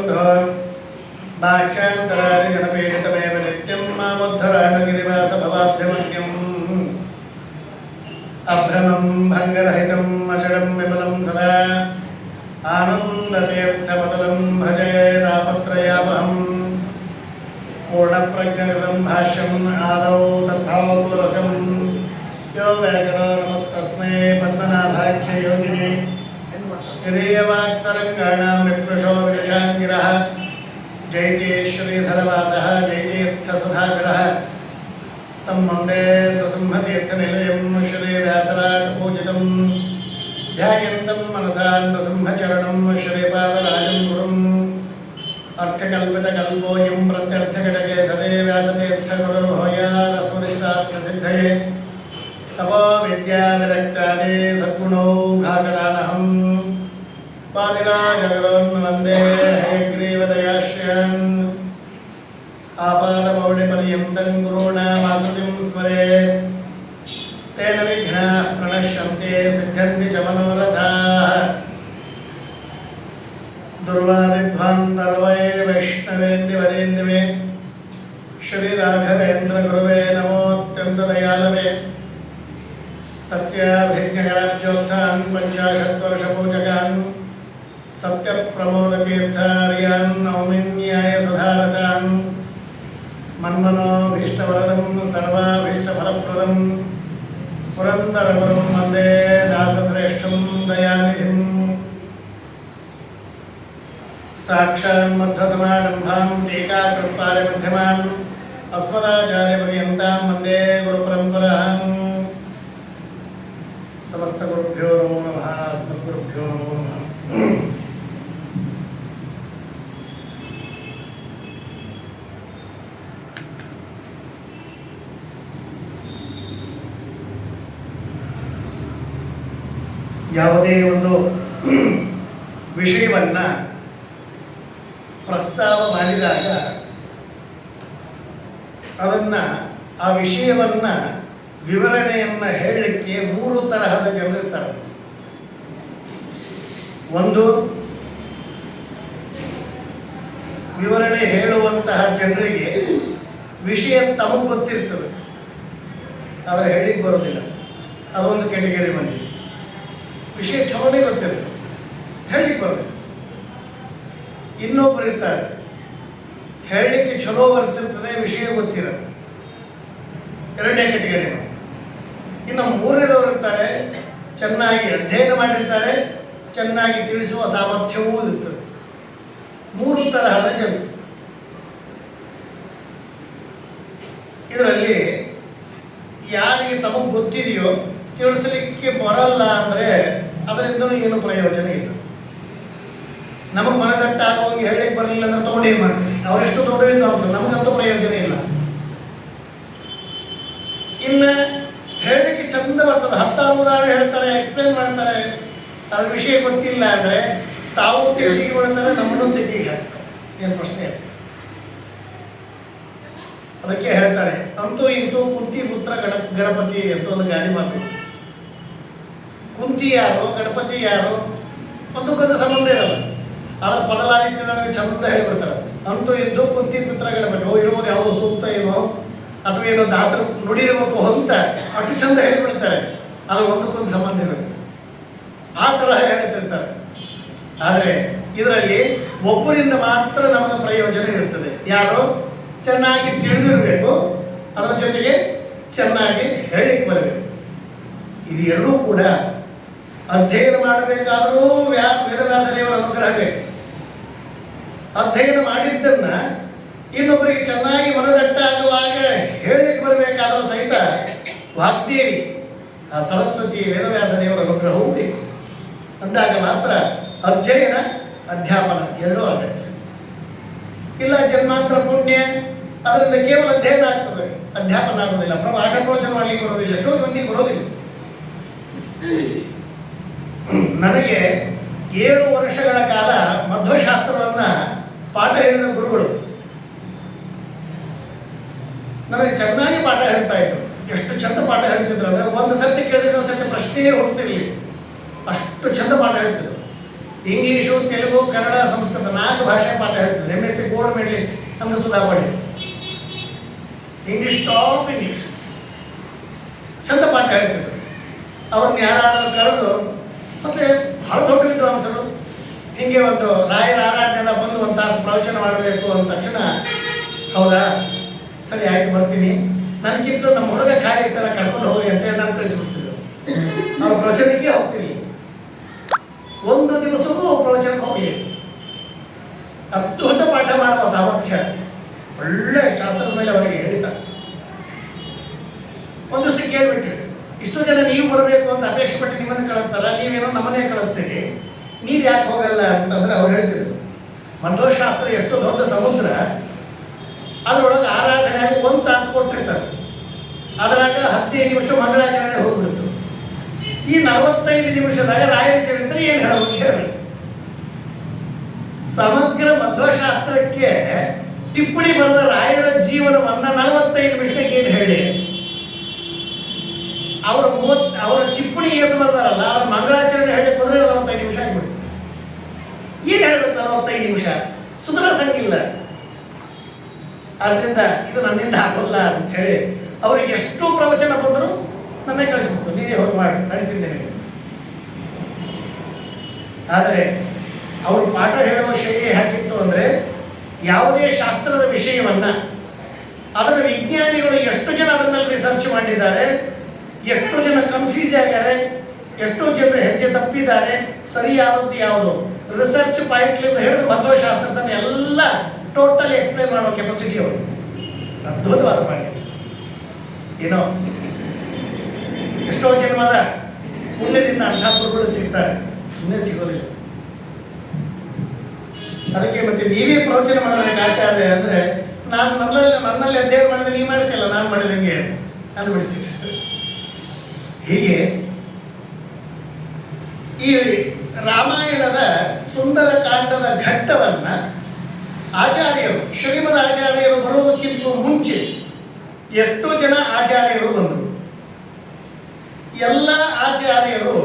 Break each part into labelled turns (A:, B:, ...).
A: बंधो बाह्यांतरारि जनपीडितमेव नित्यं मामुद्धराणगिरिवास भवाभ्यमन्यम् अभ्रमं भङ्गरहितम् अचलं विमलं सदा आनन्दतीर्थपतलं भजे तापत्रयापहम् पूर्णप्रज्ञकृतं भाष्यम् आदौ तद्भावपूर्वकं यो व्याकरो नमस्तस्मै पद्मनाभाख्य योगिने यदीयवाक्तरङ्गाणां विप्रुषो विदशाङ्गिरः जयतीश्वरीधरवासः जयतीर्थसुधाकरः तं वन्दे नृसिंहतीर्थनिलयं श्रीव्यासराजपूजितं ध्यायन्तं मनसा नृसिंहचरणं श्रीपादराजं गुरुम् अर्थकल्पितकल्पोऽयं प्रत्यर्थकजकेसरे व्यासतीर्थगुरुर्भूयादस्मदिष्टार्थसिद्धये तपो विद्याविरक्तादि सद्गुणौघाकरानहं पादिराजगुरून् वन्दे हयग्रीवदयाश्रयान् आपादमौलिपर्यन्तं गुरूणामाकृतिं स्मरेत् तेन विघ्नाः प्रणश्यन्ते सिद्ध्यन्ति च मनोरथाः दुर्वादिध्वान्तरवये वैष्णवेन्दिवरेन्दिवे श्रीराघवेन्द्रगुरुवे नमोऽत्यन्तदयालवे सत्याभिज्ञगणाब्जोत्थान् पञ्चाशत्वर्षपूजकान् सत्यप्रमोदतीर्थार्यान् नौमिन्यायसुधारतान् मन्मनोभीष्टवरदं सर्वाभीष्टफलप्रदं पुरन्दरगुरुं वन्दे दासश्रेष्ठं दयानिधिं साक्षान्मध्वसमारम्भां टीकाकृत्पारमध्यमान् अस्मदाचार्यपर्यन्तां वन्दे गुरुपरम्परां समस्तगुरुभ्यो नमो नमः अस्मद्गुरुभ्यो नमो नमः ಯಾವುದೇ ಒಂದು ವಿಷಯವನ್ನ ಪ್ರಸ್ತಾವ ಮಾಡಿದಾಗ ಅದನ್ನ ಆ ವಿಷಯವನ್ನ ವಿವರಣೆಯನ್ನ ಹೇಳಲಿಕ್ಕೆ ಮೂರು ತರಹದ ಜನರಿರ್ತಾರೆ. ಒಂದು, ವಿವರಣೆ ಹೇಳುವಂತಹ ಜನರಿಗೆ ವಿಷಯ ತಮಗೆ ಗೊತ್ತಿರ್ತದೆ ಆದರೆ ಹೇಳಿಕ್ಕೆ ಬರೋದಿಲ್ಲ, ಅದೊಂದು ಕೆಟಗರಿ ಮಂದಿ. ವಿಷಯ ಚಲೋನೇ ಗೊತ್ತಿರ್ತದೆ, ಹೇಳಲಿಕ್ಕೆ ಬರೋದಿಲ್ಲ. ಇನ್ನೊಬ್ಬರು ಇರ್ತಾರೆ, ಹೇಳಲಿಕ್ಕೆ ಚಲೋ ಬರ್ತಿರ್ತದೆ, ವಿಷಯ ಗೊತ್ತಿರೋದು, ಎರಡನೇ ಕೆಟಗರಿ. ಇನ್ನು ಮೂರನೇದವರು ಇರ್ತಾರೆ, ಚೆನ್ನಾಗಿ ಅಧ್ಯಯನ ಮಾಡಿರ್ತಾರೆ, ಚೆನ್ನಾಗಿ ತಿಳಿಸುವ ಸಾಮರ್ಥ್ಯವೂ ಇರ್ತದೆ. ಮೂರು ತರಹದ ಜನರು. ಇದರಲ್ಲಿ ಯಾರಿಗೆ ತಮಗೆ ಗೊತ್ತಿದೆಯೋ ತಿಳಿಸಲಿಕ್ಕೆ ಬರಲ್ಲ ಅಂದರೆ ಅದರಿಂದನೂ ಏನು ಪ್ರಯೋಜನ ಇಲ್ಲ. ನಮಗೆ ಮನದಟ್ಟಾಗುವಂಗೆ ಹೇಳಲಿಕ್ಕೆ ಬರಲಿಲ್ಲ ಅಂದ್ರೆ ತೊಗೊಂಡು ಏನು ಮಾಡ್ತೀವಿ? ಅವರೆಷ್ಟು ದೊಡ್ಡವಿಂದ ಅವ್ರು, ನಮಗಂತೂ ಪ್ರಯೋಜನ ಇಲ್ಲ. ಇನ್ನು ಹೇಳಲಿಕ್ಕೆ ಚಂದ ಬರ್ತದೆ, 10 ಉದಾಹರಣೆ ಹೇಳ್ತಾರೆ, ಎಕ್ಸ್ಪ್ಲೇನ್ ಮಾಡ್ತಾರೆ, ಅದ್ರ ವಿಷಯ ಗೊತ್ತಿಲ್ಲ ಅಂದರೆ ತಾವು ತೆಗಿಗೆ ಬಿಡ್ತಾರೆ, ನಮ್ಮನ್ನು ತೆಗಿಗೆ ಹಾಕ್ತಾರೆ. ಏನು ಪ್ರಶ್ನೆ? ಅದಕ್ಕೆ ಹೇಳ್ತಾರೆ, ಅಂತೂ ಇಂತೂ ಕುಂತಿ ಪುತ್ರ ಗಣಪತಿ ಅಂತ ಒಂದು ಗಾದೆ ಮಾತು. ಕುಂತಿ ಯಾರು, ಗಣಪತಿ ಯಾರು, ಒಂದಕ್ಕೊಂದು ಸಂಬಂಧ ಇರಲ್ಲ. ಅದರ ಪದಲಾಲಿತ್ಯದೊಳಗೆ ಚಂದ ಹೇಳಿಬಿಡ್ತಾರೆ, ಅಂತೂ ಇಂತೂ ಕುಂತಿ ಪುತ್ರ ಗಣಪತಿ. ಇರ್ಬೋದು ಯಾವುದೋ ಸೂಕ್ತ ಏನೋ ಅಥವಾ ಏನೋ ದಾಸರು ನುಡಿರಬೇಕು ಅಂತ ಅಷ್ಟು ಚಂದ ಹೇಳಿಬಿಡ್ತಾರೆ. ಅದು ಒಂದಕ್ಕೊಂದು ಸಂಬಂಧ ಇರುತ್ತೆ, ಆ ತರಹ ಹೇಳ್ತಿರ್ತಾರೆ. ಆದರೆ ಇದರಲ್ಲಿ ಒಬ್ಬರಿಂದ ಮಾತ್ರ ನಮಗೆ ಪ್ರಯೋಜನ ಇರ್ತದೆ. ಯಾರು ಚೆನ್ನಾಗಿ ತಿಳಿದಿರಬೇಕು, ಅದರ ಜೊತೆಗೆ ಚೆನ್ನಾಗಿ ಹೇಳಲಿಕ್ಕೆ ಬರಬೇಕು. ಇದು ಎರಡೂ ಕೂಡ ಅಧ್ಯಯನ ಮಾಡಬೇಕಾದರೂ ವೇದವ್ಯಾಸ ದೇವರ ಅನುಗ್ರಹ ಬೇಕು. ಅಧ್ಯಯನ ಮಾಡಿದ್ದನ್ನ ಇನ್ನೊಬ್ಬರಿಗೆ ಚೆನ್ನಾಗಿ ಮನದಟ್ಟಾಗುವಾಗ ಹೇಳಲಿಕ್ಕೆ ಬರಬೇಕಾದರೂ ಸಹಿತ ವಾಗ್ದೇವಿ ಆ ಸರಸ್ವತಿ ವೇದವ್ಯಾಸ ದೇವರ ಅನುಗ್ರಹವೂ ಬೇಕು. ಅಂದಾಗ ಮಾತ್ರ ಅಧ್ಯಯನ ಅಧ್ಯಾಪನ ಎರಡೂ ಆಗತ್ತೆ. ಇಲ್ಲ ಜನ್ಮಾಂತರ ಪುಣ್ಯ, ಅದರಿಂದ ಕೇವಲ ಅಧ್ಯಯನ ಆಗ್ತದೆ, ಅಧ್ಯಾಪನ ಆಗೋದಿಲ್ಲ, ಪಾಠ ಪ್ರವಚನ ಮಾಡಲಿಕ್ಕೆ ಬರೋದಿಲ್ಲ, ಎಷ್ಟೋ ಮಂದಿಗೆ ಬರೋದಿಲ್ಲ. ನನಗೆ 7 ವರ್ಷಗಳ ಕಾಲ ಮಧ್ವಶಾಸ್ತ್ರವನ್ನ ಪಾಠ ಹೇಳಿದ ಗುರುಗಳು ನನಗೆ ಚೆನ್ನಾಗಿ ಪಾಠ ಹೇಳ್ತಾ ಇದ್ರು. ಎಷ್ಟು ಚಂದ ಪಾಠ ಹೇಳ್ತಿದ್ರು ಅಂದರೆ ಒಂದು ಸರ್ತಿ ಕೇಳಿದ್ರೆ ಒಂದು ಸರ್ತಿ ಪ್ರಶ್ನೆಯೇ ಹುಡ್ತಿರ್ಲಿ, ಅಷ್ಟು ಚಂದ ಪಾಠ ಹೇಳ್ತಿದ್ರು. ಇಂಗ್ಲೀಷು, ತೆಲುಗು, ಕನ್ನಡ, ಸಂಸ್ಕೃತ 4 ಭಾಷೆ ಪಾಠ ಹೇಳ್ತಿದ್ರು. MSc ಗೋಲ್ಡ್ ಮೆಡಲಿಸ್ಟ್ ನಮ್ದು ಸುಧಾಪಡಿ. ಇಂಗ್ಲೀಷ್ ಟಾಪ್ ಇಂಗ್ಲೀಷ್ ಚಂದ ಪಾಠ ಹೇಳ್ತಿದ್ರು. ಅವ್ರನ್ನ ಯಾರಾದರೂ ಕರೆದು ಮತ್ತೆ ಬಹಳ ದೊಡ್ಡ ವಿದ್ವಾಂಸರು ಹೀಗೆ ಒಂದು ರಾಯರ ಆರಾಧನೆಯಿಂದ ಬಂದು ಒಂದು ತಾಸು ಪ್ರವಚನ ಮಾಡಬೇಕು ಅಂದ ತಕ್ಷಣ, ಹೌದಾ ಸರಿ ಆಯ್ತು ಬರ್ತೀನಿ, ನನಗಿಂತಲೂ ನಮ್ಮ ಹುಡುಗ ಕಾರ್ಯ ಇರ್ತಾರ ಕರ್ಕೊಂಡು ಹೋಗಿ ಅಂತೇಳಿ ನಾನು ಕಳಿಸ್ಬಿಡ್ತಿದ್ರು. ಅವ್ರು ಪ್ರವಚನಕ್ಕೆ ಹೋಗ್ತೀನಿ, ಒಂದು ದಿವಸವೂ ಪ್ರವಚನಕ್ಕೆ ಹೋಗಿ ಅದ್ಭುತ ಪಾಠ ಮಾಡುವ ಸಾಮರ್ಥ್ಯ, ಒಳ್ಳೆ ಶಾಸ್ತ್ರದ ಮೇಲೆ ಅವರಿಗೆ ಹೇಳಿದ. ಒಂದು ದಿವಸ ಕೇಳ್ಬಿಟ್ರಿ, ಇಷ್ಟು ಜನ ನೀವು ಬರಬೇಕು ಅಂತ ಅಪೇಕ್ಷೆ ಪಟ್ಟು ನಿಮ್ಮನ್ನು ಕಳಿಸ್ತಾರ, ನೀವೇನೋ ನಮ್ಮನ್ನೇ ಕಳಿಸ್ತೀರಿ, ನೀವು ಯಾಕೆ ಹೋಗಲ್ಲ ಅಂತಂದ್ರೆ ಅವ್ರು ಹೇಳ್ತಿದ್ರು, ಮಧ್ವಶಾಸ್ತ್ರ ಎಷ್ಟು ದೊಡ್ಡ ಸಮುದ್ರ, ಅದರೊಳಗೆ ಆರಾಧನೆ ಆಗಿ 1 ತಾಸು ಕೊಟ್ಟಿರ್ತಾರೆ, ಅದರಾಗ 15 ನಿಮಿಷ ಮಂಗಳಾಚರಣೆ ಹೋಗ್ಬಿಡ್ತು. ಈ 45 ನಿಮಿಷದಾಗ ರಾಯರ ಚರಿತ್ರೆ ಏನು ಹೇಳಬೇಕು ಹೇಳಿ. ಸಮಗ್ರ ಮಧ್ವಶಾಸ್ತ್ರಕ್ಕೆ ಟಿಪ್ಪಣಿ ಬರೆದ ರಾಯರ ಜೀವನವನ್ನ 45 ನಿಮಿಷದಾಗ ಏನು ಹೇಳಿ. ಅವರ ಟಿಪ್ಪಣಿ ಏಸು ಬರ್ತಾರಲ್ಲ, ಅವ್ರ ಮಂಗಳಾಚರಣೆ ಹೇಳಕ್ಕೆ ಹೋದ್ರೆ 45 ನಿಮಿಷ ಆಗ್ಬಿಡ್ತು. ಏನು ಹೇಳ್ಬೇಕು 45 ನಿಮಿಷ? ಸುಧಾರಿಸಂಗಿಲ್ಲ. ಆದ್ರಿಂದ ಇದು ನನ್ನಿಂದ ಆಗೋಲ್ಲ ಅಂತ ಹೇಳಿ ಅವ್ರಿಗೆ ಎಷ್ಟು ಪ್ರವಚನ ಬಂದರೂ ನನ್ನೇ ಕಳಿಸ್ಬೇಕು, ನೀನೇ ಹೋಗಿ ಮಾಡಿ ನಡೀತಿದ್ದೇನೆ. ಆದರೆ ಅವರು ಪಾಠ ಹೇಳುವ ಶೈಲಿ ಹೇಗಿತ್ತು ಅಂದರೆ, ಯಾವುದೇ ಶಾಸ್ತ್ರದ ವಿಷಯವನ್ನ ಅದರ ವಿಜ್ಞಾನಿಗಳು ಎಷ್ಟು ಜನ ಅದನ್ನಲ್ಲಿ ರಿಸರ್ಚ್ ಮಾಡಿದ್ದಾರೆ, ಎಷ್ಟು ಜನ ಕನ್ಫ್ಯೂಸ್ ಆಗ್ಯಾರೆ, ಎಷ್ಟೋ ಜನರು ಹೆಜ್ಜೆ ತಪ್ಪಿದ್ದಾರೆ, ಸರಿಯಾದದ್ದು ಯಾವುದು, ರಿಸರ್ಚ್ ಪಾಯಿಂಟ್ಲಿಂದ ಹಿಡಿದು ಮಧ್ವಶಾಸ್ತ್ರದನ್ನ ಎಲ್ಲ ಟೋಟಲ್ ಎಕ್ಸ್ಪ್ಲೈನ್ ಮಾಡೋ ಕೆಪಾಸಿಟಿ ಅವರು. ಅದ್ಭುತವಾದ ಪಾಯಿಂಟ್. ಏನೋ ಎಷ್ಟೋ ಜನ್ಮದ ಪುಣ್ಯದಿಂದ ಅಂಥ ಗುರುಗಳು ಸಿಗ್ತಾರೆ, ಸುಮ್ಮನೆ ಸಿಗೋದಿಲ್ಲ. ಅದಕ್ಕೆ ಮತ್ತೆ ನೀವೇ ಪ್ರವಚನ ಮಾಡೋದಕ್ಕೆ ಆಚಾರ್ಯ ಅಂದರೆ, ನಾನು ನನ್ನಲ್ಲಿ ಅಧ್ಯಯನ ಮಾಡಿದ್ರೆ ನೀವು ಮಾಡ್ತಿಲ್ಲ, ನಾನು ಮಾಡಿದಂಗೆ ಅಂದ್ಬಿಡ್ತಿದ್ದೆ. ಹೀಗೆ ಈ ರಾಮಾಯಣದ ಸುಂದರ ಕಾಂಡದ ಘಟ್ಟವನ್ನ ಆಚಾರ್ಯರು, ಶ್ರೀಮದ್ ಆಚಾರ್ಯರು ಬರೋದಕ್ಕಿಂತ ಮುಂಚೆ ಎಷ್ಟು ಜನ ಆಚಾರ್ಯರು ಬಂದರು. ಎಲ್ಲ ಆಚಾರ್ಯರು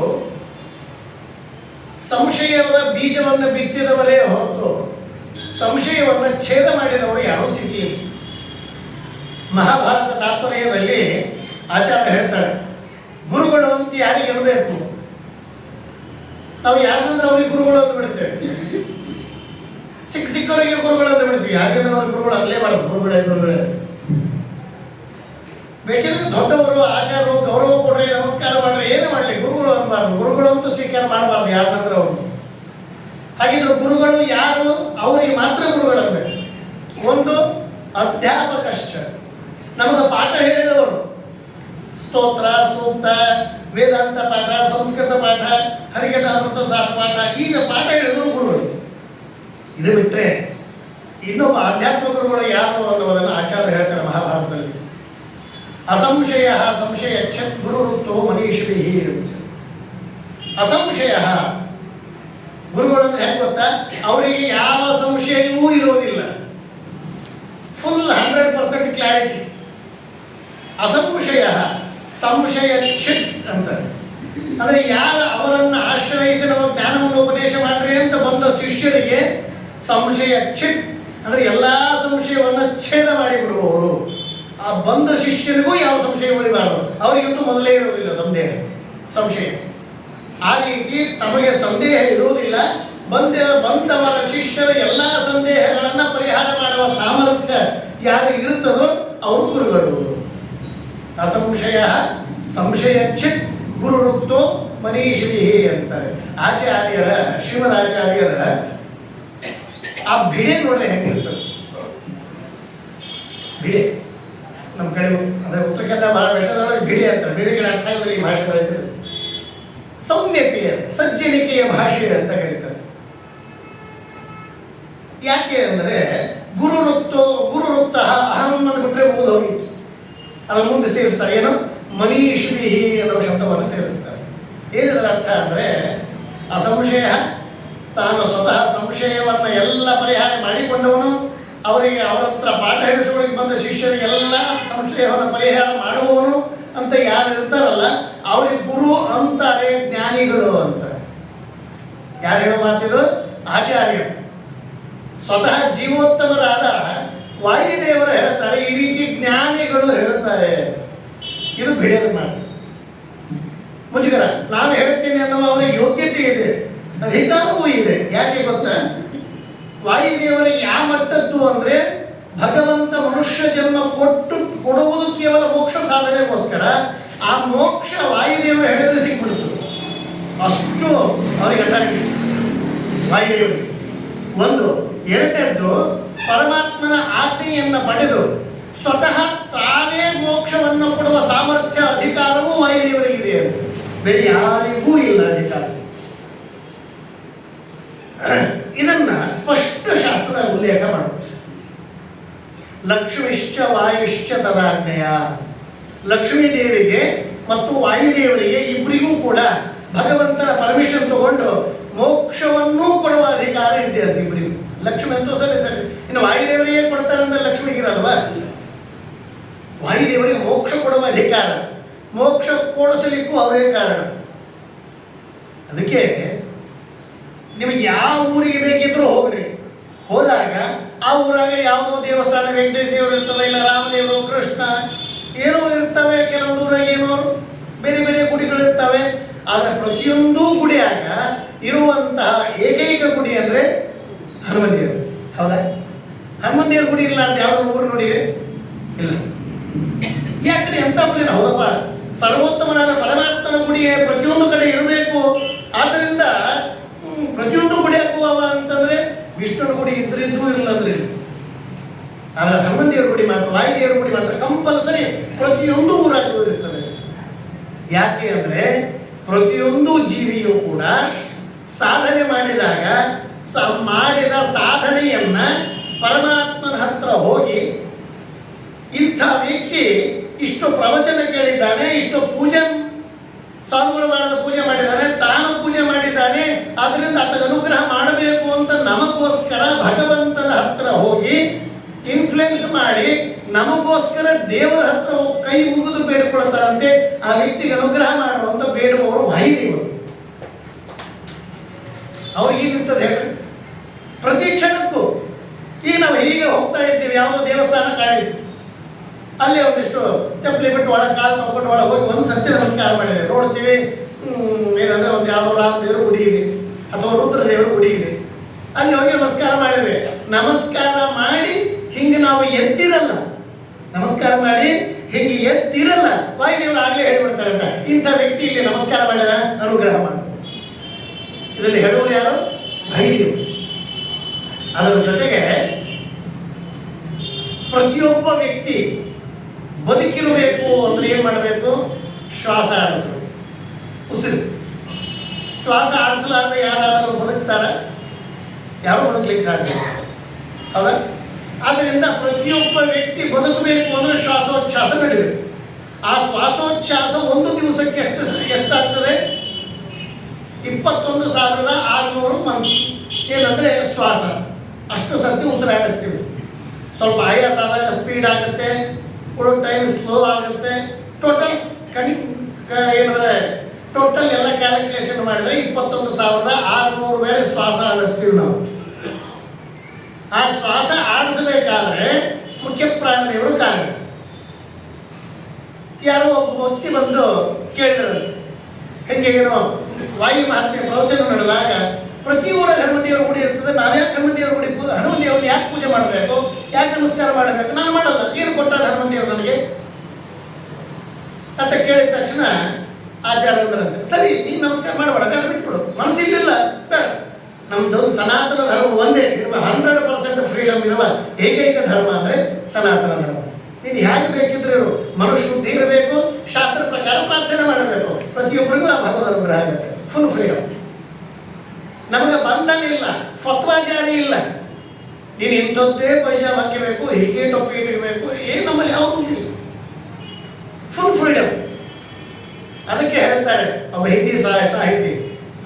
A: ಸಂಶಯದ ಬೀಜವನ್ನು ಬಿತ್ತಿದವರೇ ಹೊರತು ಸಂಶಯವನ್ನು ಛೇದ ಮಾಡಿದವರು ಯಾರೂ ಸಿಗಲಿಲ್ಲ. ಮಹಾಭಾರತ ತಾತ್ಪರ್ಯದಲ್ಲಿ ಆಚಾರ್ಯ ಹೇಳ್ತಾರೆ, ಗುರುಗಳು ಅಂತ ಯಾರಿಗೆ ಇರಬೇಕು, ನಾವು ಯಾರಂದ್ರೆ ಅವ್ರಿಗೆ ಗುರುಗಳು ಅಂತ ಬಿಡ್ತೇವೆ, ಸಿಕ್ಕವರಿಗೆ ಗುರುಗಳು ಅಂತ ಬಿಡ್ತೀವಿ, ಯಾಕಂದ್ರೆ ಅವ್ರಿಗೆ ಗುರುಗಳು ಅಲ್ಲೇ ಮಾಡೋದು, ಗುರುಗಳೇ ಬೇಕಿದ್ರೆ ದೊಡ್ಡವರು ಆಚಾರ್ಯರು ಗೌರವ ಕೊಡ್ರಿ, ನಮಸ್ಕಾರ ಮಾಡ್ರಿ, ಏನು ಮಾಡಲಿ, ಗುರುಗಳು ಅನ್ಬಾರ್ದು, ಗುರುಗಳು ಅಂತೂ ಸ್ವೀಕಾರ ಮಾಡಬಾರ್ದು ಯಾರಂದ್ರೆ ಅವರು. ಹಾಗಿದ್ರೆ ಗುರುಗಳು ಯಾರು? ಅವರಿಗೆ ಮಾತ್ರ ಗುರುಗಳು ಅನ್ಬೇಕು. ಒಂದು ಅಧ್ಯಾಪಕಶ್ಚ, ನಮಗೆ ಪಾಠ ಹೇಳಿದವರು, ಸ್ತೋತ್ರ, ಸೂಕ್ತ, ವೇದಾಂತ ಪಾಠ, ಸಂಸ್ಕೃತ ಪಾಠ, ಹರಿಕಥಾಮೃತ ಸಾರ ಪಾಠ, ಈಗ ಪಾಠ ಹೇಳಿದ್ರು ಗುರುಗಳು. ಇದು ಬಿಟ್ಟರೆ ಇನ್ನೊಬ್ಬ ಆಧ್ಯಾತ್ಮ ಗುರುಗಳು ಯಾರು ಅನ್ನೋದನ್ನು ಆಚಾರ್ಯ ಹೇಳ್ತಾರೆ ಮಹಾಭಾರತದಲ್ಲಿ. ಅಸಂಶಯ ಸಂಶಯ ಗುರುರುತ್ತೋ ಮನೀಷಿಭಿ. ಅಸಂಶಯ ಗುರುಗಳು ಅಂದ್ರೆ ಹೆಂಗೆ ಗೊತ್ತಾ, ಅವರಿಗೆ ಯಾವ ಸಂಶಯವೂ ಇರೋದಿಲ್ಲ, ಫುಲ್ 100% ಕ್ಲಾರಿಟಿ. ಅಸಂಶಯ ಸಂಶಯ ಛಿತ್ ಅಂತಾರೆ. ಅಂದರೆ ಯಾರು ಅವರನ್ನು ಆಶ್ರಯಿಸಿ ನಮ್ಮ ಜ್ಞಾನವನ್ನು ಉಪದೇಶ ಮಾಡ್ರಿ ಅಂತ ಬಂದ ಶಿಷ್ಯರಿಗೆ ಸಂಶಯ ಛಿತ್ ಅಂದರೆ ಎಲ್ಲ ಸಂಶಯವನ್ನು ಛೇದ ಮಾಡಿಬಿಡುವವರು. ಆ ಬಂದ ಶಿಷ್ಯನಿಗೂ ಯಾವ ಸಂಶಯ ಉಳಿಬಾರದು, ಅವರಿಗಂತೂ ಮೊದಲೇ ಇರೋದಿಲ್ಲ ಸಂಶಯ. ಆ ರೀತಿ ತಮಗೆ ಸಂದೇಹ ಇರುವುದಿಲ್ಲ. ಬಂದವರ ಶಿಷ್ಯರ ಎಲ್ಲ ಸಂದೇಹಗಳನ್ನು ಪರಿಹಾರ ಮಾಡುವ ಸಾಮರ್ಥ್ಯ ಯಾರು ಇರುತ್ತದೋ ಅವರು ಗುರುಗಳು. ಅಸಂಶಯ ಸಂಶಯ ಚಿತ್ ಗುರುರುಕ್ತೋ ಮನೀಷಿಭಿ ಅಂತಾರೆ ಆಚಾರ್ಯರ, ಶ್ರೀಮದ್ ಆಚಾರ್ಯರ ಆ ಭಿಡೆ ನೋಡ್ರೆ ಹೆಂಗಿರ್ತದೆ. ಭಿಡೆ ನಮ್ಮ ಕಡೆ ಅಂದರೆ ಉತ್ತರ ಕನ್ನಡ ಭಾಷೆದೊಳಗೆ ಭಿಡೆ ಅಂತಾರೆ. ಬೇರೆ ಅರ್ಥ ಆಗಿದ್ರೆ ಈ ಭಾಷೆ ಬಳಸಿದ್ರೆ ಸೌಮ್ಯತೆಯ ಸಜ್ಜನಿಕೆಯ ಭಾಷೆ ಅಂತ ಕರೀತಾರೆ. ಯಾಕೆ ಅಂದರೆ ಗುರುರುಕ್ತ ಅಹಂ ಅಂದ್ಬಿಟ್ರೆ ಮುಗಿದು ಹೋಗಿತ್ತು, ಅದರ ಮುಂದೆ ಸೇರಿಸ್ತಾರೆ ಏನು ಮನೀಷಿಭಿ ಅನ್ನೋ ಶಬ್ದವನ್ನು ಸೇರಿಸ್ತಾರೆ. ಏನಿದರ ಅರ್ಥ ಅಂದರೆ ಅಸಂಶಯ, ತಾನು ಸ್ವತಃ ಸಂಶಯವನ್ನು ಎಲ್ಲ ಪರಿಹಾರ ಮಾಡಿಕೊಂಡವನು, ಅವರಿಗೆ ಅವರ ಹತ್ರ ಪಾಠ ಹೇಳಿಸುವವರಿಗೆ ಬಂದ ಶಿಷ್ಯರಿಗೆಲ್ಲ ಸಂಶಯವನ್ನು ಪರಿಹಾರ ಮಾಡುವವನು ಅಂತ ಯಾರು ಇರ್ತಾರಲ್ಲ ಅವ್ರಿಗೆ ಗುರು ಅಂತಾರೆ, ಜ್ಞಾನಿಗಳು ಅಂತಾರೆ. ಯಾರು ಹೇಳೋ ಮಾತಿದು? ಆಚಾರ್ಯ. ಸ್ವತಃ ಜೀವೋತ್ತಮರಾದ ವಾಯುದೇವರು ಹೇಳ್ತಾರೆ, ಈ ರೀತಿ ಜ್ಞಾನಿಗಳು ಹೇಳ್ತಾರೆ. ಇದು ಬಿಡಿಯದ ಮಾತು. ಮುಜುಗರ ನಾನು ಹೇಳ್ತೇನೆ ಅನ್ನೋ ಅವರಿಗೆ ಯೋಗ್ಯತೆ ಇದೆ, ಅಧಿಕಾರವೂ ಇದೆ. ಯಾಕೆ ಗೊತ್ತಾ? ವಾಯುದೇವರಿಗೆ ಯಾವ ಮಟ್ಟದ್ದು ಅಂದ್ರೆ, ಭಗವಂತ ಮನುಷ್ಯ ಜನ್ಮ ಕೊಡುವುದು ಕೇವಲ ಮೋಕ್ಷ ಸಾಧನೆಗೋಸ್ಕರ. ಆ ಮೋಕ್ಷ ವಾಯುದೇವರು ಹೇಳಿದ್ರೆ ಸಿಕ್ಬಿಡ್ತು, ಅಷ್ಟು ಅವರಿಗೆ ಅರ್ಥಾಗಿದೆ ವಾಯುದೇವರಿಗೆ. ಒಂದು. ಎರಡನೇದ್ದು, ಪರಮಾತ್ಮನ ಆಜ್ಞೆಯನ್ನು ಪಡೆದು ಸ್ವತಃ ತಾವೇ ಮೋಕ್ಷವನ್ನು ಕೊಡುವ ಸಾಮರ್ಥ್ಯ, ಅಧಿಕಾರವೂ ವಾಯುದೇವರಿಗಿದೆ. ಬೇರೆ ಯಾರಿಗೂ ಇಲ್ಲ ಅಧಿಕಾರ. ಇದನ್ನ ಸ್ಪಷ್ಟ ಶಾಸ್ತ್ರ ಉಲ್ಲೇಖ ಮಾಡುತ್ತೆ. ಲಕ್ಷ್ಮಿಶ್ಚ ವಾಯುಶ್ಚ ತದಾಜ್ಞೆಯ. ಲಕ್ಷ್ಮೀ ದೇವಿಗೆ ಮತ್ತು ವಾಯುದೇವರಿಗೆ ಇಬ್ಬರಿಗೂ ಕೂಡ ಭಗವಂತನ ಪರ್ಮಿಷನ್ ತಗೊಂಡು ಮೋಕ್ಷವನ್ನೂ ಕೊಡುವ ಅಧಿಕಾರ ಇದೆ ಅಂತ ಇಬ್ಬರಿಗೂ. ಲಕ್ಷ್ಮಿ ಅಂತೂ ಸರಿ. ಇನ್ನು ವಾಯುದೇವರಿಗೆ ಕೊಡ್ತಾರೆ ಅಂದ್ರೆ ಲಕ್ಷ್ಮಿಗಿರಲ್ವಾ? ವಾಯುದೇವರಿಗೆ ಮೋಕ್ಷ ಕೊಡುವ ಅಧಿಕಾರ, ಮೋಕ್ಷ ಕೊಡಿಸಲಿಕ್ಕೂ ಅವರೇ ಕಾರಣ. ಅದಕ್ಕೆ ನಿಮಗೆ ಯಾವ ಊರಿಗೆ ಬೇಕಿದ್ರೂ ಹೋಗ್ರಿ, ಹೋದಾಗ ಆ ಊರಾಗ ಯಾವುದೋ ದೇವಸ್ಥಾನ, ವೆಂಕಟೇಶ ದೇವರು ಇರ್ತದೆ, ಇಲ್ಲ ರಾಮದೇವರು, ಕೃಷ್ಣ ಏನೋ ಇರ್ತವೆ. ಕೆಲವೊಂದು ಊರಾಗ ಏನೋ ಬೇರೆ ಬೇರೆ ಗುಡಿಗಳು ಇರ್ತವೆ. ಆದರೆ ಪ್ರತಿಯೊಂದು ಗುಡಿಯಾಗ ಇರುವಂತಹ ಏಕೈಕ ಗುಡಿ ಅಂದ್ರೆ ಹನುಮಂದೇವರು. ಹೌದಾ? ಹನುಮಂದೇವ್ರ ಗುಡಿ ಇಲ್ಲ ಅಂತ ಯಾವ್ದು ಊರು ನೋಡಿವೆ? ಇಲ್ಲ. ಯಾಕಂದ್ರೆ ಎಂತ ಪ್ರೇರಣೆ? ಹೌದಪ್ಪ, ಸರ್ವೋತ್ತಮನಾದ ಪರಮಾತ್ಮನ ಗುಡಿ ಪ್ರತಿಯೊಂದು ಕಡೆ ಇರಬೇಕು. ಆದ್ದರಿಂದ ಪ್ರತಿಯೊಂದು ಗುಡಿ ಹಾಕುವ ಅಂತಂದ್ರೆ ವಿಷ್ಣುನ ಗುಡಿ ಇದ್ರಿದ್ದು ಇಲ್ಲ ಅಂದ್ರೆ. ಆದ್ರೆ ಹನುಮಂದೇವ್ರ ಗುಡಿ ಮಾತ್ರ, ವಾಯುದೇವರ ಗುಡಿ ಮಾತ್ರ ಕಂಪಲ್ಸರಿ ಪ್ರತಿಯೊಂದು ಊರಾಗೂ ಇರ್ತದೆ. ಯಾಕೆ ಅಂದ್ರೆ ಪ್ರತಿಯೊಂದು ಜೀವಿಯೂ ಕೂಡ ಸಾಧನೆ ಮಾಡಿದಾಗ ಮಾಡಿದ ಸಾಧನೆಯನ್ನ ಪರಮಾತ್ಮನ ಹತ್ರ ಹೋಗಿ, ಇಂಥ ವ್ಯಕ್ತಿ ಇಷ್ಟು ಪ್ರವಚನ ಕೇಳಿದ್ದಾನೆ, ಇಷ್ಟು ಪೂಜೆ ಸ್ವಾಮಿಗಳು ಮಾಡದ ಪೂಜೆ ಮಾಡಿದ್ದಾನೆ, ತಾನು ಪೂಜೆ ಮಾಡಿದ್ದಾನೆ, ಅದರಿಂದ ಆತನ ಅನುಗ್ರಹ ಮಾಡಬೇಕು ಅಂತ ನಮಗೋಸ್ಕರ ಭಗವಂತನ ಹತ್ರ ಹೋಗಿ ಇನ್ಫ್ಲುಯೆನ್ಸ್ ಮಾಡಿ ನಮಗೋಸ್ಕರ ದೇವರ ಹತ್ರ ಕೈ ಮುಗಿದು ಬೇಡಿಕೊಳ್ತಾರಂತೆ. ಆ ವ್ಯಕ್ತಿಗೆ ಅನುಗ್ರಹ ಮಾಡುವಂತ ಬೇಡುವವರು ವಾಯುದೇವರು. ಅವ್ರಿಗೆ ಏನಿರ್ತದೆ ಹೇಳಿ? ಪ್ರತಿ ಕ್ಷಣಕ್ಕೂ ಈಗ ನಾವು ಹೀಗೆ ಹೋಗ್ತಾ ಇದ್ದೀವಿ, ಯಾವುದೋ ದೇವಸ್ಥಾನ ಕಾಣಿಸಿ ಅಲ್ಲೇ ಒಂದಿಷ್ಟು ಚಪ್ಪಲಿ ಬಿಟ್ಟು ಒಳಗೆ ಕಾಲು ತಗೊಂಡು ಒಳಗೆ ಹೋಗಿ ಒಂದು ಸತ್ಯ ನಮಸ್ಕಾರ ಮಾಡಿದ್ದೇವೆ. ನೋಡ್ತೀವಿ ಏನಂದ್ರೆ ಒಂದು ಯಾವುದೋ ರಾಮದೇವರು ಗುಡಿ ಇದೆ ಅಥವಾ ರುದ್ರದೇವರು ಗುಡಿ ಇದೆ, ಅಲ್ಲಿ ಹೋಗಿ ನಮಸ್ಕಾರ ಮಾಡಿದ್ವಿ. ನಮಸ್ಕಾರ ಮಾಡಿ ಹಿಂಗೆ ನಾವು ಎದ್ದಿರಲ್ಲ, ನಮಸ್ಕಾರ ಮಾಡಿ ಹಿಂಗೆ ಎದ್ದಿರಲ್ಲ. ವಾಯುದೇವರು ಆಗ್ಲೇ ಹೇಳಿಬಿಡ್ತಾರೆ ಅಂತ, ಇಂಥ ವ್ಯಕ್ತಿ ಇಲ್ಲಿ ನಮಸ್ಕಾರ ಮಾಡಿದ ಅನುಗ್ರಹ ಮಾಡಿ. ಇದರಲ್ಲಿ ಹೇಳುವರು ಯಾರು? ವಾಯುದೇವರು. ಅದರ ಜೊತೆಗೆ ಪ್ರತಿಯೊಬ್ಬ ವ್ಯಕ್ತಿ ಬದುಕಿರಬೇಕು ಅಂದ್ರೆ ಏನ್ ಮಾಡಬೇಕು? ಶ್ವಾಸ ಆಡಿಸಬೇಕು, ಉಸಿರು. ಶ್ವಾಸ ಆಡಿಸಲಾರ್ದೆ ಯಾರಾದರೂ ಬದುಕ್ತಾರ? ಯಾರು ಬದುಕಲಿಕ್ಕೆ ಸಾಧ್ಯ? ಹೌದಾ? ಆದ್ದರಿಂದ ಪ್ರತಿಯೊಬ್ಬ ವ್ಯಕ್ತಿ ಬದುಕಬೇಕು ಅಂದ್ರೆ ಶ್ವಾಸೋಚ್ಛ್ವಾಸ ನಡೀಬೇಕು. ಆ ಶ್ವಾಸೋಚ್ಛ್ವಾಸ ಒಂದು ದಿವಸಕ್ಕೆ ಎಷ್ಟಾಗ್ತದೆ? 21,600 ಮಂದಿ ಏನಂದ್ರೆ ಶ್ವಾಸ. ಅಷ್ಟು ಸರ್ತಿ ಉಸಿರಾಡಿಸ್ತೀವಿ. ಸ್ವಲ್ಪ ಆಯಾಸ ಆದಾಗ ಸ್ಪೀಡ್ ಆಗುತ್ತೆ, ಕೊಡೋ ಟೈಮ್ ಸ್ಲೋ ಆಗುತ್ತೆ. ಟೋಟಲ್ ಏನಂದ್ರೆ ಟೋಟಲ್ ಎಲ್ಲ ಕ್ಯಾಲ್ಕುಲೇಷನ್ ಮಾಡಿದ್ರೆ 21,600 ಬೇರೆ ಶ್ವಾಸ ಆಡಿಸ್ತೀವಿ ನಾವು. ಆ ಶ್ವಾಸ ಆಡಿಸಬೇಕಾದ್ರೆ ಮುಖ್ಯ ಪ್ರಾಣದೇವರು ಕಾರಣ. ಯಾರೋ ಒಬ್ಬ ವ್ಯಕ್ತಿ ಬಂದು ಕೇಳಿದ್ರಂತೆ, ಹೆಂಗೆ ಏನೋ ವಾಯು ಮಹಾತ್ಮೆ ಪ್ರವಚನ ನಡೆದಾಗ ಪ್ರತಿ ಊರ ಹನುಮಂದೇವರ ಗುಡಿ ಇರ್ತದೆ, ನಾವ್ಯಾಕೆ ಹನುಮಂದೇವರ ಗುಡಿ ಹನುಮಂದೇವ್ರನ್ನ ಯಾಕೆ ಪೂಜೆ ಮಾಡಬೇಕು, ಯಾಕೆ ನಮಸ್ಕಾರ ಮಾಡಬೇಕು? ನಾನು ಮಾಡಲ್ಲ. ಏನು ಕೊಟ್ಟಾರ ಹನುಮಂದೇವರು ನನಗೆ ಅಂತ ಕೇಳಿದ ತಕ್ಷಣ ಆಚಾರ್ಯಂದ್ರಂತೆ, ಸರಿ ನೀನು ನಮಸ್ಕಾರ ಮಾಡಬೇಡ, ಬೇಡ ಬಿಟ್ಬಿಡು, ಮನಸ್ಸಿಲ್ಲ ಬೇಡ. ನಮ್ದೊಂದು ಸನಾತನ ಧರ್ಮ ಒಂದೇ, 100% ಫ್ರೀಡಮ್ ಇರುವ ಏಕೈಕ ಧರ್ಮ ಅಂದ್ರೆ ಸನಾತನ ಧರ್ಮ. ನೀನು ಹೇಗೆ ಬೇಕಿದ್ರೆ ಇರು, ಮನುಶುದ್ಧಿ ಇರಬೇಕು, ಶಾಸ್ತ್ರ ಪ್ರಕಾರ ಪ್ರಾರ್ಥನೆ ಮಾಡಬೇಕು, ಪ್ರತಿಯೊಬ್ಬರಿಗೂ ಆ ಭಗವದ್ ಅನುಗ್ರಹ ಆಗುತ್ತೆ. Full freedom. ನಮಗೆ ಬಂಧನ ಇಲ್ಲ, ಫತ್ವಾ ಜಾರಿ ಇಲ್ಲ. ನೀನು ಇಂಥದ್ದೇ ಪೈಜಾಮ ಹಾಕಬೇಕು, ಹೀಗೆ ಟೊಪ್ಪಿ ಇಡಬೇಕು, ಏನು ನಮ್ಮಲ್ಲಿ ಯಾವುದು ಇಲ್ಲ. Full freedom. ಅದಕ್ಕೆ ಹೇಳ್ತಾರೆ ಒಬ್ಬ ಹಿಂದಿ ಸಾಹಿತಿ,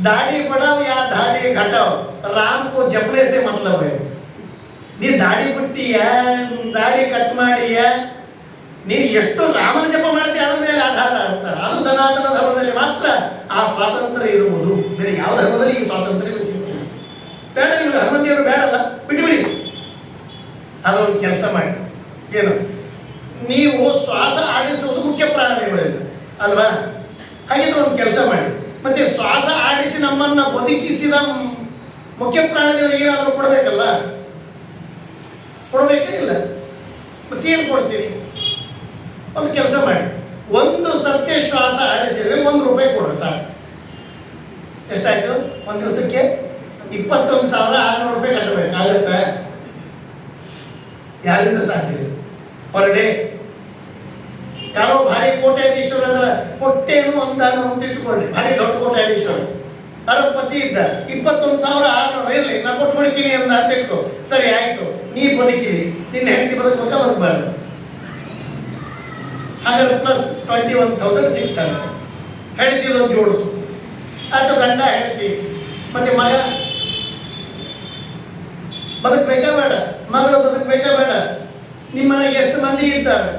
A: दाढ़ी बढ़ाओ या दाढ़ी घटाओ, राम को जपने से मतलब है. ನೀ ದಾಡಿ ಬಿಟ್ಟಿಯ, ದಾಡಿ ಕಟ್ ಮಾಡಿಯ, ನೀನು ಎಷ್ಟು ರಾಮನ ಜಪ ಮಾಡ್ತೀಯ ಅದ್ರ ಮೇಲೆ ಆಧಾರ ಅಂತಾರೆ. ಅದು ಸನಾತನ ಧರ್ಮದಲ್ಲಿ ಮಾತ್ರ ಆ ಸ್ವಾತಂತ್ರ್ಯ ಇರುವುದು. ಬೇರೆ ಯಾವ ಧರ್ಮದಲ್ಲಿ ಈ ಸ್ವಾತಂತ್ರ್ಯ ಸಿಗ್ತದೆ? ಬೇಡ, ನಿಮಗೆ ಹನುಮಂತಿಯವರು ಬೇಡಲ್ಲ, ಬಿಟ್ಟುಬಿಡಿ. ಅದೊಂದು ಕೆಲಸ ಮಾಡಿ. ಏನು? ನೀವು ಶ್ವಾಸ ಆಡಿಸುವುದು ಮುಖ್ಯ ಪ್ರಾಣದೇವರಿಂದ ಅಲ್ವಾ? ಹಾಗಿದ್ರೆ ಒಂದು ಕೆಲಸ ಮಾಡಿ, ಮತ್ತೆ ಶ್ವಾಸ ಆಡಿಸಿ ನಮ್ಮನ್ನ ಬದುಕಿಸಿದ ಮುಖ್ಯ ಪ್ರಾಣದೇವರಿಗೆ ಏನಾದರೂ ಕೊಡಬೇಕಲ್ಲ? ಕೊಡಬೇಕೇ ಇಲ್ಲ? ಮತ್ತೇನು ಕೊಡ್ತೀವಿ? ಒಂದು ಕೆಲಸ ಮಾಡಿ, ಒಂದು ಸತ್ಯ ಶ್ವಾಸ ಆಡಿಸಿದ್ರೆ ₹1 ಕೊಡ್ರಿ ಸಾಕು. ಎಷ್ಟಾಯ್ತು? ಒಂದು ದಿವಸಕ್ಕೆ 21,600 ಕಟ್ಟಬೇಕು. ಆಗುತ್ತೆ? ಯಾರಿಂದ ಸಾಧ್ಯ? Per day. ಯಾರೋ ಭಾರಿ ಕೋಟ್ಯಾಧೀಶ್ವರ ಅಂದ್ರೆ ಕೊಟ್ಟೇನು ಅಂದಾನು ಅಂತ ಇಟ್ಕೊಳ್ಳಿ, ಭಾರಿ ದೊಡ್ಡ ಕೋಟ್ಯಾಧೀಶ್ವರ ಅರಬಪತಿ ಇದ್ದ, 21,600 ಇರಲಿ, ನಾ ಕೊಟ್ಟು ಬಿಡ್ತೀನಿ ಅಂದ ಅಂತ ಇಟ್ಕೊ. ಸರಿ ಆಯ್ತು, ನೀ ಬದುಕಿದಿ, ನಿನ್ನ ಹೆಂಡತಿ ಬದುಕಬೇಕಾ ಬದುಕಬಾರ್ದು? ಹಾಗಾದ್ರೆ ಪ್ಲಸ್ 21,600 ಹೆಂಡತಿದೊಂದು ಜೋಡಿಸು. ಆಯ್ತು, ಗಂಡ ಹೆಂಡತಿ ಮತ್ತೆ ಮಗ ಬದುಕಬೇಕಾ ಬೇಡ? ಮಗಳು ಬದುಕಬೇಕಾ ಬೇಡ? ನಿಮ್ಮ ಮನೆಗೆ ಎಷ್ಟು ಮಂದಿ ಇದ್ದಾರೆ?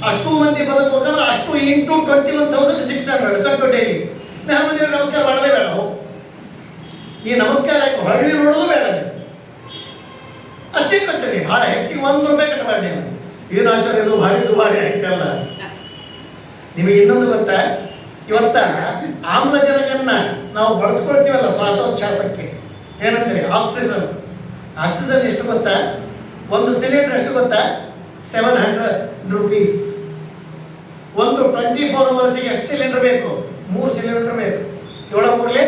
A: ಅಷ್ಟು ಮಂದಿ ಬದುಕಬೇಕಂದ್ರೆ ಅಷ್ಟು ಇಂಟು 21,600 ಕಟ್ಟು ಡೈಲಿ. ಹನುಮಂತಿಯವ್ರಿಗೆ ನಮಸ್ಕಾರ ಮಾಡದೇ ಬೇಡ. ಈ ನಮಸ್ಕಾರ ಹೊರಳಿ ನೋಡೋದು ಬೇಡ, ಅಷ್ಟೇ ಕಟ್ಟರಿ. ಭಾಳ ಹೆಚ್ಚಿಗೆ ₹1 ಕಟ್ಟಬೇಡಿ. ಏನು ಆಚಾರ್ಯರು ಭಾರಿ ದುಬಾರಿ ಆಯ್ತಲ್ಲ. ನಿಮಗೆ ಇನ್ನೊಂದು ಗೊತ್ತಾ? ಇವತ್ತ ಆಮ್ಲಜನಕನ್ನ ನಾವು ಬಳಸ್ಕೊಳ್ತೀವಲ್ಲ ಶ್ವಾಸೋಚ್ಛ್ವಾಸಕ್ಕೆ, ಏನಂತೀರಿ? ಆಕ್ಸಿಜನ್. ಆಕ್ಸಿಜನ್ ಎಷ್ಟು ಗೊತ್ತಾ? ಒಂದು ಸಿಲಿಂಡರ್ ಎಷ್ಟು ಗೊತ್ತಾ? ₹700. ಒಂದು 24 ಅವರ್ಸಿಗೆ ಎಷ್ಟು ಸಿಲಿಂಡರ್ ಬೇಕು? 3 ಸಿಲಿಂಡರ್ ಬೇಕು. 7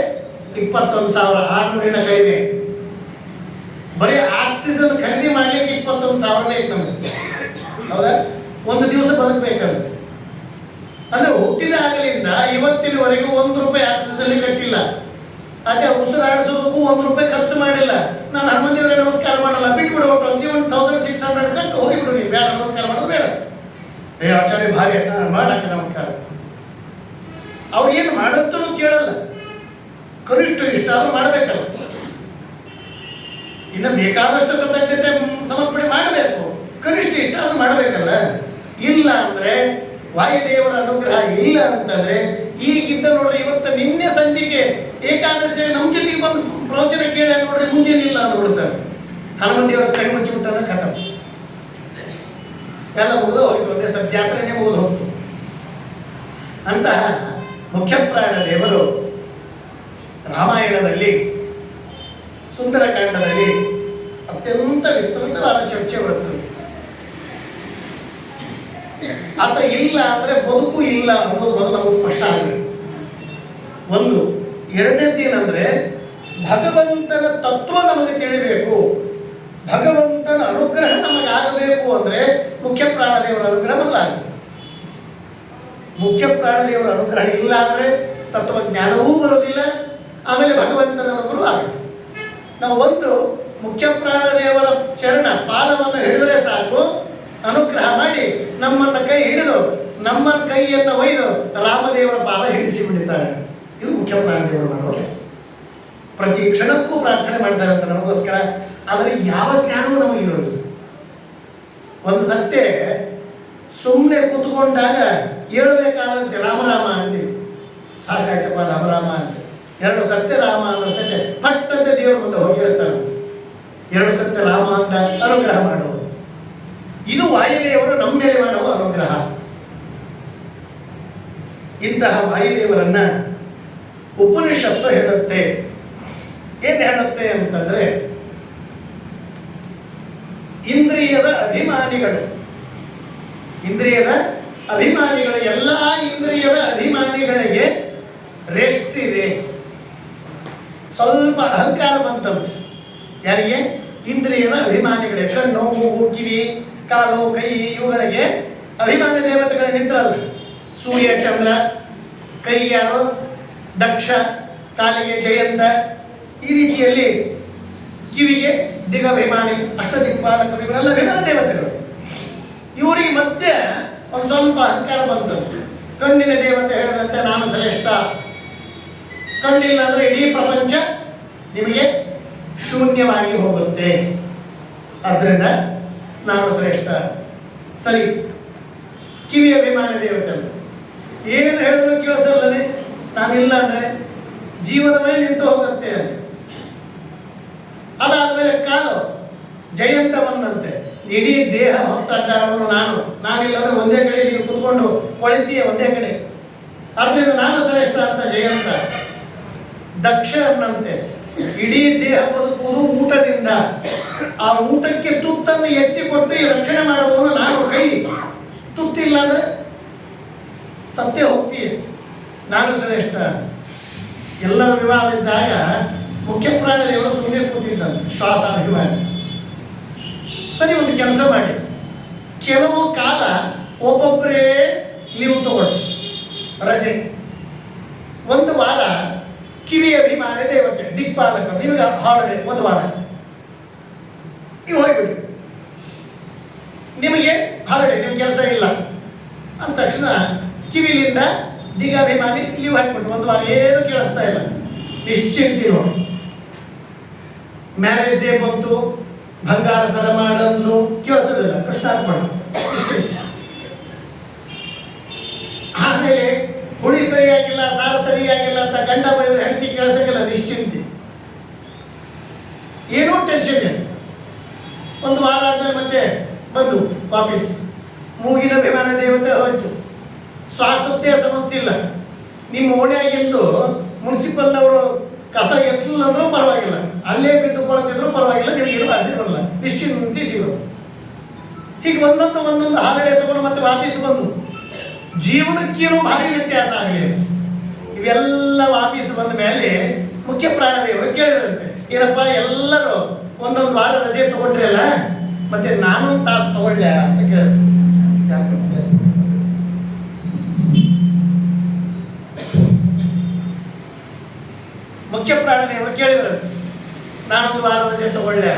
A: 21,600 ಕಡಿಮೆ ಆಯ್ತು. ಬರೀ ಆಕ್ಸಿಜನ್ ಖರೀದಿ ಮಾಡ್ಲಿಕ್ಕೆ 21,000 ಬೇಕು ನಮಗೆ, ಹೌದಾ? ಒಂದು ದಿವಸ ಬದುಕಬೇಕಂದ್ರೆ ಅಂದ್ರೆ ಹುಟ್ಟಿದಾಗಲಿಂದ ಇವತ್ತಿನವರೆಗೂ ₹1 ಆಕ್ಸಿಜನ್ ಕಟ್ಟಿಲ್ಲ. ಅದೇ ಉಸಿರಾಡಿಸೋದಕ್ಕೂ ₹1 ಖರ್ಚು ಮಾಡಿಲ್ಲ. ನಾನು ಹನುಮಂತಿಯವರೇ ನಮಸ್ಕಾರ ಮಾಡಲ್ಲ, ಬಿಟ್ಬಿಡು. 21,600 ಕಟ್ಟು ಹೋಗಿಬಿಡು. ನೀವು ಬೇಡ, ನಮಸ್ಕಾರ ಮಾಡೋದು ಬೇಡ. ಆಚಾರ್ಯ ಭಾರಿ ಮಾಡಕ್ಕೆ ನಮಸ್ಕಾರ. ಅವ್ರು ಏನು ಮಾಡುತ್ತೂ ಕೇಳಲ್ಲ. ಕನಿಷ್ಠ ಇಷ್ಟ ಆದ್ರೂ ಮಾಡಬೇಕಲ್ಲ. ಇನ್ನು ಬೇಕಾದಷ್ಟು ಕೃತಜ್ಞತೆ ಸಮರ್ಪಣೆ ಮಾಡಬೇಕು. ಕನಿಷ್ಠ ಇಷ್ಟ ಆದ್ರೂ ಮಾಡಬೇಕಲ್ಲ. ಇಲ್ಲ ಅಂದ್ರೆ ವಾಯುದೇವರ ಅನುಗ್ರಹ ಇಲ್ಲ ಅಂತಂದ್ರೆ ಈಗಿದ್ದ ನೋಡ್ರಿ, ಇವತ್ತು ನಿನ್ನೆ ಸಂಜೆಗೆ ಏಕಾದಶಿ ನಮ್ಮ ಜೊತೆಗೆ ಬಂದು ಪ್ರವಚನ ಕೇಳ ನೋಡ್ರಿ, ಮುಂಜಾನಿಲ್ಲ ಅಂದ್ಬಿಡ್ತಾರೆ. ಹನುಮಂತಿಯವರ ಕೈ ಮುಚ್ಚಿಬಿಟ್ಟಾಗ ಖತಮ್, ಎಲ್ಲ ಮುಗಿದು ಹೋಯ್ತು. ಒಂದೇ ಸ್ವಲ್ಪ ಜಾತ್ರೆನೇ ಮುಗಿದು ಹೋಗ್ತು. ಅಂತಹ ಮುಖ್ಯ ಪ್ರಾಣ ದೇವರು ರಾಮಾಯಣದಲ್ಲಿ ಸುಂದರಕಾಂಡದಲ್ಲಿ ಅತ್ಯಂತ ವಿಸ್ತೃತವಾದ ಚರ್ಚೆ ಬರುತ್ತದೆ. ಆತ ಇಲ್ಲ ಅಂದ್ರೆ ಬದುಕು ಇಲ್ಲ ಅನ್ನೋದು ಮೊದಲು ನಮಗೆ ಸ್ಪಷ್ಟ ಆಗಬೇಕು. ಒಂದು. ಎರಡನೇದೇನಂದ್ರೆ ಭಗವಂತನ ತತ್ವ ನಮಗೆ ತಿಳಿಬೇಕು. ಭಗವಂತನ ಅನುಗ್ರಹ ನಮಗಾಗಬೇಕು ಅಂದ್ರೆ ಮುಖ್ಯ ಪ್ರಾಣದೇವರ ಅನುಗ್ರಹ ಮೊದಲಾಗಬೇಕು. ಮುಖ್ಯ ಪ್ರಾಣದೇವರ ಅನುಗ್ರಹ ಇಲ್ಲ ಅಂದ್ರೆ ತತ್ವಜ್ಞಾನವೂ ಬರೋದಿಲ್ಲ, ಆಮೇಲೆ ಭಗವಂತನ ಅನುಗ್ರಹ ಆಗಬೇಕು. ನಾವು ಒಂದು ಮುಖ್ಯ ಪ್ರಾಣದೇವರ ಚರಣ ಪಾದವನ್ನು ಹಿಡಿದರೆ ಸಾಕು, ಅನುಗ್ರಹ ಮಾಡಿ ನಮ್ಮನ್ನ ಕೈ ಹಿಡಿದು ನಮ್ಮ ಕೈಯನ್ನು ಒಯ್ದು ರಾಮದೇವರ ಪಾದ ಹಿಡಿಸಿ ಬಿಡುತ್ತಾರೆ. ಇದು ಮುಖ್ಯ ಪ್ರಾಣದೇವರು ಮಾಡುವ ಕೆಲಸ. ಪ್ರತಿ ಕ್ಷಣಕ್ಕೂ ಪ್ರಾರ್ಥನೆ ಮಾಡ್ತಾರೆ ಅಂತ ನಮಗೋಸ್ಕರ. ಆದರೆ ಯಾವ ಜ್ಞಾನವೂ ನಮಗಿರೋದಿಲ್ಲ. ಒಂದು ಸತ್ಯ ಸುಮ್ಮನೆ ಕೂತ್ಕೊಂಡಾಗ ಹೇಳ್ಬೇಕಾದಂತೆ ರಾಮರಾಮ ಅಂತೀವಿ, ಸಾಕಾಯ್ತಪ್ಪ ರಾಮರಾಮ ಅಂತ. 2 ಸತ್ಯ ರಾಮ ಅನ್ನೋ ಸತ್ಯ ಪಟ್ಟಂತೆ ದೇವ್ರ ಮುಂದೆ ಹೋಗಿ ಹೇಳ್ತಾರಂತೆ. 2 ಸತ್ಯ ರಾಮ ಅಂತ ಅನುಗ್ರಹ ಮಾಡುವುದು. ಇದು ವಾಯುದೇವರು ನಮ್ಮ ಮೇಲೆ ಮಾಡುವ ಅನುಗ್ರಹ. ಇಂತಹ ವಾಯುದೇವರನ್ನ ಉಪನಿಷತ್ತು ಹೇಳುತ್ತೆ. ಏನು ಹೇಳುತ್ತೆ ಅಂತಂದ್ರೆ, ಇಂದ್ರಿಯದ ಅಭಿಮಾನಿಗಳು, ಎಲ್ಲ ಇಂದ್ರಿಯದ ಅಭಿಮಾನಿಗಳಿಗೆ ರೆಸ್ಟ್ ಇದೆ. ಸ್ವಲ್ಪ ಅಹಂಕಾರ ಬಂತಂತ. ಯಾರಿಗೆ? ಇಂದ್ರಿಯದ ಅಭಿಮಾನಿಗಳಿಗೆ. ಕಣ್ಣು, ಮೂಗು, ಕಿವಿ, ಕಾಲು, ಕೈ ಇವುಗಳಿಗೆ ಅಭಿಮಾನಿ ದೇವತೆಗಳ ನಿಂತ್ರಲ್ಲ. ಸೂರ್ಯ, ಚಂದ್ರ, ಕೈ ಯಾರು? ದಕ್ಷ, ಕಾಲಿಗೆ ಜಯಂತ, ಈ ರೀತಿಯಲ್ಲಿ ಕಿವಿಗೆ ದಿಗಭಿಮಾನಿ, ಅಷ್ಟದಿಕ್ಪಾಲಕರು, ಇವರೆಲ್ಲ ಅಭಿಮಾನ ದೇವತೆಗಳು. ಇವರಿಗೆ ಮಧ್ಯೆ ಒಂದು ಸ್ವಲ್ಪ ಅಹಂಕಾರ ಬಂತಂತೆ. ಕಣ್ಣಿನ ದೇವತೆ ಹೇಳಿದಂತೆ ನಾನು ಶ್ರೇಷ್ಠ, ಕಣ್ಣಿಲ್ಲ ಅಂದ್ರೆ ಇಡೀ ಪ್ರಪಂಚ ನಿಮಗೆ ಶೂನ್ಯವಾಗಿ ಹೋಗುತ್ತೆ, ಆದ್ದರಿಂದ ನಾನು ಶ್ರೇಷ್ಠ. ಸರಿ. ಕಿವಿ ಅಭಿಮಾನ ದೇವತೆ ಅಂತ ಏನು ಹೇಳಿದ್ರು ಕೇಳಿಸಲ್ಲನೆ, ನಾನಿಲ್ಲ ಅಂದ್ರೆ ಜೀವನವೇ ನಿಂತು ಹೋಗುತ್ತೆ ಅಲ್ಲಿ. ಅದಾದ್ಮೇಲೆ ಕಾಲು ಜಯಂತವನ್ನಂತೆ, ಇಡೀ ದೇಹ ಹೊತ್ತಡ್ಡವನು ನಾನಿಲ್ಲದ್ರೆ ಒಂದೇ ಕಡೆ ನೀವು ಕುತ್ಕೊಂಡು ಕೊಳಿತೀಯ ಒಂದೇ ಕಡೆ, ಆದ್ರಿಂದ ನಾನು ಶ್ರೇಷ್ಠ ಅಂತ ಜಯಂತ. ದಕ್ಷ ಅನ್ನಂತೆ, ಇಡೀ ದೇಹ ಬದುಕುವುದು ಊಟದಿಂದ, ಆ ಊಟಕ್ಕೆ ತುತ್ತನ್ನು ಎತ್ತಿ ಕೊಟ್ಟು ರಕ್ಷಣೆ ಮಾಡುವವನು ನಾನು. ಕೈ ತುತ್ತಿಲ್ಲ ಅಂದ್ರೆ ಸತ್ಯ ಹೋಗ್ತೀಯ, ನಾನು ಶ್ರೇಷ್ಠ. ಎಲ್ಲರ ವಿವಾದ ಇದ್ದಾಗ ಮುಖ್ಯ ಪ್ರಾಣದೇವರು ಸುಮ್ಮನೆ ಕೂತಿದ್ದಂತೆ, ಶ್ವಾಸಾಭಿಮಾನಿ. ಸರಿ, ಒಂದು ಕೆಲಸ ಮಾಡಿ, ಕೆಲವು ಕಾಲ ಒಬ್ಬೊಬ್ಬರೇ ಲೀವ್ ತಗೊಳ್ಳಿ, ರಜೆ. ಒಂದು ವಾರ ಕಿವಿ ಅಭಿಮಾನಿ ದೇವತೆ ದಿಕ್ಪಾಲಕರು, ನಿಮಗೆ ಹಾಲಿಡೇ ಒಂದು ವಾರ, ನೀವು ಹೋಗ್ಬಿಡಿ, ನಿಮಗೆ ಹಾಲಿಡೇ, ನಿಮ್ಗೆ ಕೆಲಸ ಇಲ್ಲ ಅಂದ ತಕ್ಷಣ ಕಿವಿಲಿಂದ ದಿಗಾಭಿಮಾನಿ ಲೀವ್ ಹಾಕ್ಬಿಟ್ಟು ಒಂದು ವಾರ ಏನು ಕೇಳಿಸ್ತಾ ಇಲ್ಲ, ನಿಶ್ಚಿಂತಿ ನೋಡಿ. ಮ್ಯಾರೇಜ್ ಡೇ ಬಂತು, ಬಂಗಾರ ಸರ ಮಾಡಂದ್ರು ಕೇಳಿಸೋದಿಲ್ಲ, ಕೃಷ್ಣಾರ್ಪಣ, ನಿಶ್ಚಿಂತಿ. ಆಮೇಲೆ ಹುಳಿ ಸರಿಯಾಗಿಲ್ಲ, ಸಾರು ಸರಿಯಾಗಿಲ್ಲ ಅಂತ ಗಂಡ ಬೈದ್ರೆ ಹೆಂಡತಿ ಕೇಳಿಸೋದಿಲ್ಲ, ನಿಶ್ಚಿಂತಿ, ಏನೂ ಟೆನ್ಷನ್ ಇಲ್ಲ. ಒಂದು ವಾರ ಆದ್ಮೇಲೆ ಮತ್ತೆ ಬಂದು ವಾಪಸ್ ಮೂಗಿನ ಅಭಿಮಾನ ದೇವತೆ ಹೋಯ್ತು. ಶ್ವಾಸದ್ದೇ ಸಮಸ್ಯೆ ಇಲ್ಲ, ನಿಮ್ಮ ಓಣಿಯಾಗಿಂದು ಮುನ್ಸಿಪಲ್ನವರು ಕಸ ಎತ್ತಲಿಲ್ಲ ಅಂದ್ರೂ ಪರವಾಗಿಲ್ಲ, ಅಲ್ಲೇ ಬಿದ್ದುಕೊಳ್ತಿದ್ರು ಪರವಾಗಿಲ್ಲ, ನಿಮಗೇನು ಆಸೆ ಬರಲ್ಲ, ನಿಶ್ಚಿಂತಿ ಜೀವನ. ಹೀಗೆ ಒಂದೊಂದು ಹಾಲಿಡೇ ತಗೊಂಡು ಮತ್ತೆ ವಾಪಸ್ ಬಂದು ಜೀವನಕ್ಕೇನು ಭಾರಿ ವ್ಯತ್ಯಾಸ ಆಗಲಿಲ್ಲ. ಇವೆಲ್ಲ ವಾಪಸ್ ಬಂದ ಮೇಲೆ ಮುಖ್ಯ ಪ್ರಾಣದೇವರು ಕೇಳಿದ್ರಂತೆ, ಏನಪ್ಪ ಎಲ್ಲರೂ ಒಂದೊಂದು ವಾರ ರಜೆ ತಗೊಂಡ್ರಿ ಅಲ್ಲ, ಮತ್ತೆ ನಾನು ತಾಸು ತಗೊಳ್ಳ ಅಂತ ಕೇಳಿದ್ರು. ಮುಖ್ಯ ಪ್ರಾಣದೇವರು ಕೇಳಿದ್ರಂತೆ, ನಾನೊಂದು ವಾರ ರಜೆ ತಗೊಳ್ಳೆ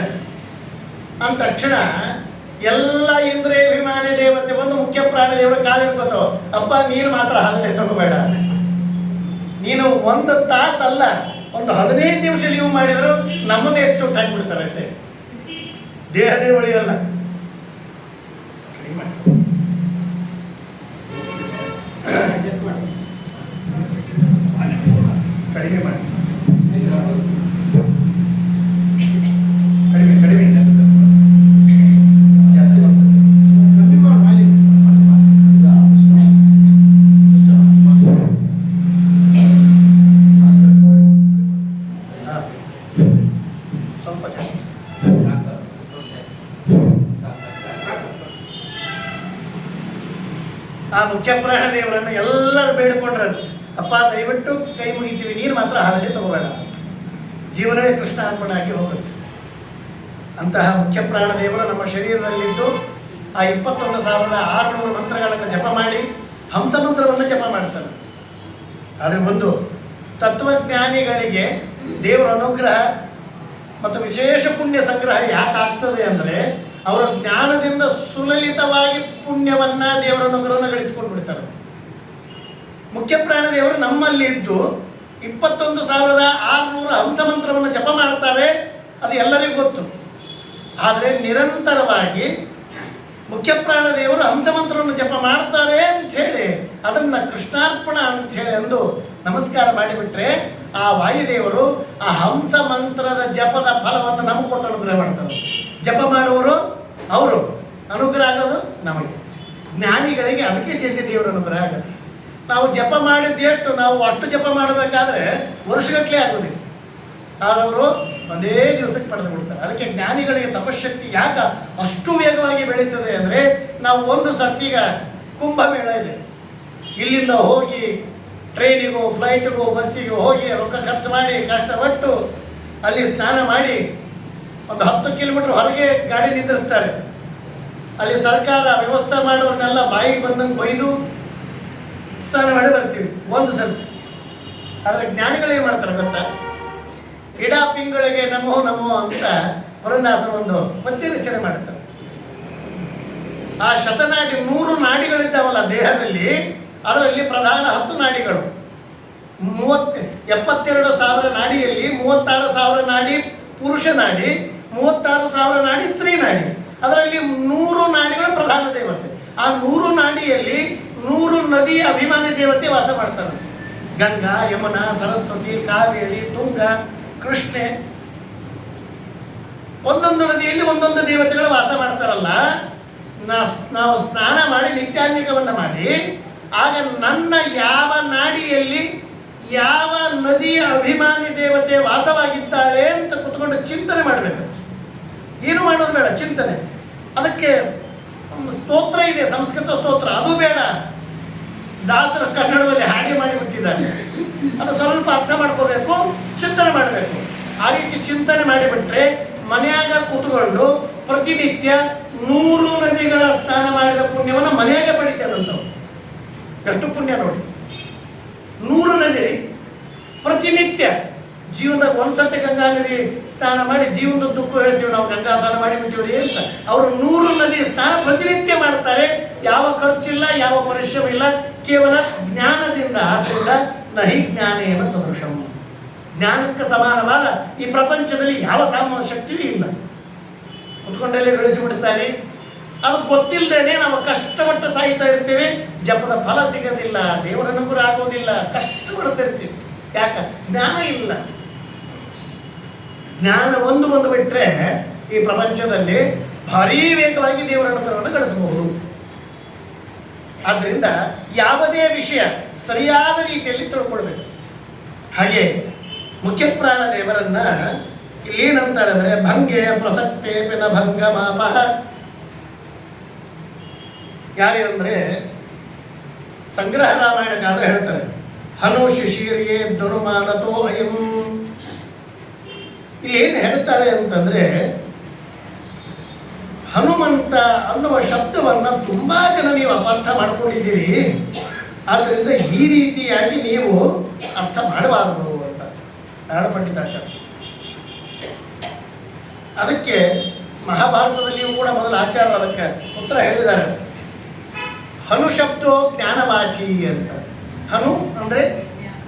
A: ಅಂದ ತಕ್ಷಣ ಎಲ್ಲ ಇಂದ್ರಿಯಾಭಿಮಾನಿ ದೇವತೆ ಬಂದು ಮುಖ್ಯ ಪ್ರಾಣದೇವರು ಕಾಲು ಹಿಡ್ಕೋತಾವ, ಅಪ್ಪ ನೀನು ಮಾತ್ರ ಹಾಲಿಡೇ ತಗೋಬೇಡ, ನೀನು ಒಂದು ತಾಸಲ್ಲ ಒಂದು 15 ನಿಮಿಷ ಲೀವ್ ಮಾಡಿದ್ರು ನಮ್ಮನ್ನೇ ಎತ್ತು ಸುಟ್ಟು ಹಾಕಿಬಿಡ್ತಾರೆ ಅಷ್ಟೇ, ದೇಹನೇ ಉಳಿಯಲ್ಲ. ಕಡಿಮೆ ಮಾಡಿ, ಕಡಿಮೆ ಜಾಸ್ತಿ ಸ್ವಲ್ಪ ಜಾಸ್ತಿ. ಆ ಮುಖ್ಯ ಪ್ರಾಣದೇವರನ್ನು ಎಲ್ಲರೂ ಬೇಡಿಕೊಂಡ್ರಂತೆ, ಅಪ್ಪ ದಯವಿಟ್ಟು ಕೈ ಮುಗಿತೀವಿ, ನೀನು ಮಾತ್ರ ಹಾಲಿಡೇ ತಗೋಬೇಡ, ಜೀವನವೇ ಕೃಷ್ಣ ಅರ್ಪಣೆ ಆಗಿ ಹೋಗುತ್ತೆ. ಅಂತಹ ಮುಖ್ಯ ಪ್ರಾಣದೇವರು ನಮ್ಮ ಶರೀರದಲ್ಲಿದ್ದು ಆ 21,600 ಮಂತ್ರಗಳನ್ನು ಜಪ ಮಾಡಿ ಹಂಸ ಮಂತ್ರವನ್ನು ಜಪ ಮಾಡ್ತಾರೆ. ಆದರೆ ಒಂದು ತತ್ವಜ್ಞಾನಿಗಳಿಗೆ ದೇವರ ಅನುಗ್ರಹ ಮತ್ತು ವಿಶೇಷ ಪುಣ್ಯ ಸಂಗ್ರಹ ಯಾಕೆ ಆಗ್ತದೆ ಅಂದರೆ, ಅವರ ಜ್ಞಾನದಿಂದ ಸುಲಲಿತವಾಗಿ ಪುಣ್ಯವನ್ನ ದೇವರ ಅನುಗ್ರಹವನ್ನು ಗಳಿಸಿಕೊಂಡು ಬಿಡ್ತಾರೆ. ಮುಖ್ಯ ಪ್ರಾಣದೇವರು ನಮ್ಮಲ್ಲಿ ಇದ್ದು 21,600 ಹಂಸ ಮಂತ್ರವನ್ನು ಜಪ ಮಾಡ್ತಾರೆ, ಅದು ಎಲ್ಲರಿಗೂ ಗೊತ್ತು. ಆದರೆ ನಿರಂತರವಾಗಿ ಮುಖ್ಯ ಪ್ರಾಣದೇವರು ಹಂಸ ಮಂತ್ರವನ್ನು ಜಪ ಮಾಡ್ತಾರೆ ಅಂಥೇಳಿ ಅದನ್ನ ಕೃಷ್ಣಾರ್ಪಣ ಅಂಥೇಳಿ ಅಂದು ನಮಸ್ಕಾರ ಮಾಡಿಬಿಟ್ರೆ, ಆ ವಾಯುದೇವರು ಆ ಹಂಸ ಮಂತ್ರದ ಜಪದ ಫಲವನ್ನು ನಮಗೆ ಕೊಟ್ಟು ಅನುಗ್ರಹ ಮಾಡ್ತಾರೆ. ಜಪ ಮಾಡುವವರು ಅವರು, ಅನುಗ್ರಹ ಆಗೋದು ನಮಗೆ. ಜ್ಞಾನಿಗಳಿಗೆ ಅದಕ್ಕೆ ಜಲ್ದಿ ದೇವರ ಅನುಗ್ರಹ ಆಗತ್ತೆ. ನಾವು ಜಪ ಮಾಡಿದ್ದು ಎಷ್ಟು, ನಾವು ಅಷ್ಟು ಜಪ ಮಾಡಬೇಕಾದ್ರೆ ವರ್ಷಗಟ್ಟಲೆ ಆಗೋದಿಲ್ಲ, ಅವರು ಒಂದೇ ದಿವಸಕ್ಕೆ ಪಡೆದು ಬಿಡ್ತಾರೆ. ಅದಕ್ಕೆ ಜ್ಞಾನಿಗಳಿಗೆ ತಪಶಕ್ತಿ ಯಾಕೆ ಅಷ್ಟು ವೇಗವಾಗಿ ಬೆಳೀತದೆ ಅಂದರೆ, ನಾವು ಒಂದು ಸರ್ತಿಗ ಕುಂಭಮೇಳ ಇದೆ, ಇಲ್ಲಿಂದ ಹೋಗಿ ಟ್ರೈನಿಗೋ ಫ್ಲೈಟಿಗೋ ಬಸ್ಸಿಗೋ ಹೋಗಿ ರೊಕ್ಕ ಖರ್ಚು ಮಾಡಿ ಕಷ್ಟಪಟ್ಟು ಅಲ್ಲಿ ಸ್ನಾನ ಮಾಡಿ ಒಂದು 10 ಕಿಲೋಮೀಟರ್ ಹೊರಗೆ ಗಾಡಿ ನಿಂದಿರಿಸ್ತಾರೆ. ಅಲ್ಲಿ ಸರ್ಕಾರ ವ್ಯವಸ್ಥೆ ಮಾಡೋರ್ನೆಲ್ಲ ಬಾಯಿಗೆ ಬಂದಂಗೆ ಬೈದು ಸ್ನಾನ ಮಾಡಿ ಬರ್ತೀವಿ ಒಂದು ಸರ್ತಿ. ಆದರೆ ಜ್ಞಾನಿಗಳು ಏನು ಮಾಡ್ತಾರೆ ಗೊತ್ತಾ, ಇಡಾ ಪಿಂಗಳಿಗೆ ನಮೋ ನಮೋ ಅಂತ ಪುರಂದಾಸರು ಒಂದು ಪದ್ಯ ರಚನೆ ಮಾಡ್ತಾರೆ. ಆ ಶತನಾಡಿ 100 ನಾಡಿಗಳಿದ್ದಾವಲ್ಲ ದೇಹದಲ್ಲಿ, ಅದರಲ್ಲಿ ಪ್ರಧಾನ 10 ನಾಡಿಗಳು. 72,000 ನಾಡಿಯಲ್ಲಿ 36,000 ನಾಡಿ ಪುರುಷ ನಾಡಿ, 36,000 ನಾಡಿ ಸ್ತ್ರೀ ನಾಡಿ. ಅದರಲ್ಲಿ 100 ನಾಡಿಗಳು ಪ್ರಧಾನ ದೇವತೆ. ಆ 100 ನಾಡಿಯಲ್ಲಿ 100 ನದಿಯ ಅಭಿಮಾನಿ ದೇವತೆ ವಾಸ ಮಾಡ್ತಾರೆ. ಗಂಗಾ, ಯಮುನಾ, ಸರಸ್ವತಿ, ಕಾವೇರಿ, ತುಂಗ, ಕೃಷ್ಣೆ, ಒಂದೊಂದು ನದಿಯಲ್ಲಿ ಒಂದೊಂದು ದೇವತೆಗಳು ವಾಸ ಮಾಡ್ತಾರಲ್ಲ. ನಾವು ಸ್ನಾನ ಮಾಡಿ ನಿತ್ಯಾನ್ನಿಕವನ್ನು ಮಾಡಿ ಆಗ ನನ್ನ ಯಾವ ನಾಡಿಯಲ್ಲಿ ಯಾವ ನದಿಯ ಅಭಿಮಾನಿ ದೇವತೆ ವಾಸವಾಗಿದ್ದಾಳೆ ಅಂತ ಕುತ್ಕೊಂಡು ಚಿಂತನೆ ಮಾಡಬೇಕು. ಏನು ಮಾಡೋದು ಬೇಡ, ಚಿಂತನೆ. ಅದಕ್ಕೆ ಸ್ತೋತ್ರ ಇದೆ, ಸಂಸ್ಕೃತ ಸ್ತೋತ್ರ, ಅದು ಬೇಡ. ದಾಸರು ಕನ್ನಡದಲ್ಲಿ ಹಾಡಿ ಮಾಡಿಬಿಟ್ಟಿದ್ದಾರೆ. ಅದು ಸ್ವಲ್ಪ ಅರ್ಥ ಮಾಡ್ಕೋಬೇಕು, ಚಿಂತನೆ ಮಾಡಬೇಕು. ಆ ರೀತಿ ಚಿಂತನೆ ಮಾಡಿಬಿಟ್ರೆ ಮನೆಯಾಗ ಕೂತ್ಕೊಂಡು ಪ್ರತಿನಿತ್ಯ 100 ನದಿಗಳ ಸ್ನಾನ ಮಾಡಿದ ಪುಣ್ಯವನ್ನು ಮನೆಯಾಗ ಪಡಿತೇನಂತವು. ಎಷ್ಟು ಪುಣ್ಯ ನೋಡಿ. 100 ನದಿ ಪ್ರತಿನಿತ್ಯ ಜೀವನದಾಗ ಒಂದ್ಸತಿ ಗಂಗಾ ನದಿ ಸ್ನಾನ ಮಾಡಿ ಜೀವನದ ದುಃಖ ಹೇಳ್ತೀವಿ ನಾವು, ಗಂಗಾ ಸ್ನಾನ ಮಾಡಿಬಿಟ್ಟಿವ್ರಿ ಅಂತ. ಅವರು 100 ನದಿ ಸ್ನಾನ ಪ್ರತಿನಿತ್ಯ ಮಾಡ್ತಾರೆ. ಯಾವ ಖರ್ಚಿಲ್ಲ, ಯಾವ ಪರಿಶ್ರಮ ಇಲ್ಲ, ಕೇವಲ ಜ್ಞಾನದಿಂದ. ಆದ್ದರಿಂದ ನಹಿ ಜ್ಞಾನೇನ ಸದೃಶಂ. ಜ್ಞಾನಕ್ಕೆ ಸಮಾನವಾದ ಈ ಪ್ರಪಂಚದಲ್ಲಿ ಯಾವ ಸಾಮಾನ್ಯ ಶಕ್ತಿಯೂ ಇಲ್ಲ. ಕುತ್ಕೊಂಡಲ್ಲೇ ಗಳಿಸಿಬಿಡ್ತಾರೆ. ಅದು ಗೊತ್ತಿಲ್ಲದೇನೆ ನಾವು ಕಷ್ಟಪಟ್ಟು ಸಾಯ್ತಾ ಇರ್ತೇವೆ. ಜಪದ ಫಲ ಸಿಗೋದಿಲ್ಲ, ದೇವರ ಅನುಗ್ರಹ ಆಗೋದಿಲ್ಲ, ಕಷ್ಟಪಡ್ತಿರ್ತೀವಿ. ಯಾಕ? ಜ್ಞಾನ ಇಲ್ಲ. ಜ್ಞಾನ ಒಂದು ಬಿಟ್ಟರೆ ಈ ಪ್ರಪಂಚದಲ್ಲಿ ಭಾರೀ ವೇಗವಾಗಿ ದೇವರ ಅನುಗ್ರಹವನ್ನು ಗಳಿಸಬಹುದು. ಆದ್ದರಿಂದ ಯಾವುದೇ ವಿಷಯ ಸರಿಯಾದ ರೀತಿಯಲ್ಲಿ ತಿಳ್ಕೊಳ್ಬೇಕು. ಹಾಗೆ ಮುಖ್ಯ ಪ್ರಾಣ ದೇವರನ್ನ ಇಲ್ಲಿ ಏನಂತಾರೆ ಅಂದರೆ ಭಂಗೆ ಪ್ರಸಕ್ತೆ ಪಿನ ಭಂಗ ಮಾಪಃ. ಯಾರೇನಂದ್ರೆ ಸಂಗ್ರಹ ರಾಮಾಯಣಕಾರ ಹೇಳ್ತಾರೆ, ಹನು ಶಿಶಿರಿಯೇ ಧನುಮಾನತೋ ಅಯಂ. ಇಲ್ಲಿ ಏನು ಹೇಳ್ತಾರೆ ಅಂತಂದ್ರೆ, ಹನುಮಂತ ಅನ್ನುವ ಶಬ್ದವನ್ನು ತುಂಬಾ ಜನ ನೀವು ಅಪಾರ್ಥ ಮಾಡ್ಕೊಂಡಿದ್ದೀರಿ. ಆದ್ದರಿಂದ ಈ ರೀತಿಯಾಗಿ ನೀವು ಅರ್ಥ ಮಾಡಬಾರದು ಅಂತ ನಾರಾಯಣ ಪಂಡಿತಾಚಾರ್ಯ. ಅದಕ್ಕೆ ಮಹಾಭಾರತದಲ್ಲಿಯೂ ಕೂಡ ಮೊದಲ ಆಚಾರ್ಯರು ಅದಕ್ಕೆ ಉತ್ತರ ಹೇಳಿದ್ದಾರೆ. ಹನು ಶಬ್ದೋ ಜ್ಞಾನವಾಚಿ ಅಂತ. ಹನು ಅಂದರೆ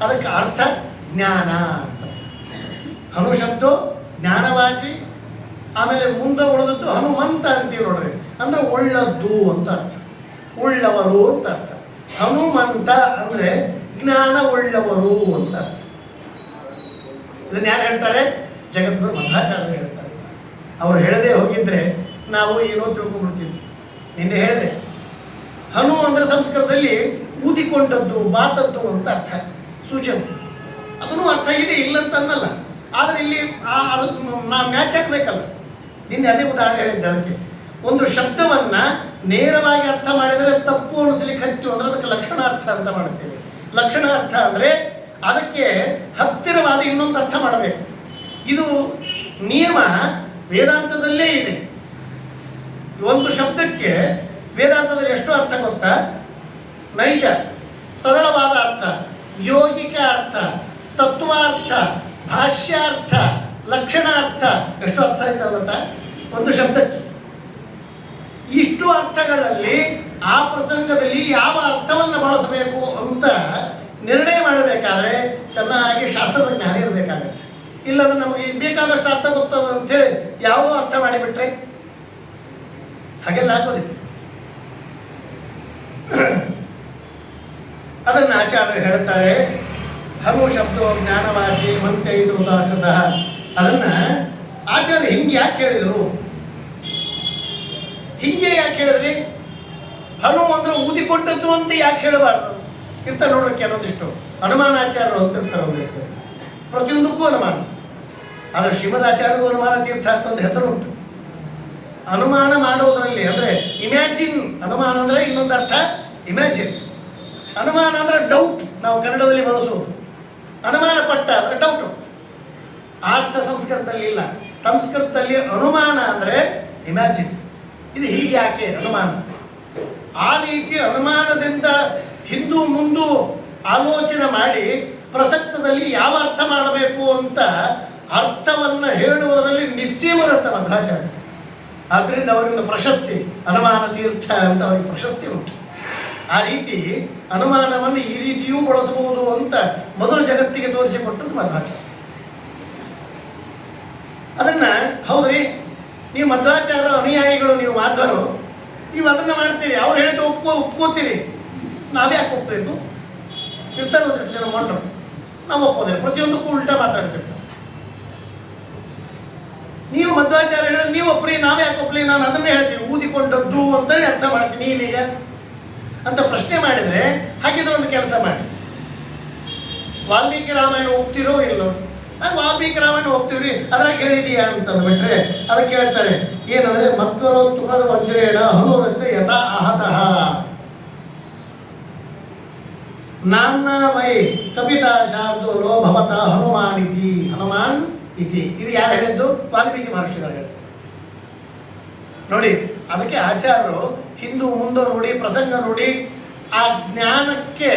A: ಅದಕ್ಕೆ ಅರ್ಥ ಜ್ಞಾನ ಅಂತ. ಹನು ಶಬ್ದೋ ಜ್ಞಾನವಾಚಿ. ಆಮೇಲೆ ಮುಂದೆ ಉಳಿದದ್ದು ಹನುಮಂತ ಅಂತೀವಿ ನೋಡ್ರಿ, ಅಂದ್ರೆ ಒಳ್ಳದ್ದು ಅಂತ ಅರ್ಥ, ಉಳ್ಳವರು ಅಂತ ಅರ್ಥ. ಹನುಮಂತ ಅಂದರೆ ಜ್ಞಾನ ಉಳ್ಳವರು ಅಂತ ಅರ್ಥ. ಇದನ್ನ ಯಾರು ಹೇಳ್ತಾರೆ? ಜಗದ್ಗುರು ಮಧ್ವಾಚಾರ್ಯರು ಹೇಳ್ತಾರೆ. ಅವ್ರು ಹೇಳದೆ ಹೋಗಿದ್ರೆ ನಾವು ಏನೋ ತಿಳ್ಕೊಂಡ್ಬಿಡ್ತೀವಿ. ನಿನ್ನೆ ಹೇಳಿದೆ, ಹನು ಅಂದರೆ ಸಂಸ್ಕೃತದಲ್ಲಿ ಊದಿಕೊಂಡದ್ದು, ಬಾತದ್ದು ಅಂತ ಅರ್ಥ, ಸೂಚನೆ. ಅದನ್ನು ಅರ್ಥ ಇದೆ, ಇಲ್ಲಂತ ಅನ್ನಲ್ಲ. ಆದರೆ ಇಲ್ಲಿ ಅದಕ್ಕೆ ಮ್ಯಾಚ್ ಹಾಕಬೇಕಲ್ಲ. ನಿನ್ನೆ ಅದೇ ಉದಾಹರಣೆ ಹೇಳಿದ್ದೆ. ಅದಕ್ಕೆ ಒಂದು ಶಬ್ದವನ್ನ ನೇರವಾಗಿ ಅರ್ಥ ಮಾಡಿದರೆ ತಪ್ಪು ಅನಿಸ್ಲಿಕ್ಕೆ ಹತ್ತು ಅಂದ್ರೆ ಅದಕ್ಕೆ ಲಕ್ಷಣಾರ್ಥ ಅಂತ ಮಾಡುತ್ತೇವೆ. ಲಕ್ಷಣಾರ್ಥ ಅಂದರೆ ಅದಕ್ಕೆ ಹತ್ತಿರವಾದ ಇನ್ನೊಂದು ಅರ್ಥ ಮಾಡಬೇಕು. ಇದು ನಿಯಮ ವೇದಾಂತದಲ್ಲೇ ಇದೆ. ಒಂದು ಶಬ್ದಕ್ಕೆ ವೇದಾಂತದಲ್ಲಿ ಎಷ್ಟು ಅರ್ಥ ಗೊತ್ತಾ? ನೈಜ ಸರಳವಾದ ಅರ್ಥ, ಯೋಗಿಕ ಅರ್ಥ, ತತ್ವಾರ್ಥ, ಭಾಷ್ಯಾರ್ಥ, ಲಕ್ಷಣಾರ್ಥ, ಎಷ್ಟು ಅರ್ಥ ಇದೆ ಗೊತ್ತಾ ಒಂದು ಶಬ್ದಕ್ಕೆ? ಇಷ್ಟು ಅರ್ಥಗಳಲ್ಲಿ ಆ ಪ್ರಸಂಗದಲ್ಲಿ ಯಾವ ಅರ್ಥವನ್ನು ಬಳಸಬೇಕು ಅಂತ ನಿರ್ಣಯ ಮಾಡಬೇಕಾದ್ರೆ ಚೆನ್ನಾಗಿ ಶಾಸ್ತ್ರದ ಜ್ಞಾನ ಇರಬೇಕಾಗತ್ತೆ. ಇಲ್ಲದ್ರೆ ನಮಗೆ ಬೇಕಾದಷ್ಟು ಅರ್ಥ ಗೊತ್ತದ ಅಂತೇಳಿ ಯಾವುದೋ ಅರ್ಥ ಮಾಡಿಬಿಟ್ರೆ ಹಾಗೆಲ್ಲ ಆಗೋದಿಲ್ಲ. ಅದನ್ನು ಆಚಾರ್ಯರು ಹೇಳ್ತಾರೆ, ಹನು ಶಬ್ದೋ ಜ್ಞಾನವಾಚಿ ಮಂತೆ ಇದು ಉದಾಕೃತ. ಅದನ್ನ ಆಚಾರ್ಯ ಹಿಂಗೆ ಯಾಕೆ ಹೇಳಿದರು? ಹಿಂಗೆ ಯಾಕೆ ಹೇಳಿದ್ರಿ? ಹನು ಅಂದ್ರೆ ಊದಿಕೊಂಡದ್ದು ಅಂತ ಯಾಕೆ ಹೇಳಬಾರ್ದು? ಇರ್ತಾರೆ ನೋಡ್ರಿ ಕೆಲವೊಂದಿಷ್ಟು ಹನುಮಾನಾಚಾರ್ಯರು ಅಂತ ಇರ್ತಾರೆ. ಪ್ರತಿಯೊಂದಕ್ಕೂ ಅನುಮಾನ. ಆದರೆ ಶ್ರೀಮದಾಚಾರ್ಯರಿಗೂ ಅನುಮಾನ ತೀರ್ಥ ಅಂತ ಒಂದು ಹೆಸರು ಉಂಟು. ಅನುಮಾನ ಮಾಡೋದರಲ್ಲಿ ಅಂದರೆ ಇಮ್ಯಾಜಿನ್. ಅನುಮಾನ ಅಂದರೆ ಇನ್ನೊಂದು ಅರ್ಥ ಇಮ್ಯಾಜಿನ್. ಅನುಮಾನ ಅಂದರೆ ಡೌಟ್, ನಾವು ಕನ್ನಡದಲ್ಲಿ ಬಳಸುವುದು. ಅನುಮಾನ ಪಟ್ಟ ಅಂದರೆ ಡೌಟು. ಅರ್ಥ ಸಂಸ್ಕೃತದಲ್ಲಿ ಇಲ್ಲ. ಸಂಸ್ಕೃತದಲ್ಲಿ ಅನುಮಾನ ಅಂದರೆ ಇಮ್ಯಾಜಿನ್. ಇದು ಹೀಗೆ ಯಾಕೆ ಅನುಮಾನ? ಆ ರೀತಿ ಅನುಮಾನದಿಂದ ಹಿಂದೂ ಮುಂದೂ ಆಲೋಚನೆ ಮಾಡಿ ಪ್ರಸಕ್ತದಲ್ಲಿ ಯಾವ ಅರ್ಥ ಮಾಡಬೇಕು ಅಂತ ಅರ್ಥವನ್ನು ಹೇಳುವುದರಲ್ಲಿ ನಿಸ್ಸೀಮರಂತ ಮಧ್ವಾಚಾರ್ಯ. ಆದ್ದರಿಂದ ಅವರಿಂದ ಪ್ರಶಸ್ತಿ ಅನುಮಾನ ತೀರ್ಥ ಅಂತ ಅವರಿಗೆ ಪ್ರಶಸ್ತಿ ಉಂಟು. ಆ ರೀತಿ ಅನುಮಾನವನ್ನು ಈ ರೀತಿಯೂ ಬಳಸಬಹುದು ಅಂತ ಮೊದಲು ಜಗತ್ತಿಗೆ ತೋರಿಸಿಕೊಟ್ಟದ್ದು ಮಧ್ವಾಚಾರ್ಯ. ಅದನ್ನ ಹೌದ್ರಿ, ನೀವು ಮಧ್ವಾಚಾರ್ಯರ ಅನುಯಾಯಿಗಳು, ನೀವು ಮಾಧ್ವರು, ನೀವು ಅದನ್ನು ಮಾಡ್ತೀರಿ, ಅವ್ರು ಹೇಳಿದ್ದು ಒಪ್ಕೋತೀರಿ. ನಾವ್ಯಾಕೆ ಒಪ್ಪಬೇಕು? ಇರ್ತಾರೆ ಒಂದಿಷ್ಟು ಜನ ಮೊಂಡರು. ನಾವು ಒಪ್ಪೋದಿಲ್ಲ, ಪ್ರತಿಯೊಂದಕ್ಕೂ ಉಲ್ಟಾ ಮಾತಾಡ್ತಿರ್ತಾರೆ. ನೀವು ಮಧ್ವಾಚಾರ್ಯ ಹೇಳಿದ್ರೆ ನೀವು ಒಪ್ಪರಿ, ನಾವೇ ಯಾಕೆ ಒಪ್ಪಲಿ? ನಾನು ಅದನ್ನೇ ಹೇಳ್ತೀವಿ, ಊದಿಕೊಂಡದ್ದು ಅಂತಲೇ ಅರ್ಥ ಮಾಡ್ತೀನಿ ನೀನೀಗ ಅಂತ ಪ್ರಶ್ನೆ ಮಾಡಿದರೆ, ಹಾಗಿದ್ರೆ ಒಂದು ಕೆಲಸ ಮಾಡಿ, ವಾಲ್ಮೀಕಿ ರಾಮಾಯಣ ಒಪ್ತಿರೋ ಇಲ್ಲೋ? ವಾಲ್ಮೀಕಿ ರಾಮಾಯಣ ಒಪ್ತೀವ್ರಿ, ಅದ್ರಾಗ ಹೇಳಿದೀಯಾ ಅಂತಂದ್ಬಿಟ್ರೆ ಅದಕ್ಕೆ ಹೇಳ್ತಾರೆ ಏನಂದ್ರೆ, ಮತ್ಕರೋ ತುರದ ವಜ್ರೇಣ ಹನುರಸ್ಯ ಯಥಾ ಅಹತಃ ನಾನ್ನ ವೈ ಕಪಿತಾ ಶಾರ್ದೂಲೋ ಭವತ ಹನುಮಾನ್ ಇತಿ. ಹನುಮಾನ್ ಇತಿ ಇದು ಯಾರು ಹೇಳಿದ್ದು? ವಾಲ್ಮೀಕಿ ಮಹರ್ಷಿಗಳು ಹೇಳಿದ್ದು. ನೋಡಿ, ಅದಕ್ಕೆ ಆಚಾರ್ಯರು ಹಿಂದೂ ಮುಂದೆ ನೋಡಿ, ಪ್ರಸಂಗ ನೋಡಿ, ಆ ಜ್ಞಾನಕ್ಕೆ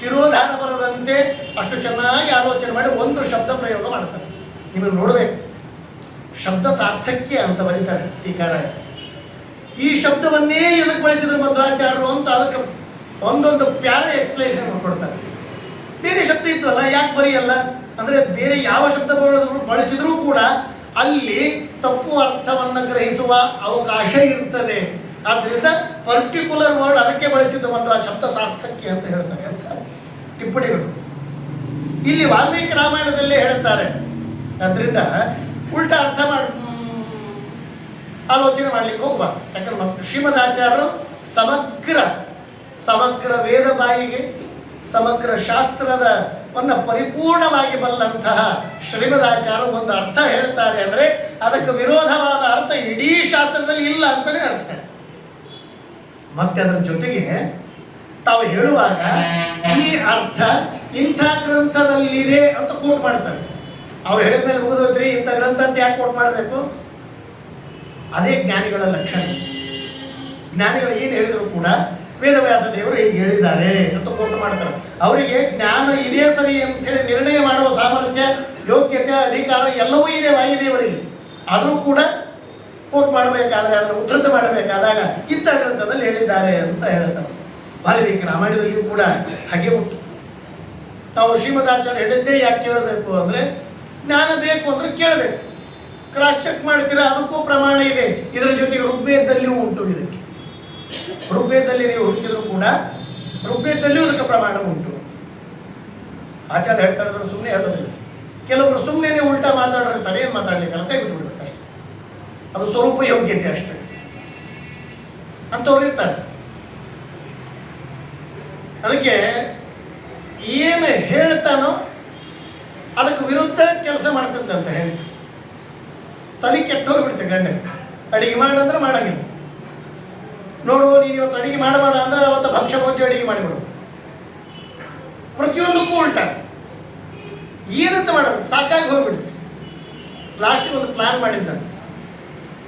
A: ತಿರೋಧಾನ ಬರದಂತೆ ಅಷ್ಟು ಚೆನ್ನಾಗಿ ಆಲೋಚನೆ ಮಾಡಿ ಒಂದು ಶಬ್ದ ಪ್ರಯೋಗ ಮಾಡ್ತಾರೆ. ನೀವು ನೋಡಬೇಕು, ಶಬ್ದ ಸಾರ್ಥಕ್ಯ ಅಂತ ಬರೀತಾರೆ ಟೀಕಾರ. ಈ ಶಬ್ದವನ್ನೇ ಎದಕ್ಕೆ ಬಳಸಿದ್ರು ಮಧ್ವಾಚಾರ್ಯರು ಅಂತ ಅದಕ್ಕೆ ಒಂದೊಂದು ಪ್ಯಾರ ಎಕ್ಸ್ಪ್ಲೇಷನ್ ಕೊಡ್ತಾರೆ. ಬೇರೆ ಶಬ್ದ ಇದ್ವಲ್ಲ, ಯಾಕೆ ಬರೆಯಲ್ಲ ಅಂದರೆ ಬೇರೆ ಯಾವ ಶಬ್ದ ಬಳಸಿದ್ರೂ ಕೂಡ ಅಲ್ಲಿ ತಪ್ಪು ಅರ್ಥವನ್ನು ಗ್ರಹಿಸುವ ಅವಕಾಶ ಇರ್ತದೆ. ಆದ್ದರಿಂದ ಪರ್ಟಿಕ್ಯುಲರ್ ವರ್ಡ್ ಅದಕ್ಕೆ ಬಳಸಿದ್ದು ಒಂದು ಆ ಶಬ್ದ ಸಾರ್ಥಕ್ಯ ಅಂತ ಹೇಳ್ತಾರೆ ಅರ್ಥ ಟಿಪ್ಪಣಿಗಳು. ಇಲ್ಲಿ ವಾಲ್ಮೀಕಿ ರಾಮಾಯಣದಲ್ಲೇ ಹೇಳುತ್ತಾರೆ. ಅದರಿಂದ ಉಲ್ಟಾ ಅರ್ಥ ಮಾಡಿ ಆಲೋಚನೆ ಮಾಡ್ಲಿಕ್ಕೆ ಹೋಗ್ಬಾರ್ದು. ಯಾಕಂದ್ರೆ ಶ್ರೀಮದ್ ಆಚಾರ್ಯರು ಸಮಗ್ರ ವೇದ ಬಾಯಿಗೆ, ಸಮಗ್ರ ಶಾಸ್ತ್ರದ ಪರಿಪೂರ್ಣವಾಗಿ ಬಲ್ಲಂತಹ ಶ್ರೀಮದಾಚಾರ್ಯ ಒಂದು ಅರ್ಥ ಹೇಳ್ತಾರೆ ಅಂದರೆ ಅದಕ್ಕೆ ವಿರೋಧವಾದ ಅರ್ಥ ಇಡೀ ಶಾಸ್ತ್ರದಲ್ಲಿ ಇಲ್ಲ ಅಂತಲೇ ಅರ್ಥ. ಮತ್ತೆ ಅದರ ಜೊತೆಗೆ ತಾವು ಹೇಳುವಾಗ ಈ ಅರ್ಥ ಇಂಥ ಗ್ರಂಥದಲ್ಲಿದೆ ಅಂತ ಕೋಟ್ ಮಾಡ್ತಾರೆ. ಅವ್ರು ಹೇಳಿದ ಮೇಲೆ ಮುಗಿದೋತ್ರಿ, ಇಂಥ ಗ್ರಂಥ ಅಂತ ಯಾಕೆ ಕೋಟ್ ಮಾಡಬೇಕು? ಅದೇ ಜ್ಞಾನಿಗಳ ಲಕ್ಷಣ. ಜ್ಞಾನಿಗಳು ಏನು ಹೇಳಿದ್ರು ಕೂಡ ವೇದವ್ಯಾಸ ದೇವರು ಹೀಗೆ ಹೇಳಿದ್ದಾರೆ ಅಂತ ಕೋಟ್ ಮಾಡ್ತಾರೆ. ಅವರಿಗೆ ಜ್ಞಾನ ಇದೇ ಸರಿ ಅಂತ ಹೇಳಿ ನಿರ್ಣಯ ಮಾಡುವ ಸಾಮರ್ಥ್ಯ, ಯೋಗ್ಯತೆ, ಅಧಿಕಾರ ಎಲ್ಲವೂ ಇದೆ ವಾಯುದೇವರಿಗೆ. ಆದರೂ ಕೂಡ ಕೋಟ್ ಮಾಡಬೇಕಾದ್ರೆ, ಅದನ್ನು ಉದ್ಧೃತ ಮಾಡಬೇಕಾದಾಗ ಇಂಥ ಗ್ರಂಥದಲ್ಲಿ ಹೇಳಿದ್ದಾರೆ ಅಂತ ಹೇಳ್ತಾರೆ. ವಾಲ್ಮೀಕಿ ರಾಮಾಯಣದಲ್ಲಿಯೂ ಕೂಡ ಹಾಗೆ ಉಂಟು. ನಾವು ಶ್ರೀಮದಾಚಾರ್ಯ ಹೇಳಿದ್ದೇ ಯಾಕೆ ಕೇಳಬೇಕು ಅಂದರೆ, ಜ್ಞಾನ ಬೇಕು ಅಂದರೆ ಕೇಳಬೇಕು. ಕ್ರಾಸ್ ಚೆಕ್ ಮಾಡ್ತೀರಾ, ಅದಕ್ಕೂ ಪ್ರಮಾಣ ಇದೆ. ಇದರ ಜೊತೆಗೆ ಋಗ್ವೇದದಲ್ಲಿಯೂ ಉಂಟು. ಇದಕ್ಕೆ ಋಗ್ವೇದದಲ್ಲಿ ನೀವು ಹುಡುಕಿದ್ರು ಕೂಡ ಋಗ್ವೇದದಲ್ಲಿಯೂ ಅದಕ್ಕೆ ಪ್ರಮಾಣ ಉಂಟು. ಆಚಾರ್ಯ ಹೇಳ್ತಾರೆ, ಅದನ್ನು ಸುಮ್ಮನೆ ಹೇಳೋದಿಲ್ಲ. ಕೆಲವರು ಸುಮ್ಮನೆ ಉಲ್ಟಾ ಮಾತಾಡಿರ್ತಾರೆ, ಏನು ಮಾತಾಡ್ಲಿಕ್ಕಲ್ಲ, ಕೈ ಬಿಟ್ಬಿಡ್ಬೇಕು ಅಷ್ಟೇ. ಅದು ಸ್ವರೂಪ ಯೋಗ್ಯತೆ ಅಷ್ಟೇ ಅಂತವ್ರು ಇರ್ತಾರೆ. ಅದಕ್ಕೆ ಏನು ಹೇಳ್ತಾನೋ ಅದಕ್ಕೆ ವಿರುದ್ಧ ಕೆಲಸ ಮಾಡ್ತಿದ್ದಂತ ಹೇಳಿ ತಲೆ ಕೆಟ್ಟೋಗಿ ಬಿಡ್ತೇವೆ. ಗಂಡ ಅಡಿಗೆ ಮಾಡಂದ್ರೆ ಮಾಡಂಗಿಲ್ಲ. ನೋಡು, ನೀನು ಇವತ್ತು ಅಡಿಗೆ ಮಾಡಬೇಡ ಅಂದ್ರೆ ಅವತ್ತು ಭಕ್ಷ್ಯ ಭೋಜ್ಯ ಅಡಿಗೆ ಮಾಡಿಬಿಡು. ಪ್ರತಿಯೊಂದಕ್ಕೂ ಉಲ್ಟ ಏನಂತ ಮಾಡಬೇಕು, ಸಾಕಾಗಿ ಹೋಗ್ಬಿಡುತ್ತೆ. ಲಾಸ್ಟಿಗೆ ಒಂದು ಪ್ಲಾನ್ ಮಾಡಿದ್ದಂತೆ,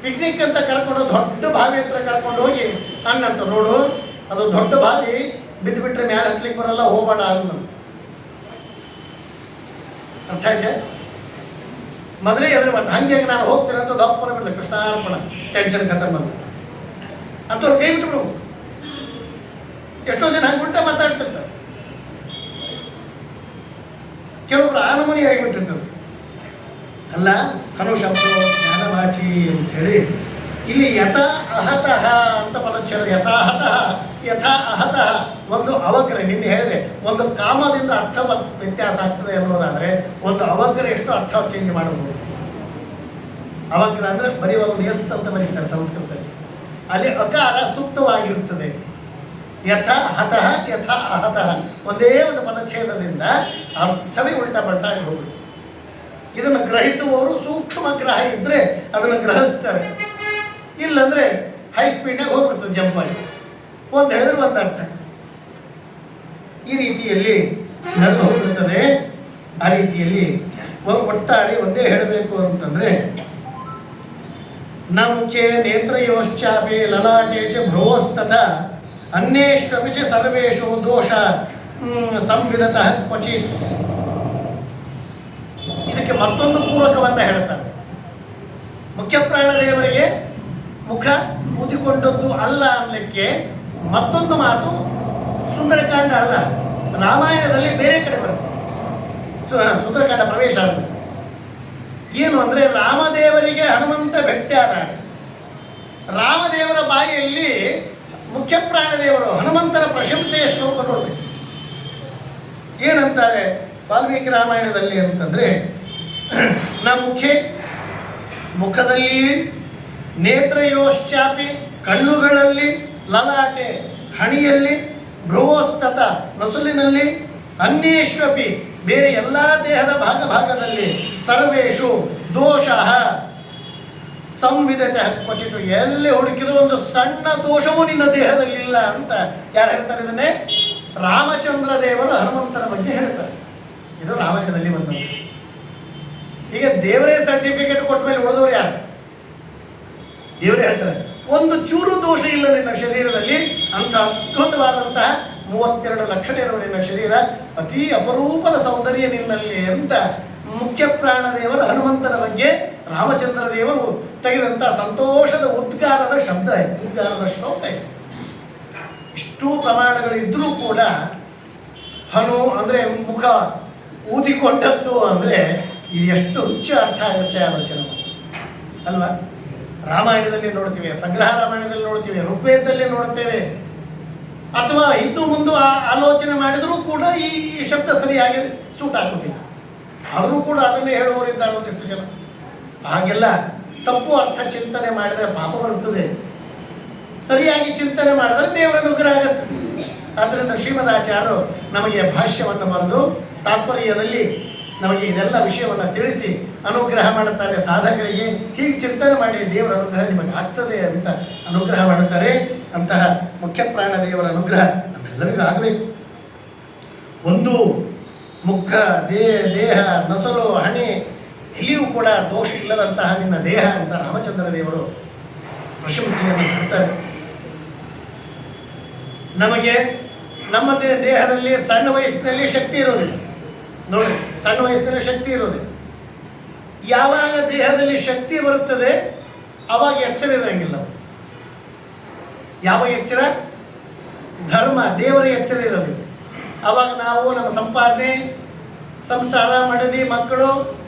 A: ಪಿಕ್ನಿಕ್ ಅಂತ ಕರ್ಕೊಂಡು ದೊಡ್ಡ ಬಾವಿ ಹತ್ರ ಕರ್ಕೊಂಡು ಹೋಗಿ ಅನ್ನಂತ, ನೋಡು ಅದು ದೊಡ್ಡ ಬಾವಿ, ಬಿದ್ದು ಬಿಟ್ಟರೆ ಮ್ಯಾಲೆ ಹತ್ಲಿಕ್ಕೆ ಬರಲ್ಲ, ಹೋಗಬೇಡ ಅನ್ನಂತ. ಅರ್ಥ ಆಯ್ತೆ? ಮೊದಲೇ ಎದುರು ಬಟ್ ಹಂಗೆ ನಾನು ಹೋಗ್ತೇನೆ ಅಂತ ದಪ್ಪನ ಬಿಡ್ದೆ, ಕೃಷ್ಣಾರ್ಪಣ, ಟೆನ್ಷನ್ ಖತಮ್ ಬಂದು ಅಂಥವ್ರು ಕೈ ಬಿಟ್ಬಿಡು. ಎಷ್ಟೋ ಜನ ಹಂಗೆ ಉಲ್ಟಾ ಮಾತಾಡ್ತಿರ್ತಾರೆ. ಕೆಲವೊಬ್ರು ಆನಮನಿ ಆಗಿಬಿಟ್ಟಿರ್ತಾರೆ. ಅಲ್ಲ, ಹನು ಶಬ್ದ ಜ್ಞಾನವಾಚಿ ಅಂತ ಹೇಳಿ ಇಲ್ಲಿ ಯಥಾ ಅಹತಃ ಅಂತ ಪದಚ್ಛೇದ. ಯಥಾಹತಃ ಯಥಾ ಅಹತಃ ಒಂದು ಅವಗ್ರ. ನಿನ್ನೆ ಹೇಳಿದೆ, ಒಂದು ಕಾಮದಿಂದ ಅರ್ಥ ವ್ಯತ್ಯಾಸ ಆಗ್ತದೆ ಅನ್ನೋದಾದರೆ ಒಂದು ಅವಗ್ರ ಎಷ್ಟು ಅರ್ಥ ಚೇಂಜ್ ಮಾಡಬಹುದು. ಅವಗ್ರ ಅಂದರೆ ಬರೆಯುವ ಒಂದು ಎಸ್ ಅಂತ ಬರೀತಾರೆ ಸಂಸ್ಕೃತದಲ್ಲಿ. ಅಲ್ಲಿ ಅಕಾರ ಸೂಕ್ತವಾಗಿರುತ್ತದೆ. ಯಥಾ ಹತಃ ಯಥಾ ಅಹತಃ ಒಂದೇ ಒಂದು ಪದಚ್ಛೇದದಿಂದ ಅರ್ಥವೇ ಉಲ್ಟಾ ಪಲ್ಟಾಗಿ ಹೋಗುದು. ಇದನ್ನು ಗ್ರಹಿಸುವವರು ಸೂಕ್ಷ್ಮ ಗ್ರಹ ಇದ್ದರೆ ಅದನ್ನು ಗ್ರಹಿಸ್ತಾರೆ. ಇಲ್ಲಂದರೆ ಹೈ ಸ್ಪೀಡ್ನಾಗ ಹೋಗ್ಬಿಡ್ತದೆ, ಜಂಪ್ ಆಗಿ ಒಂದು ಹೇಳಿದ್ರೆ ಒಂದು ಅರ್ಥ. ಈ ರೀತಿಯಲ್ಲಿ ನಡೆದು ಹೋಗ್ಬಿಡ್ತದೆ. ಆ ರೀತಿಯಲ್ಲಿ ಒಟ್ಟಾರೆ ಒಂದೇ ಹೇಳಬೇಕು ಅಂತಂದರೆ, ನ ಮುಖೇ ನೇತ್ರಯೋಶ್ಚಾಪಿ ಲಲಾಟೆ ಚ ಭ್ರುವಸ್ತಥ ಅನ್ಯೇಷ್ವಪಿ ಚ ಸರ್ವೇಷು ದೋಷ ಸಂವಿಧತಃ ಕ್ವಚಿತ್. ಇದಕ್ಕೆ ಮತ್ತೊಂದು ಪೂರಕವನ್ನು ಹೇಳ್ತಾರೆ. ಮುಖ್ಯ ಪ್ರಾಣದೇವರಿಗೆ ಮುಖ ಊದಿಕೊಂಡದ್ದು ಅಲ್ಲ ಅನ್ನಲಿಕ್ಕೆ ಮತ್ತೊಂದು ಮಾತು ಸುಂದರಕಾಂಡ ಅಲ್ಲ, ರಾಮಾಯಣದಲ್ಲಿ ಬೇರೆ ಕಡೆ ಬರ್ತದೆ. ಸುಂದರಕಾಂಡ ಪ್ರವೇಶ ಆದ ಏನು ಅಂದರೆ, ರಾಮದೇವರಿಗೆ ಹನುಮಂತ ಭೇಟಿ ಆದಾಗ ರಾಮದೇವರ ಬಾಯಿಯಲ್ಲಿ ಮುಖ್ಯ ಪ್ರಾಣದೇವರು ಹನುಮಂತನ ಪ್ರಶಂಸೆಯ ಶ್ಲೋಕ ನೋಡಬೇಕು. ಏನಂತಾರೆ ವಾಲ್ಮೀಕಿ ರಾಮಾಯಣದಲ್ಲಿ ಅಂತಂದರೆ, ನ ಮುಖೆ ಮುಖದಲ್ಲಿ, ನೇತ್ರಯೋಶ್ಚಾಪಿ ಕಣ್ಣುಗಳಲ್ಲಿ, ಲಲಾಟೆ ಹಣಿಯಲ್ಲಿ, ಭ್ರುವೋಸ್ತತ ನಸುಲಿನಲ್ಲಿ, ಅನ್ಯೇಶ್ವಪಿ ಬೇರೆ ಎಲ್ಲ ದೇಹದ ಭಾಗದಲ್ಲಿ, ಸರ್ವೇಷು ದೋಷ ಸಂವಿಧತೆ ಕ್ವಚಿತು ಎಲ್ಲಿ ಹುಡುಕಿದ್ರು ಒಂದು ಸಣ್ಣ ದೋಷವೂ ನಿನ್ನ ದೇಹದಲ್ಲಿಲ್ಲ ಅಂತ ಯಾರು ಹೇಳ್ತಾರೆ? ಇದನ್ನೇ ರಾಮಚಂದ್ರ ದೇವರು ಹನುಮಂತನ ಬಗ್ಗೆ ಹೇಳ್ತಾರೆ. ಇದು ರಾಮಾಯಣದಲ್ಲಿ ಬಂದಂತೆ. ಈಗ ದೇವರೇ ಸರ್ಟಿಫಿಕೇಟ್ ಕೊಟ್ಟ ಮೇಲೆ ಉಳಿದವರು ಯಾರು? ದೇವರೇ ಹೇಳ್ತಾರೆ ಒಂದು ಚೂರು ದೋಷ ಇಲ್ಲ ನಿನ್ನ ಶರೀರದಲ್ಲಿ, ಅಂತ ಅದ್ಭುತವಾದಂತಹ 32 ಲಕ್ಷಣ ಇರುವ ನಿನ್ನ ಶರೀರ, ಅತಿ ಅಪರೂಪದ ಸೌಂದರ್ಯ ನಿನ್ನಲ್ಲಿ ಅಂತ ಮುಖ್ಯ ಪ್ರಾಣದೇವರು ಹನುಮಂತನ ಬಗ್ಗೆ ರಾಮಚಂದ್ರ ದೇವರು ತೆಗೆದಂಥ ಸಂತೋಷದ ಉದ್ಗಾರದ ಶಬ್ದ ಇದೆ, ಉದ್ಗಾರದ ಶ್ಲೋಕ ಇದೆ. ಇಷ್ಟೂ ಪ್ರಮಾಣಗಳಿದ್ರೂ ಕೂಡ ಹನು ಅಂದರೆ ಮುಖ ಊದಿಕೊಂಡದ್ದು ಅಂದರೆ ಇದು ಎಷ್ಟು ಹುಚ್ಚ ಅರ್ಥ ಆಗುತ್ತೆ ಆಲೋಚನೆ ಅಲ್ವಾ? ರಾಮಾಯಣದಲ್ಲಿ ನೋಡ್ತೀವಿ, ಸಂಗ್ರಹ ರಾಮಾಯಣದಲ್ಲಿ ನೋಡ್ತೀವಿ, ಋಗ್ವೇದದಲ್ಲಿ ನೋಡ್ತೇವೆ, ಅಥವಾ ಹಿಂದೂ ಮುಂದೆ ಆಲೋಚನೆ ಮಾಡಿದರೂ ಕೂಡ ಈ ಶಬ್ದ ಸರಿಯಾಗಿ ಸೂಟ್ ಆಗೋದಿಲ್ಲ. ಆದರೂ ಕೂಡ ಅದನ್ನೇ ಹೇಳುವವರಿದ್ದಾರೆ ಒಂದಿಷ್ಟು ಜನ. ಹಾಗೆಲ್ಲ ತಪ್ಪು ಅರ್ಥ ಚಿಂತನೆ ಮಾಡಿದರೆ ಪಾಪ ಬರುತ್ತದೆ, ಸರಿಯಾಗಿ ಚಿಂತನೆ ಮಾಡಿದರೆ ದೇವರ ಅನುಗ್ರಹ ಆಗುತ್ತೆ. ಆದ್ದರಿಂದ ಶ್ರೀಮದಾಚಾರ್ಯರು ನಮಗೆ ಭಾಷ್ಯವನ್ನು ಬರೆದು ತಾತ್ಪರ್ಯದಲ್ಲಿ ನಮಗೆ ಇದೆಲ್ಲ ವಿಷಯವನ್ನು ತಿಳಿಸಿ ಅನುಗ್ರಹ ಮಾಡುತ್ತಾರೆ. ಸಾಧಕರಿಗೆ ಹೀಗೆ ಚಿಂತನೆ ಮಾಡಿ ದೇವರ ಅನುಗ್ರಹ ನಿಮಗೆ ಆಗ್ತದೆ ಅಂತ ಅನುಗ್ರಹ ಮಾಡುತ್ತಾರೆ. ಅಂತಹ ಮುಖ್ಯ ಪ್ರಾಣ ದೇವರ ಅನುಗ್ರಹ ನಮ್ಮೆಲ್ಲರಿಗೂ ಆಗಬೇಕು. ಒಂದು ಮುಖ, ದೇಹ, ನಸಲು, ಹಣೆ ಇಲ್ಲಿಯೂ ಕೂಡ ದೋಷ ಇಲ್ಲದಂತಹ ನಿನ್ನ ದೇಹ ಅಂತ ರಾಮಚಂದ್ರ ದೇವರು ಪ್ರಶಂಸೆಯನ್ನು ಮಾಡ್ತಾರೆ. ನಮಗೆ ನಮ್ಮ ದೇಹದಲ್ಲಿ ಸಣ್ಣ ವಯಸ್ಸಿನಲ್ಲಿ ಶಕ್ತಿ ಇರೋದಿಲ್ಲ ನೋಡಿ, ಸಣ್ಣ ವಯಸ್ಸಿನಲ್ಲಿ ಶಕ್ತಿ ಇರೋದಿಲ್ಲ. ಯಾವಾಗ ದೇಹದಲ್ಲಿ ಶಕ್ತಿ ಬರುತ್ತದೆ ಆವಾಗ ಎಚ್ಚರ ಇರೋಂಗಿಲ್ಲ. ಯಾವ ಎಚ್ಚರ? ಧರ್ಮ, ದೇವರ ಎಚ್ಚರ ಇರೋದಿಲ್ಲ. ಆವಾಗ ನಾವು ನಮ್ಮ ಸಂಪಾದನೆ, ಸಂಸಾರ, ಮಡದಿ, ಮಕ್ಕಳು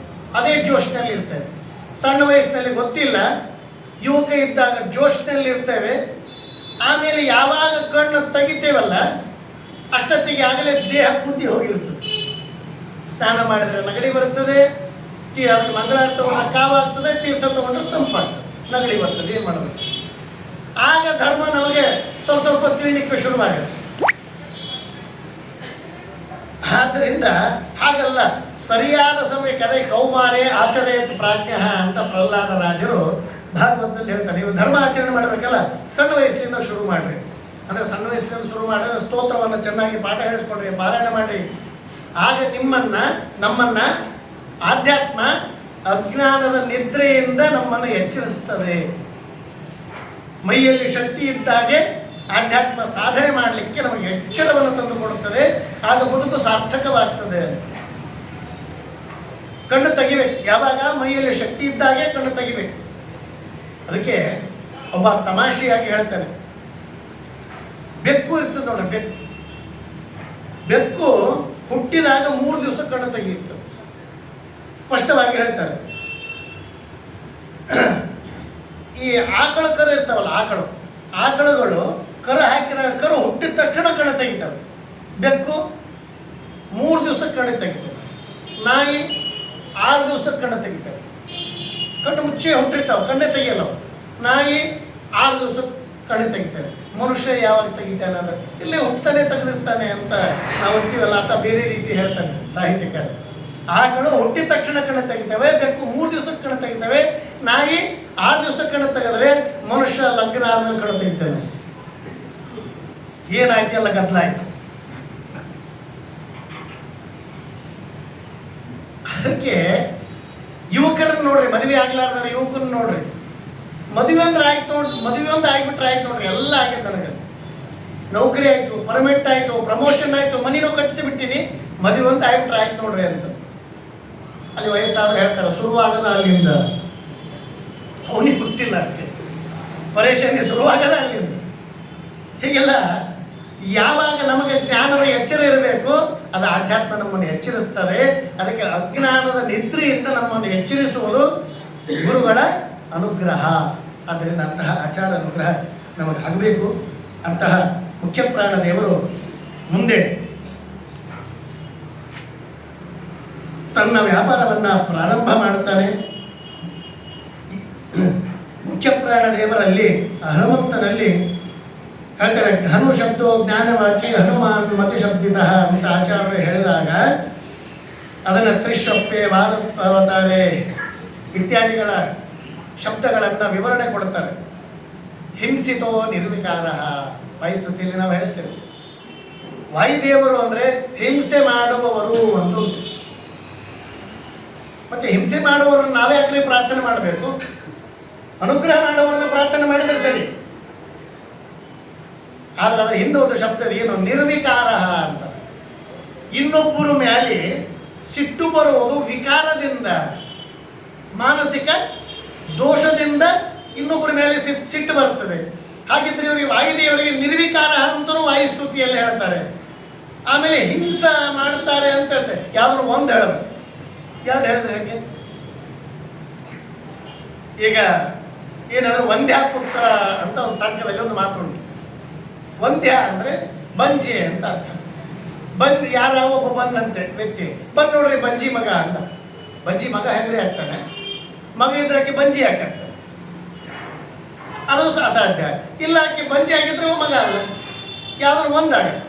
A: ಅದೇ ಜೋಶ್ನಲ್ಲಿ ಇರ್ತೇವೆ. ಸಣ್ಣ ವಯಸ್ಸಿನಲ್ಲಿ ಗೊತ್ತಿಲ್ಲ, ಯುವಕ ಇದ್ದಾಗ ಜೋಶ್ನಲ್ಲಿ ಇರ್ತೇವೆ. ಆಮೇಲೆ ಯಾವಾಗ ಕಣ್ಣು ತೆಗಿತೇವಲ್ಲ ಅಷ್ಟೊತ್ತಿಗೆ ಆಗಲೇ ದೇಹ ಕುದ್ದಿ ಹೋಗಿರ್ತದೆ. ಸ್ನಾನ ಮಾಡಿದರೆ ನಗಡಿ ಬರ್ತದೆ, ಅದಕ್ಕೆ ಮಂಗಳಾರತಿ ತಗೊಂಡ್ರೆ ಕಾವಾಗ್ತದೆ, ತೀರ್ಥ ತಗೊಂಡ್ರೆ ತಂಪಾಗ್ತದೆ, ನಗಡಿ ಬರ್ತದೆ. ಏನು ಮಾಡಬೇಕು? ಆಗ ಧರ್ಮ ನಮಗೆ ಸ್ವಲ್ಪ ಸ್ವಲ್ಪ ತಿಳಿಲಿಕ್ಕೆ ಶುರುವಾಗುತ್ತೆ. ಆದ್ದರಿಂದ ಹಾಗಲ್ಲ, ಸರಿಯಾದ ಸಮಯಕ್ಕೆ ಅದೇ ಕೌಮಾರೇ ಆಚರಣೆಯತ್ ಪ್ರಾಜ್ಞ ಅಂತ ಪ್ರಹ್ಲಾದ ರಾಜರು ಭಾಗವತದಲ್ಲಿ ಹೇಳ್ತಾರೆ. ನೀವು ಧರ್ಮ ಆಚರಣೆ ಮಾಡಬೇಕಲ್ಲ ಸಣ್ಣ ವಯಸ್ಸಿನಿಂದ ಶುರು ಮಾಡಿರಿ. ಅಂದರೆ ಸಣ್ಣ ವಯಸ್ಸಿನಿಂದ ಶುರು ಮಾಡಿದ್ರೆ ಸ್ತೋತ್ರವನ್ನು ಚೆನ್ನಾಗಿ ಪಾಠ ಹೇಳಿಸ್ಕೊಡ್ರಿ, ಪಾರಾಯಣ ಮಾಡಿ. ಆಗ ನಮ್ಮನ್ನು ಆಧ್ಯಾತ್ಮ ಅಜ್ಞಾನದ ನಿದ್ರೆಯಿಂದ ನಮ್ಮನ್ನು ಎಚ್ಚರಿಸ್ತದೆ. ಮೈಯಲ್ಲಿ ಶಕ್ತಿ ಇದ್ದಾಗೆ ಆಧ್ಯಾತ್ಮ ಸಾಧನೆ ಮಾಡಲಿಕ್ಕೆ ನಮಗೆ ಎಚ್ಚರವನ್ನು ತಂದುಕೊಡುತ್ತದೆ. ಆಗ ಬದುಕು ಸಾರ್ಥಕವಾಗ್ತದೆ. ಕಣ್ಣು ತೆಗಿಬೇಕು. ಯಾವಾಗ? ಮೈಯಲ್ಲಿ ಶಕ್ತಿ ಇದ್ದಾಗೆ ಕಣ್ಣು ತೆಗಿಬೇಕು. ಅದಕ್ಕೆ ಒಬ್ಬ ತಮಾಷೆಯಾಗಿ ಹೇಳ್ತಾನೆ, ಬೆಕ್ಕು ಇರ್ತದೆ ನೋಡ್ರಿ, ಬೆಕ್ಕು ಹುಟ್ಟಿದಾಗ 3 ದಿವಸ ಕಣ್ಣು ತೆಗೆಯುತ್ತೆ. ಸ್ಪಷ್ಟವಾಗಿ ಹೇಳ್ತಾರೆ. ಈ ಆಕಳು ಕರು ಇರ್ತಾವಲ್ಲ, ಆಕಳುಗಳು ಕರು ಹಾಕಿದಾಗ ಕರು ಹುಟ್ಟಿದ ತಕ್ಷಣ ಕಣ್ಣು ತೆಗಿತಾವೆ. ಬೆಕ್ಕು 3 ದಿವಸಕ್ಕೆ ಕಣ್ಣು ತೆಗಿತವೆ. ನಾಯಿ 6 ದಿವಸಕ್ಕೆ ಕಣ್ಣು ತೆಗಿತವೆ. ಕಣ್ಣು ಮುಚ್ಚೆ ಹುಟ್ಟಿರ್ತಾವೆ, ಕಣ್ಣೇ ತೆಗಿಯಲ್ಲ. ನಾಯಿ 6 ದಿವಸಕ್ಕೆ ಕಣ್ಣು ತೆಗಿತೇವೆ. ಮನುಷ್ಯ ಯಾವಾಗ ತೆಗಿತಾನೆ ಅಂದರೆ ಇಲ್ಲೇ ಹುಟ್ಟತಾನೆ ತೆಗೆದಿರ್ತಾನೆ ಅಂತ ನಾವು ಅಂತೀವಲ್ಲ, ಆತ ಬೇರೆ ರೀತಿ ಹೇಳ್ತಾನೆ ಸಾಹಿತ್ಯಕಾರ. ಆಕಳು ಹುಟ್ಟಿದ ತಕ್ಷಣ ಕಣ್ಣು ತೆಗಿತವೆ, ಬೆಕ್ಕು 3 ದಿವಸಕ್ಕೆ ಕಣ್ಣು ತೆಗಿತವೆ, ನಾಯಿ 6 ದಿವಸಕ್ಕೆ ಕಣ್ಣು ತೆಗೆದ್ರೆ ಮನುಷ್ಯ ಲಗ್ನ ಆದ್ಮೇಲೆ ಕಣ್ಣು ತೆಗಿತಾನೆ. ಏನಾಯ್ತು? ಎಲ್ಲ ಗದ್ದಲಾಯ್ತು. ಅದಕ್ಕೆ ಯುವಕರನ್ನ ನೋಡ್ರಿ, ಮದುವೆ ಆಗ್ಲಾರ್ದಾರ ಯುವಕರನ್ನ ನೋಡ್ರಿ. ಮದುವೆ ಅಂದ್ರೆ ಆಯ್ತು ನೋಡ್ರಿ, ಮದುವೆ ಒಂದು ಆಗಿಬಿಟ್ರೆ ಆಯ್ತು ನೋಡ್ರಿ, ಎಲ್ಲ ಆಗೈತೆ. ನನಗೆ ನೌಕರಿ ಆಯ್ತು, ಪರ್ಮನೆಂಟ್ ಆಯ್ತು, ಪ್ರಮೋಷನ್ ಆಯ್ತು, ಮನಿನೂ ಕಟ್ಟಿಸಿಬಿಟ್ಟಿನಿ, ಮದುವೆ ಒಂದು ಆಗಿಬಿಟ್ರೆ ಆಯ್ತು ನೋಡ್ರಿ ಅಂತ. ಅಲ್ಲಿ ವಯಸ್ಸಾದ್ರೆ ಹೇಳ್ತಾರೆ ಶುರುವಾಗದ ಅಲ್ಲಿಂದ. ಅವನಿಗೆ ಗೊತ್ತಿಲ್ಲ ಅಷ್ಟೇ, ಪರೇಶಾನಿ ಶುರುವಾಗದ ಅಲ್ಲಿಂದ. ಹೀಗೆಲ್ಲ ಯಾವಾಗ ನಮಗೆ ಜ್ಞಾನದ ಎಚ್ಚರ ಇರಬೇಕು, ಅದು ಆಧ್ಯಾತ್ಮ ನಮ್ಮನ್ನು ಎಚ್ಚರಿಸ್ತದೆ. ಅದಕ್ಕೆ ಅಜ್ಞಾನದ ನಿದ್ರೆಯಿಂದ ನಮ್ಮನ್ನು ಎಚ್ಚರಿಸುವುದು ಗುರುಗಳ ಅನುಗ್ರಹ. ಆದ್ದರಿಂದ ಅಂತಹ ಆಚಾರ ಅನುಗ್ರಹ ನಮಗೆ ಆಗಬೇಕು. ಅಂತಹ ಮುಖ್ಯ ಪ್ರಾಣ ದೇವರು ಮುಂದೆ ತನ್ನ ವ್ಯಾಪಾರವನ್ನು ಪ್ರಾರಂಭ ಮಾಡುತ್ತಾನೆ. ಮುಖ್ಯ ಪ್ರಾಣ ದೇವರಲ್ಲಿ ಹನುಮಂತನಲ್ಲಿ ಹೇಳ್ತಾರೆ, ಹನು ಶಬ್ದೋ ಜ್ಞಾನವಾಚಿ ಹನುಮಾನ್ ಮತಿ ಶಬ್ದಿತ ಅಂತ ಆಚಾರ್ಯರು ಹೇಳಿದಾಗ ಅದನ್ನು ತ್ರಿಶಪ್ಪೆ ವಾದವತಾರೆ ಇತ್ಯಾದಿಗಳ ಶಬ್ದಗಳನ್ನು ವಿವರಣೆ ಕೊಡ್ತಾರೆ. ಹಿಂಸಿತೋ ನಿರ್ವಿಕಾರ ವಾಯುಸ್ತುತಿಯಲ್ಲಿ ನಾವು ಹೇಳ್ತೇವೆ. ವಾಯುದೇವರು ಅಂದರೆ ಹಿಂಸೆ ಮಾಡುವವರು ಅಂತ. ಮತ್ತೆ ಹಿಂಸೆ ಮಾಡುವವರನ್ನು ನಾವೇ ಯಾಕೆ ಪ್ರಾರ್ಥನೆ ಮಾಡಬೇಕು? ಅನುಗ್ರಹ ಮಾಡುವವರನ್ನು ಪ್ರಾರ್ಥನೆ ಮಾಡಿದರೆ ಸರಿ. ಆದ್ರೆ ಅದರ ಹಿಂದೆ ಒಂದು ಶಬ್ದ ಏನು, ನಿರ್ವಿಕಾರ ಅಂತ. ಇನ್ನೊಬ್ಬರ ಮೇಲೆ ಸಿಟ್ಟು ಬರುವುದು ವಿಕಾರದಿಂದ, ಮಾನಸಿಕ ದೋಷದಿಂದ ಇನ್ನೊಬ್ಬರ ಮೇಲೆ ಸಿಟ್ಟು ಬರ್ತದೆ. ಹಾಗಿದ್ರೆ ಇವರಿಗೆ ವಾಯುದೇವರಿಗೆ ನಿರ್ವಿಕಾರ ಅಂತಲೂ ವಾಯುಸ್ತುತಿಯಲ್ಲಿ ಹೇಳ್ತಾರೆ. ಆಮೇಲೆ ಹಿಂಸ ಮಾಡ್ತಾರೆ ಅಂತ ಹೇಳ್ತಾರೆ. ಯಾವ್ದು ಒಂದು ಹೇಳೋದು, ಎರಡು ಹೇಳಿದ್ರೆ ಹೇಗೆ? ಈಗ ಏನಾದ್ರು ವಂದ್ಯ ಪುತ್ರ ಅಂತ ಒಂದು ತರ್ಕದಲ್ಲಿ ಒಂದು ಮಾತುಂಟು. ವಂದ್ಯ ಅಂದರೆ ಬಂಜೆ ಅಂತ ಅರ್ಥ. ಯಾರ ಒಬ್ಬ ಬನ್ನಂತೆ ವ್ಯಕ್ತಿ, ನೋಡ್ರಿ ಬಂಜಿ ಮಗ ಅಂತ. ಬಂಜಿ ಮಗ ಹೆಂಗ್ರೆ ಆಗ್ತಾನೆ, ಮಗ ಇದ್ರಾಕಿ ಬಂಜಿ ಯಾಕೆ ಆಗ್ತಾನೆ? ಅದು ಅಸಾಧ್ಯ. ಇಲ್ಲ ಆಕೆ ಬಂಜಿ ಆಗಿದ್ರೆ ಮಗ ಅಲ್ಲ, ಯಾವ್ದಾದ್ರು ಒಂದಾಗತ್ತೆ.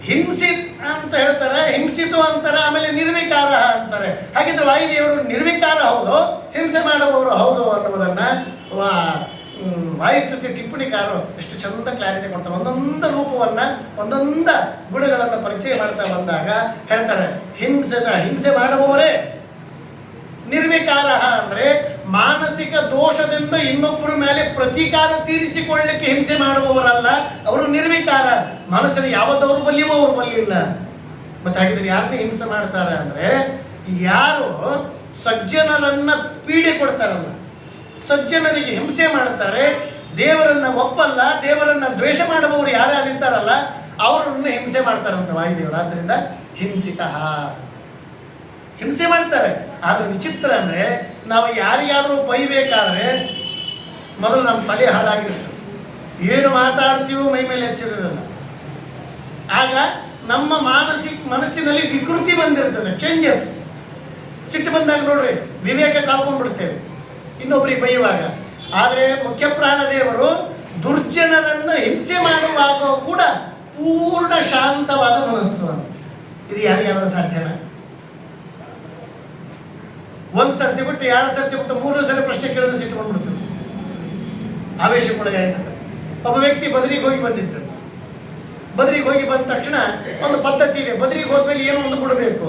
A: ಹಿಂಸಿತ್ ಅಂತ ಹೇಳ್ತಾರೆ, ಹಿಂಸಿತು ಅಂತಾರೆ, ಆಮೇಲೆ ನಿರ್ವಿಕಾರ ಅಂತಾರೆ. ಹಾಗಿದ್ರೆ ವಾಯುದೇವರು ನಿರ್ವಿಕಾರ ಹೌದು, ಹಿಂಸೆ ಮಾಡುವವರು ಹೌದು ಅನ್ನುವುದನ್ನ ವಾಯುಸ್ತುತಿ ಟಿಪ್ಪಣಿಕಾರರು ಎಷ್ಟು ಚಂದ ಕ್ಲಾರಿಟಿ ಕೊಡ್ತಾರೆ. ಒಂದೊಂದು ರೂಪವನ್ನ, ಒಂದೊಂದು ಗುಣಗಳನ್ನು ಪರಿಚಯ ಮಾಡ್ತಾ ಬಂದಾಗ ಹೇಳ್ತಾರೆ, ಹಿಂಸೆ ಮಾಡುವವರೇ ನಿರ್ವಿಕಾರ ಅಂದ್ರೆ ಮಾನಸಿಕ ದೋಷದಿಂದ ಇನ್ನೊಬ್ಬರ ಮೇಲೆ ಪ್ರತೀಕಾರ ತೀರಿಸಿಕೊಳ್ಳಲಿಕ್ಕೆ ಹಿಂಸೆ ಮಾಡುವವರಲ್ಲ, ಅವರು ನಿರ್ವಿಕಾರ. ಮನಸ್ಸಿನ ಯಾವ ದೌರ್ಬಲ್ಯವೂ ಅವ್ರ ಬಲ್ಲಿಲ್ಲ. ಮತ್ತೆ ಹಾಗಿದ್ರೆ ಯಾಕೆ ಹಿಂಸೆ ಮಾಡ್ತಾರೆ ಅಂದ್ರೆ, ಯಾರು ಸಜ್ಜನರನ್ನ ಪೀಡೆ ಕೊಡ್ತಾರಲ್ಲ, ಸಜ್ಜನರಿಗೆ ಹಿಂಸೆ ಮಾಡ್ತಾರೆ, ದೇವರನ್ನ ಒಪ್ಪಲ್ಲ, ದೇವರನ್ನ ದ್ವೇಷ ಮಾಡುವವರು ಯಾರ್ಯಾರಿದ್ದಾರಲ್ಲ ಅವರನ್ನು ಹಿಂಸೆ ಮಾಡ್ತಾರಂತ ವಾಯುದೇವರು. ಆದ್ದರಿಂದ ಹಿಂಸಿತ ಹಿಂಸೆ ಮಾಡ್ತಾರೆ. ಆದ್ರೆ ವಿಚಿತ್ರ ಅಂದ್ರೆ, ನಾವು ಯಾರಿಗಾದ್ರೂ ಬೈಬೇಕಾದ್ರೆ ಮೊದಲು ನಮ್ಮ ತಲೆ ಹಾಳಾಗಿರ್ತದೆ, ಏನು ಮಾತಾಡ್ತೀವೋ ಮೈ ಮೇಲೆ ಎಚ್ಚರಿರಲ್ಲ. ಆಗ ನಮ್ಮ ಮನಸ್ಸಿನಲ್ಲಿ ವಿಕೃತಿ ಬಂದಿರ್ತದೆ, ಚೇಂಜಸ್. ಸಿಟ್ಟು ಬಂದಾಗ ನೋಡ್ರಿ ವಿವೇಕ ಕಳ್ಕೊಂಡ್ಬಿಡ್ತೇವೆ ಇನ್ನೊಬ್ರಿಗೆ ಬೈಯುವಾಗ. ಆದರೆ ಮುಖ್ಯ ಪ್ರಾಣದೇವರು ದುರ್ಜನರನ್ನು ಹಿಂಸೆ ಮಾಡುವಾಗ ಕೂಡ ಪೂರ್ಣ ಶಾಂತವಾದ ಮನಸ್ಸು ಅಂತ. ಇದು ಯಾರಿಗಾದ್ರೂ ಸಾಧ್ಯನಾ? ಒಂದು ಸರ್ತಿ ಬಿಟ್ಟು, ಎರಡು ಸರ್ತಿ ಬಿಟ್ಟು, ಮೂರನೇ ಸರಿ ಪ್ರಶ್ನೆ ಕೇಳಿದ್ರೆ ಸಿಟ್ಟು ಬಂದ್ಬಿಡ್ತದೆ, ಆವೇಶಕ್ಕೊಳಗೆ ಆಗಿಬಿಡ್ತದೆ. ಒಬ್ಬ ವ್ಯಕ್ತಿ ಬದರಿಗೆ ಹೋಗಿ ಬಂದಿತ್ತು. ಬದರಿಗೆ ಹೋಗಿ ಬಂದ ತಕ್ಷಣ ಒಂದು ಪದ್ಧತಿ ಇದೆ, ಬದರಿಗೆ ಹೋದ್ಮೇಲೆ ಏನೋ ಒಂದು ಬಿಡಬೇಕು.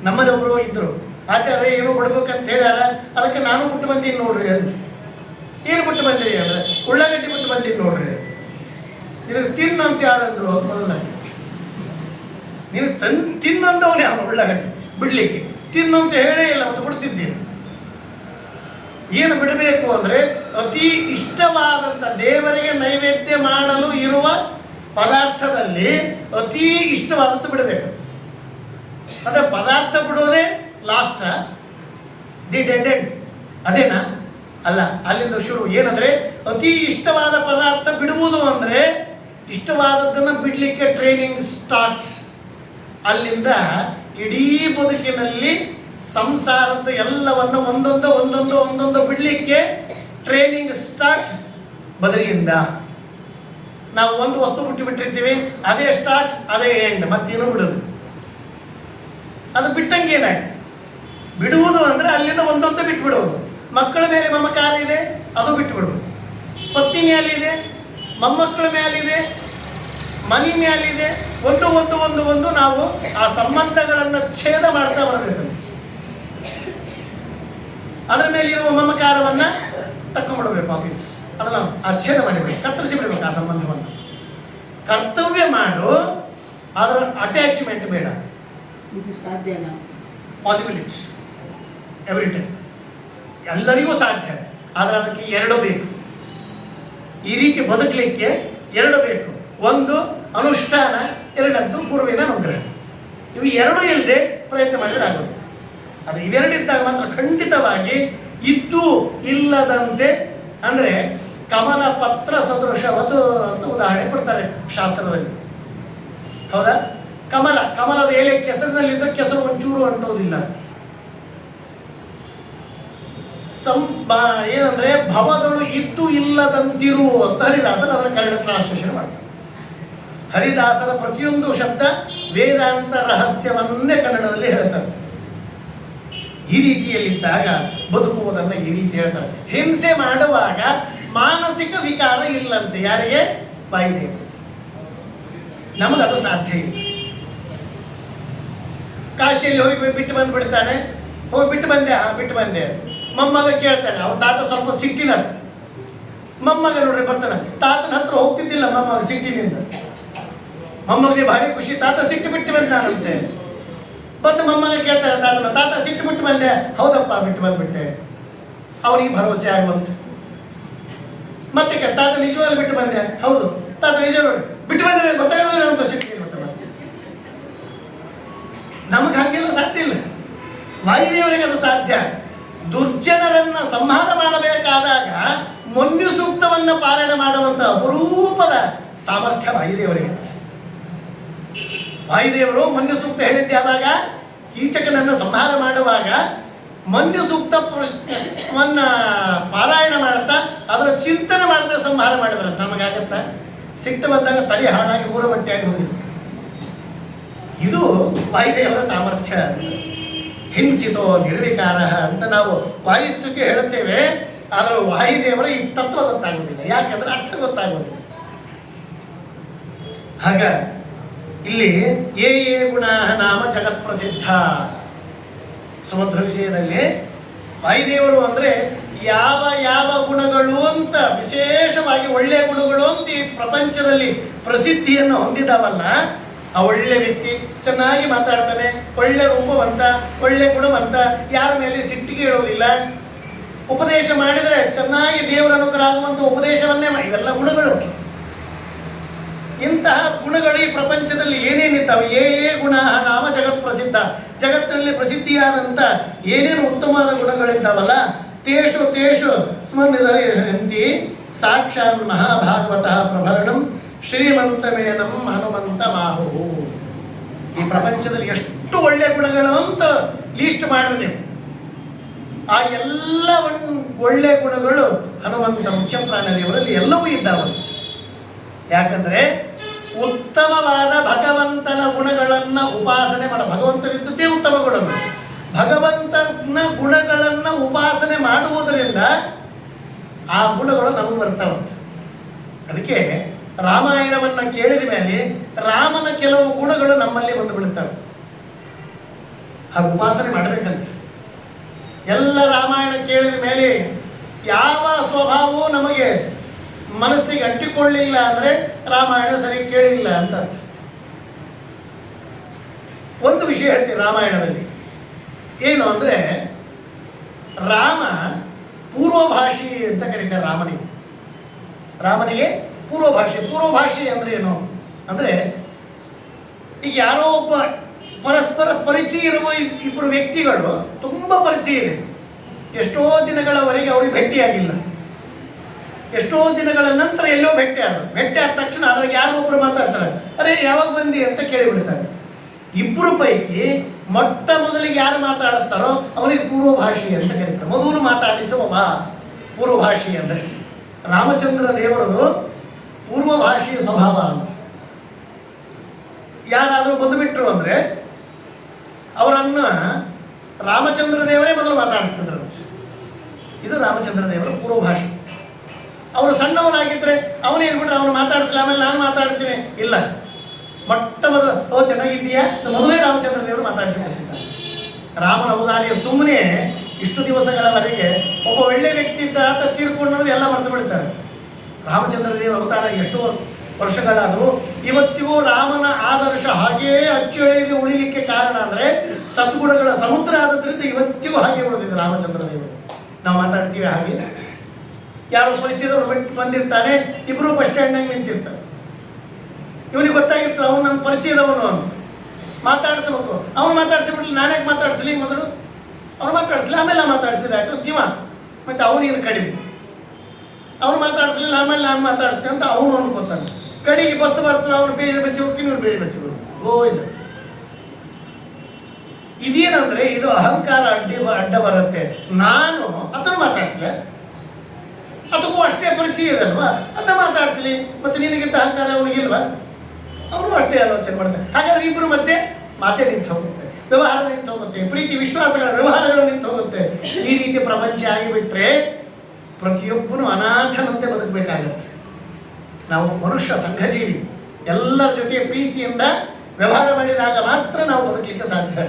A: ನಮ್ಮಲ್ಲಿ ಒಬ್ರು ಇದ್ರು, ಆಚಾರ್ಯ ಏನೋ ಬಿಡ್ಬೇಕಂತ ಹೇಳ್ಯಾರ, ಅದಕ್ಕೆ ನಾನು ಬಿಟ್ಟು ಬಂದೀನಿ ನೋಡ್ರಿ ಅಂತ. ಏನು ಬಿಟ್ಟು ಬಂದಿರಿ ಅಂದ್ರೆ, ಉಳ್ಳಾಗಡ್ಡಿ ಬಿಟ್ಟು ಬಂದೀನಿ ನೋಡ್ರಿ. ನಿನಗೆ ತಿನ್ನಂತ ಯಾರಂದ್ರು? ಮೊದಲ ನೀನು ತಿನ್ನಂದವನೇ ಅವನು ಉಳ್ಳಾಗಡ್ಡಿ ಬಿಡ್ಲಿಕ್ಕೆ. ತಿನ್ನಂತ ಹೇಳೇ ಇಲ್ಲ, ಮತ್ತು ಬಿಡ್ತಿದ್ದೀನಿ. ಏನು ಬಿಡಬೇಕು ಅಂದ್ರೆ, ಅತಿ ಇಷ್ಟವಾದಂಥ ದೇವರಿಗೆ ನೈವೇದ್ಯ ಮಾಡಲು ಇರುವ ಪದಾರ್ಥದಲ್ಲಿ ಅತಿ ಇಷ್ಟವಾದದ್ದು ಬಿಡಬೇಕಂತ. ಅಂದ್ರೆ ಪದಾರ್ಥ ಬಿಡೋದೇ ಲಾಸ್ಟ್, ದಿ ಡೆಡ್ ಎಂಡ್ ಅದೇನಾ? ಅಲ್ಲ, ಅಲ್ಲಿಂದ ಶುರು. ಏನಂದ್ರೆ ಅತಿ ಇಷ್ಟವಾದ ಪದಾರ್ಥ ಬಿಡುವುದು ಅಂದ್ರೆ ಇಷ್ಟವಾದದ್ದನ್ನು ಬಿಡ್ಲಿಕ್ಕೆ ಟ್ರೈನಿಂಗ್ ಸ್ಟಾರ್ಟ್ಸ್. ಅಲ್ಲಿಂದ ಇಡೀ ಬದುಕಿನಲ್ಲಿ ಸಂಸಾರದ ಎಲ್ಲವನ್ನು ಒಂದೊಂದು ಬಿಡ್ಲಿಕ್ಕೆ ಟ್ರೈನಿಂಗ್ ಸ್ಟಾರ್ಟ್ ಬದರಿಯಿಂದ. ನಾವು ಒಂದು ವಸ್ತು ಬಿಟ್ಟಿರ್ತೀವಿ, ಅದೇ ಸ್ಟಾರ್ಟ್, ಅದೇ ಎಂಡ್, ಮತ್ತೇನು ಬಿಡೋದು. ಅದು ಬಿಟ್ಟಂಗೆ ಏನಾಯ್ತು? ಬಿಡುವುದು ಅಂದ್ರೆ ಅಲ್ಲಿಂದ ಒಂದೊಂದು ಬಿಟ್ಬಿಡೋದು. ಮಕ್ಕಳ ಮೇಲೆ ಮಮಕಾರ ಇದೆ, ಅದು ಬಿಟ್ಬಿಡೋದು. ಪತ್ನಿ ಮೇಲಿದೆ, ಮೊಮ್ಮಕ್ಕಳ ಮೇಲಿದೆ, ಮನೆ ಮೇಲಿದೆ, ಒಂದು ನಾವು ಆ ಸಂಬಂಧಗಳನ್ನು ಛೇದ ಮಾಡ್ತಾ ಬರಬೇಕಂತ. ಅದರ ಮೇಲಿರುವ ಮಮಕಾರವನ್ನ ತಕ್ಕೊಂಡ್ಬಿಡ್ಬೇಕು ವಾಪೀಸ್. ಅದನ್ನು ಛೇದ ಮಾಡಿಬಿಡ್ಬೇಕು, ಕತ್ತರಿಸಿ ಬಿಡಬೇಕು ಆ ಸಂಬಂಧವನ್ನು. ಕರ್ತವ್ಯ ಮಾಡು, ಅದರ ಅಟ್ಯಾಚ್ಮೆಂಟ್ ಬೇಡ.
B: ಇದು ಸಾಧ್ಯನಾ?
A: ಪಾಸಿಬಿಲಿಟಿ ಎವ್ರಿ ಟೈಮ್, ಎಲ್ಲರಿಗೂ ಸಾಧ್ಯ. ಆದರೆ ಅದಕ್ಕೆ ಎರಡು ಬೇಕು. ಈ ರೀತಿ ಬದುಕಲಿಕ್ಕೆ ಎರಡು ಬೇಕು. ಒಂದು ಅನುಷ್ಠಾನ, ಎರಡದ್ದು ಗುರುವಿನ ಅನುಗ್ರಹ. ಇವು ಎರಡು ಇಲ್ಲದೆ ಪ್ರಯತ್ನ ಮಾಡಿದ್ರೆ ಆಗೋದು. ಅದು ಇವೆರಡಿದ್ದಾಗ ಮಾತ್ರ ಖಂಡಿತವಾಗಿ ಇದ್ದು ಇಲ್ಲದಂತೆ. ಅಂದರೆ ಕಮಲ ಪತ್ರ ಸದೃಶವತ್ತು ಅಂತ ಉದಾಹರಣೆ ಕೊಡ್ತಾರೆ ಶಾಸ್ತ್ರದಲ್ಲಿ, ಹೌದಾ? ಕಮಲದ ಎಲೆ ಕೆಸರಿನಲ್ಲಿದ್ದರೆ ಕೆಸರು ಒಂಚೂರು ಅಂಟೋದಿಲ್ಲ. ಏನಂದ್ರೆ ಭವದಳು ಇದ್ದು ಇಲ್ಲದಂತಿರು ಅಂತ ಹರಿದಾಸರು ಅದರ ಕನ್ನಡ ಟ್ರಾನ್ಸ್ಲೇಷನ್ ಮಾಡ್ತಾರೆ. ಹರಿದಾಸರ ಪ್ರತಿಯೊಂದು ಶಬ್ದ ವೇದಾಂತ ರಹಸ್ಯವನ್ನೇ ಕನ್ನಡದಲ್ಲಿ ಹೇಳ್ತಾರೆ. ಈ ರೀತಿಯಲ್ಲಿದ್ದಾಗ ಬದುಕುವುದನ್ನು ಈ ರೀತಿ ಹೇಳ್ತಾರೆ. ಹಿಂಸೆ ಮಾಡುವಾಗ ಮಾನಸಿಕ ವಿಕಾರ ಇಲ್ಲಂತೆ. ಯಾರಿಗೆ? ವಾಯುದೇವರು. ನಮಗದು ಸಾಧ್ಯ ಇಲ್ಲ. ಕಾಶಿಯಲ್ಲಿ ಹೋಗಿ ಬಿಟ್ಟು ಬಂದ್ಬಿಡ್ತಾನೆ. ಹೋಗಿ ಬಿಟ್ಟು ಬಂದೆ ಮೊಮ್ಮಗ ಕೇಳ್ತಾನೆ. ಅವನ ತಾತ ಸ್ವಲ್ಪ ಸಿಟ್ಟಿನಂತ. ಮೊಮ್ಮಗ ನೋಡ್ರಿ ಬರ್ತಾನೆ. ತಾತನ ಹತ್ರ ಹೋಗ್ತಿದ್ದಿಲ್ಲ ಮೊಮ್ಮಗ ಸಿಟ್ಟಿನಿಂದ. ಮೊಮ್ಮಗನಿಗೆ ಭಾರಿ ಖುಷಿ, ತಾತ ಸಿಟ್ಟು ಬಿಟ್ಟು ಬಂದಾನಂತೆ. ಬಂದು ಮೊಮ್ಮಗ ಕೇಳ್ತಾನೆ ತಾತನ, ತಾತ ಸಿಟ್ಟು ಬಿಟ್ಟು ಬಂದೆ? ಹೌದಪ್ಪ ಬಿಟ್ಟು ಬಂದ್ಬಿಟ್ಟೆ. ಅವನಿಗೆ ಭರವಸೆ ಆಗುವಂತ. ಮತ್ತೆ ತಾತ ನಿಜವಾಗ್ಲೂ ಬಿಟ್ಟು ಬಂದೆ? ಹೌದು. ತಾತ ನಿಜವಾಗ್ಲೂ ಬಿಟ್ಟು ಬಂದ್ರೆ ಗೊತ್ತಾಗೋದಿಲ್ಲ ಅಂತ ಸಿಟ್ಟು ಬಿಟ್ಟು ಬಂದೆ. ನಮಗೆ ಹಾಗೆಲ್ಲ ಸಾಧ್ಯ ಇಲ್ಲ. ವಾಯುದೇವರಿಗೆ ಅದು ಸಾಧ್ಯ. ದುರ್ಜನರನ್ನ ಸಂಹಾರ ಮಾಡಬೇಕಾದಾಗ ಮೊನ್ಯು ಸೂಕ್ತವನ್ನ ಪಾರಾಯಣ ಮಾಡುವಂತ ಅಪರೂಪದ ಸಾಮರ್ಥ್ಯ ವಾಯುದೇವರಿಗೆ. ವಾಯುದೇವರು ಮನ್ಯು ಸೂಕ್ತ ಹೇಳಿದ್ದೆ ಯಾವಾಗ? ಕೀಚಕನನ್ನ ಸಂಹಾರ ಮಾಡುವಾಗ ಮನ್ಯು ಸೂಕ್ತವನ್ನ ಪಾರಾಯಣ ಮಾಡ್ತಾ ಅದರ ಚಿಂತನೆ ಮಾಡ್ತಾ ಸಂಹಾರ ಮಾಡಿದ್ರೆ ನಮಗಾಗತ್ತ? ಸಿಟ್ಟು ಬಂದಾಗ ತಲೆ ಹಾಳಾಗಿ ಮೂರು ಬಟ್ಟೆಯಾಗಿ ಹೋಗಿರುತ್ತೆ. ಇದು ವಾಯುದೇವರ ಸಾಮರ್ಥ್ಯ. ಹಿಂಸಿತೋ ನಿರ್ವಿಕಾರ ಅಂತ ನಾವು ವಾಯುಸ್ತುತಿ ಹೇಳುತ್ತೇವೆ. ಆದರೆ ವಾಯುದೇವರ ಈ ತತ್ವ ಗೊತ್ತಾಗೋದಿಲ್ಲ. ಯಾಕಂದ್ರೆ ಅರ್ಥ ಗೊತ್ತಾಗೋದಿಲ್ಲ. ಹಾಗ ಇಲ್ಲಿ ಏ ಗುಣ ನಾಮ ಜಗತ್ ಪ್ರಸಿದ್ಧ. ಸುಮಧ್ವ ವಿಷಯದಲ್ಲಿ ವಾಯುದೇವರು ಅಂದ್ರೆ ಯಾವ ಯಾವ ಗುಣಗಳು ಅಂತ ವಿಶೇಷವಾಗಿ ಒಳ್ಳೆಯ ಗುಣಗಳು ಅಂತ ಈ ಪ್ರಪಂಚದಲ್ಲಿ ಪ್ರಸಿದ್ಧಿಯನ್ನು ಹೊಂದಿದವಲ್ಲ, ಆ ಒಳ್ಳೆ ವ್ಯಕ್ತಿ, ಚೆನ್ನಾಗಿ ಮಾತಾಡ್ತಾನೆ, ಒಳ್ಳೆ ರೂಪವಂತ, ಒಳ್ಳೆ ಗುಣವಂತ, ಯಾರ ಮೇಲೆ ಸಿಟ್ಟಿಗೆ ಹೇಳೋದಿಲ್ಲ, ಉಪದೇಶ ಮಾಡಿದರೆ ಚೆನ್ನಾಗಿ ದೇವರ ಅನುಗ್ರಹ ಆಗುವಂತ ಉಪದೇಶವನ್ನೇ ಇವೆಲ್ಲ ಗುಣಗಳು. ಇಂತಹ ಗುಣಗಳು ಈ ಪ್ರಪಂಚದಲ್ಲಿ ಏನೇನಿದ್ದಾವೆ? ಏ ಗುಣ ನಾಮ ಜಗತ್ ಪ್ರಸಿದ್ಧ. ಜಗತ್ತಿನಲ್ಲಿ ಪ್ರಸಿದ್ಧಿಯಾದಂಥ ಏನೇನು ಉತ್ತಮವಾದ ಗುಣಗಳಿದ್ದಾವಲ್ಲ, ತೇಷು ತೇಷು ಸ್ಮನ್ನಿಧಿ ಸಾಕ್ಷಾನ್ ಮಹಾಭಾಗವತಃ ಪ್ರಭರಣಂ ಶ್ರೀಮಂತಮೇನಂ ಹನುಮಂತ ಮಾಹು. ಈ ಪ್ರಪಂಚದಲ್ಲಿ ಎಷ್ಟು ಒಳ್ಳೆಯ ಗುಣಗಳು ಅಂತ ಲೀಸ್ಟ್ ಮಾಡ್ರಿ ನೀವು. ಆ ಎಲ್ಲ ಒಳ್ಳೆ ಗುಣಗಳು ಹನುಮಂತ ಮುಖ್ಯ ಪ್ರಾಣದೇವರಲ್ಲಿ ಎಲ್ಲವೂ ಇದ್ದಾವೆ. ಯಾಕಂದ್ರೆ ಉತ್ತಮವಾದ ಭಗವಂತನ ಗುಣಗಳನ್ನ ಉಪಾಸನೆ ಮಾಡ, ಭಗವಂತನಿದ್ದುದೇ ಉತ್ತಮ ಗುಣಗಳು. ಭಗವಂತನ ಗುಣಗಳನ್ನ ಉಪಾಸನೆ ಮಾಡುವುದರಿಂದ ಆ ಗುಣಗಳು ನಮಗೆ ಬರ್ತಾವಂತ. ಅದಕ್ಕೆ ರಾಮಾಯಣವನ್ನ ಕೇಳಿದ ಮೇಲೆ ರಾಮನ ಕೆಲವು ಗುಣಗಳು ನಮ್ಮಲ್ಲಿ ಬಂದು ಬಿಡುತ್ತವೆ. ಹಾಗೆ ಉಪಾಸನೆ ಮಾಡಬೇಕಂತ. ಎಲ್ಲ ರಾಮಾಯಣ ಕೇಳಿದ ಮೇಲೆ ಯಾವ ಸ್ವಭಾವವೂ ನಮಗೆ ಮನಸ್ಸಿಗೆ ಅಂಟಿಕೊಳ್ಳಿಲ್ಲ ಅಂದ್ರೆ ರಾಮಾಯಣ ಸರಿ ಕೇಳಿಲ್ಲ ಅಂತ ಅರ್ಥ. ಒಂದು ವಿಷಯ ಹೇಳ್ತೀನಿ ರಾಮಾಯಣದಲ್ಲಿ, ಏನು ಅಂದ್ರೆ ರಾಮ ಪೂರ್ವಭಾಷಿ ಅಂತ ಕರೀತಾರೆ. ರಾಮನಿಗೆ ಪೂರ್ವಭಾಷೆ ಅಂದ್ರೆ ಏನು ಅಂದ್ರೆ, ಈಗ ಯಾರೋ ಒಬ್ಬ ಪರಸ್ಪರ ಪರಿಚಯ ಇರುವ ಇಬ್ಬರು ವ್ಯಕ್ತಿಗಳು ತುಂಬಾ ಪರಿಚಯ ಇದೆ, ಎಷ್ಟೋ ದಿನಗಳವರೆಗೆ ಅವ್ರಿಗೆ ಭೇಟಿಯಾಗಿಲ್ಲ, ಎಷ್ಟೋ ದಿನಗಳ ನಂತರ ಎಲ್ಲೋ ಭೇಟಿ ಆದ ತಕ್ಷಣ ಅದ್ರಾಗ ಯಾರೋ ಒಬ್ರು ಮಾತಾಡ್ತಾರೆ, ಅರೆ ಯಾವಾಗ ಬಂದಿ ಅಂತ ಕೇಳಿಬಿಡ್ತಾರೆ. ಇಬ್ಬರು ಪೈಕಿ ಮೊಟ್ಟ ಮೊದಲಿಗೆ ಯಾರು ಮಾತಾಡಿಸ್ತಾರೋ ಅವನಿಗೆ ಪೂರ್ವಭಾಷಿ ಅಂತ ಕರೀತಾರೆ. ಮೊದಲು ಮಾತಾಡಿಸುವ ಪೂರ್ವಭಾಷಿ ಅಂದ್ರೆ ರಾಮಚಂದ್ರ ದೇವರದು ಪೂರ್ವಭಾಷಿಯ ಸ್ವಭಾವ ಅಂತ. ಯಾರಾದರೂ ಬಂದುಬಿಟ್ರು ಅಂದ್ರೆ ಅವರನ್ನ ರಾಮಚಂದ್ರ ದೇವರೇ ಮೊದಲು ಮಾತಾಡಿಸ್ತಿದ್ರು. ಇದು ರಾಮಚಂದ್ರ ದೇವರ ಪೂರ್ವಭಾಷೆ. ಅವರು ಸಣ್ಣವನಾಗಿದ್ರೆ ಅವನೇನ್ಬಿಟ್ರೆ ಅವನು ಮಾತಾಡಿಸ್ಲಿ, ಆಮೇಲೆ ನಾನು ಮಾತಾಡ್ತೀನಿ, ಇಲ್ಲ, ಮೊಟ್ಟ ಮೊದಲು ಓ ಚೆನ್ನಾಗಿದ್ದೀಯಾ ಮೊದಲೇ ರಾಮಚಂದ್ರ ದೇವರು ಮಾತಾಡಿಸಿಕೊಳ್ತಿದ್ದಾರೆ. ರಾಮನ ಔದಾರ್ಯ ಸುಮ್ಮನೆ ಇಷ್ಟು ದಿವಸಗಳವರೆಗೆ ಒಬ್ಬ ಒಳ್ಳೆ ವ್ಯಕ್ತಿ ಇದ್ದ ಆತ ತೀರ್ಕೊಂಡ್ರೆ ಎಲ್ಲ ಮರೆತು ಬಿಡ್ತಾರೆ. ರಾಮಚಂದ್ರ ದೇವರ ಅವತಾರ ಎಷ್ಟೋ ವರ್ಷಗಳಾದವು. ಇವತ್ತಿಗೂ ರಾಮನ ಆದರ್ಶ ಹಾಗೇ ಅಚ್ಚಳಿಯದೆ ಉಳಿಲಿಕ್ಕೆ ಕಾರಣ ಅಂದ್ರೆ ಸದ್ಗುಣಗಳ ಸಮುದ್ರ ಆದದ್ರಿಂದ ಇವತ್ತಿಗೂ ಹಾಗೆ ಉಳಿದಿದೆ ರಾಮಚಂದ್ರ ದೇವರು. ನಾವು ಮಾತಾಡ್ತೀವಿ ಹಾಗೆ. ಯಾರೋ ಪರಿಚಯದವರು ಬಿಟ್ಟು ಬಂದಿರ್ತಾನೆ, ಇಬ್ರು ಬಸ್ ಸ್ಟ್ಯಾಂಡ್ನಾಗ ನಿಂತಿರ್ತಾರೆ. ಇವನಿಗೆ ಗೊತ್ತಾಗಿರ್ತದೆ ಅವನು ನನ್ನ ಪರಿಚಯದವನು ಅಂತ. ಮಾತಾಡಿಸ್ಬೇಕು, ಅವನು ಮಾತಾಡ್ಸಿಬಿಡ್ಲಿ, ನಾನ್ಯಾಕೆ ಮಾತಾಡಿಸ್ಲಿ, ಮೊದಲು ಅವ್ನು ಮಾತಾಡಿಸ್ಲಿ ಆಮೇಲೆ ನಾನು ಮಾತಾಡಿಸಿದ್ರೆ ಆಯ್ತು ಕಿವ, ಮತ್ತೆ ಅವನಿಗೆ ಕಡಿಮೆ. ಅವ್ನು ಮಾತಾಡಿಸ್ಲಿಲ್ಲ ಆಮೇಲೆ ನಾನು ಮಾತಾಡಿಸ್ತೀನಿ ಅಂತ ಅವನು ಅನ್ಕೋತಾನೆ. ಕಡೆಗೆ ಬಸ್ ಬರ್ತದೆ, ಅವ್ರು ಬೇರೆ ಬಚ್ಚಿ ಹೋಗ್ತೀನಿ, ಇವ್ರು ಬೇರೆ ಬಚ್ಚಿ ಹೋಗ್ತೀನಿ. ಇಲ್ಲ ಇದೇನಂದ್ರೆ ಇದು ಅಹಂಕಾರ ಅಡ್ಡ ಬರುತ್ತೆ. ನಾನು ಅದನ್ನು ಮಾತಾಡಿಸ್ಲೆ, ಅದಕ್ಕೂ ಅಷ್ಟೇ ಪರಿಚಯ ಇದಲ್ವಾ, ಅದ ಮಾತಾಡಿಸ್ಲಿ. ಮತ್ತೆ ನಿನಗಿಂತ ಅಹಂಕಾರ ಅವನಿಗಿಲ್ವಾ, ಅವರು ಅಷ್ಟೇ ಆಲೋಚನೆ ಮಾಡ್ತಾರೆ. ಹಾಗಾದ್ರೆ ಇಬ್ಬರು ಮಧ್ಯೆ ಮಾತೇ ನಿಂತು ಹೋಗುತ್ತೆ, ವ್ಯವಹಾರ ನಿಂತು ಹೋಗುತ್ತೆ, ಪ್ರೀತಿ ವಿಶ್ವಾಸಗಳ ವ್ಯವಹಾರಗಳು ನಿಂತು ಹೋಗುತ್ತೆ. ಈ ರೀತಿ ಪ್ರಪಂಚ ಆಗಿಬಿಟ್ರೆ ಪ್ರತಿಯೊಬ್ಬನು ಅನಾಥನಂತೆ ಬದುಕಬೇಕಾಗತ್ತೆ. ನಾವು ಮನುಷ್ಯ ಸಂಘಜೀವಿ, ಎಲ್ಲರ ಜೊತೆ ಪ್ರೀತಿಯಿಂದ ವ್ಯವಹಾರ ಮಾಡಿದಾಗ ಮಾತ್ರ ನಾವು ಬದುಕಲಿಕ್ಕೆ ಸಾಧ್ಯ.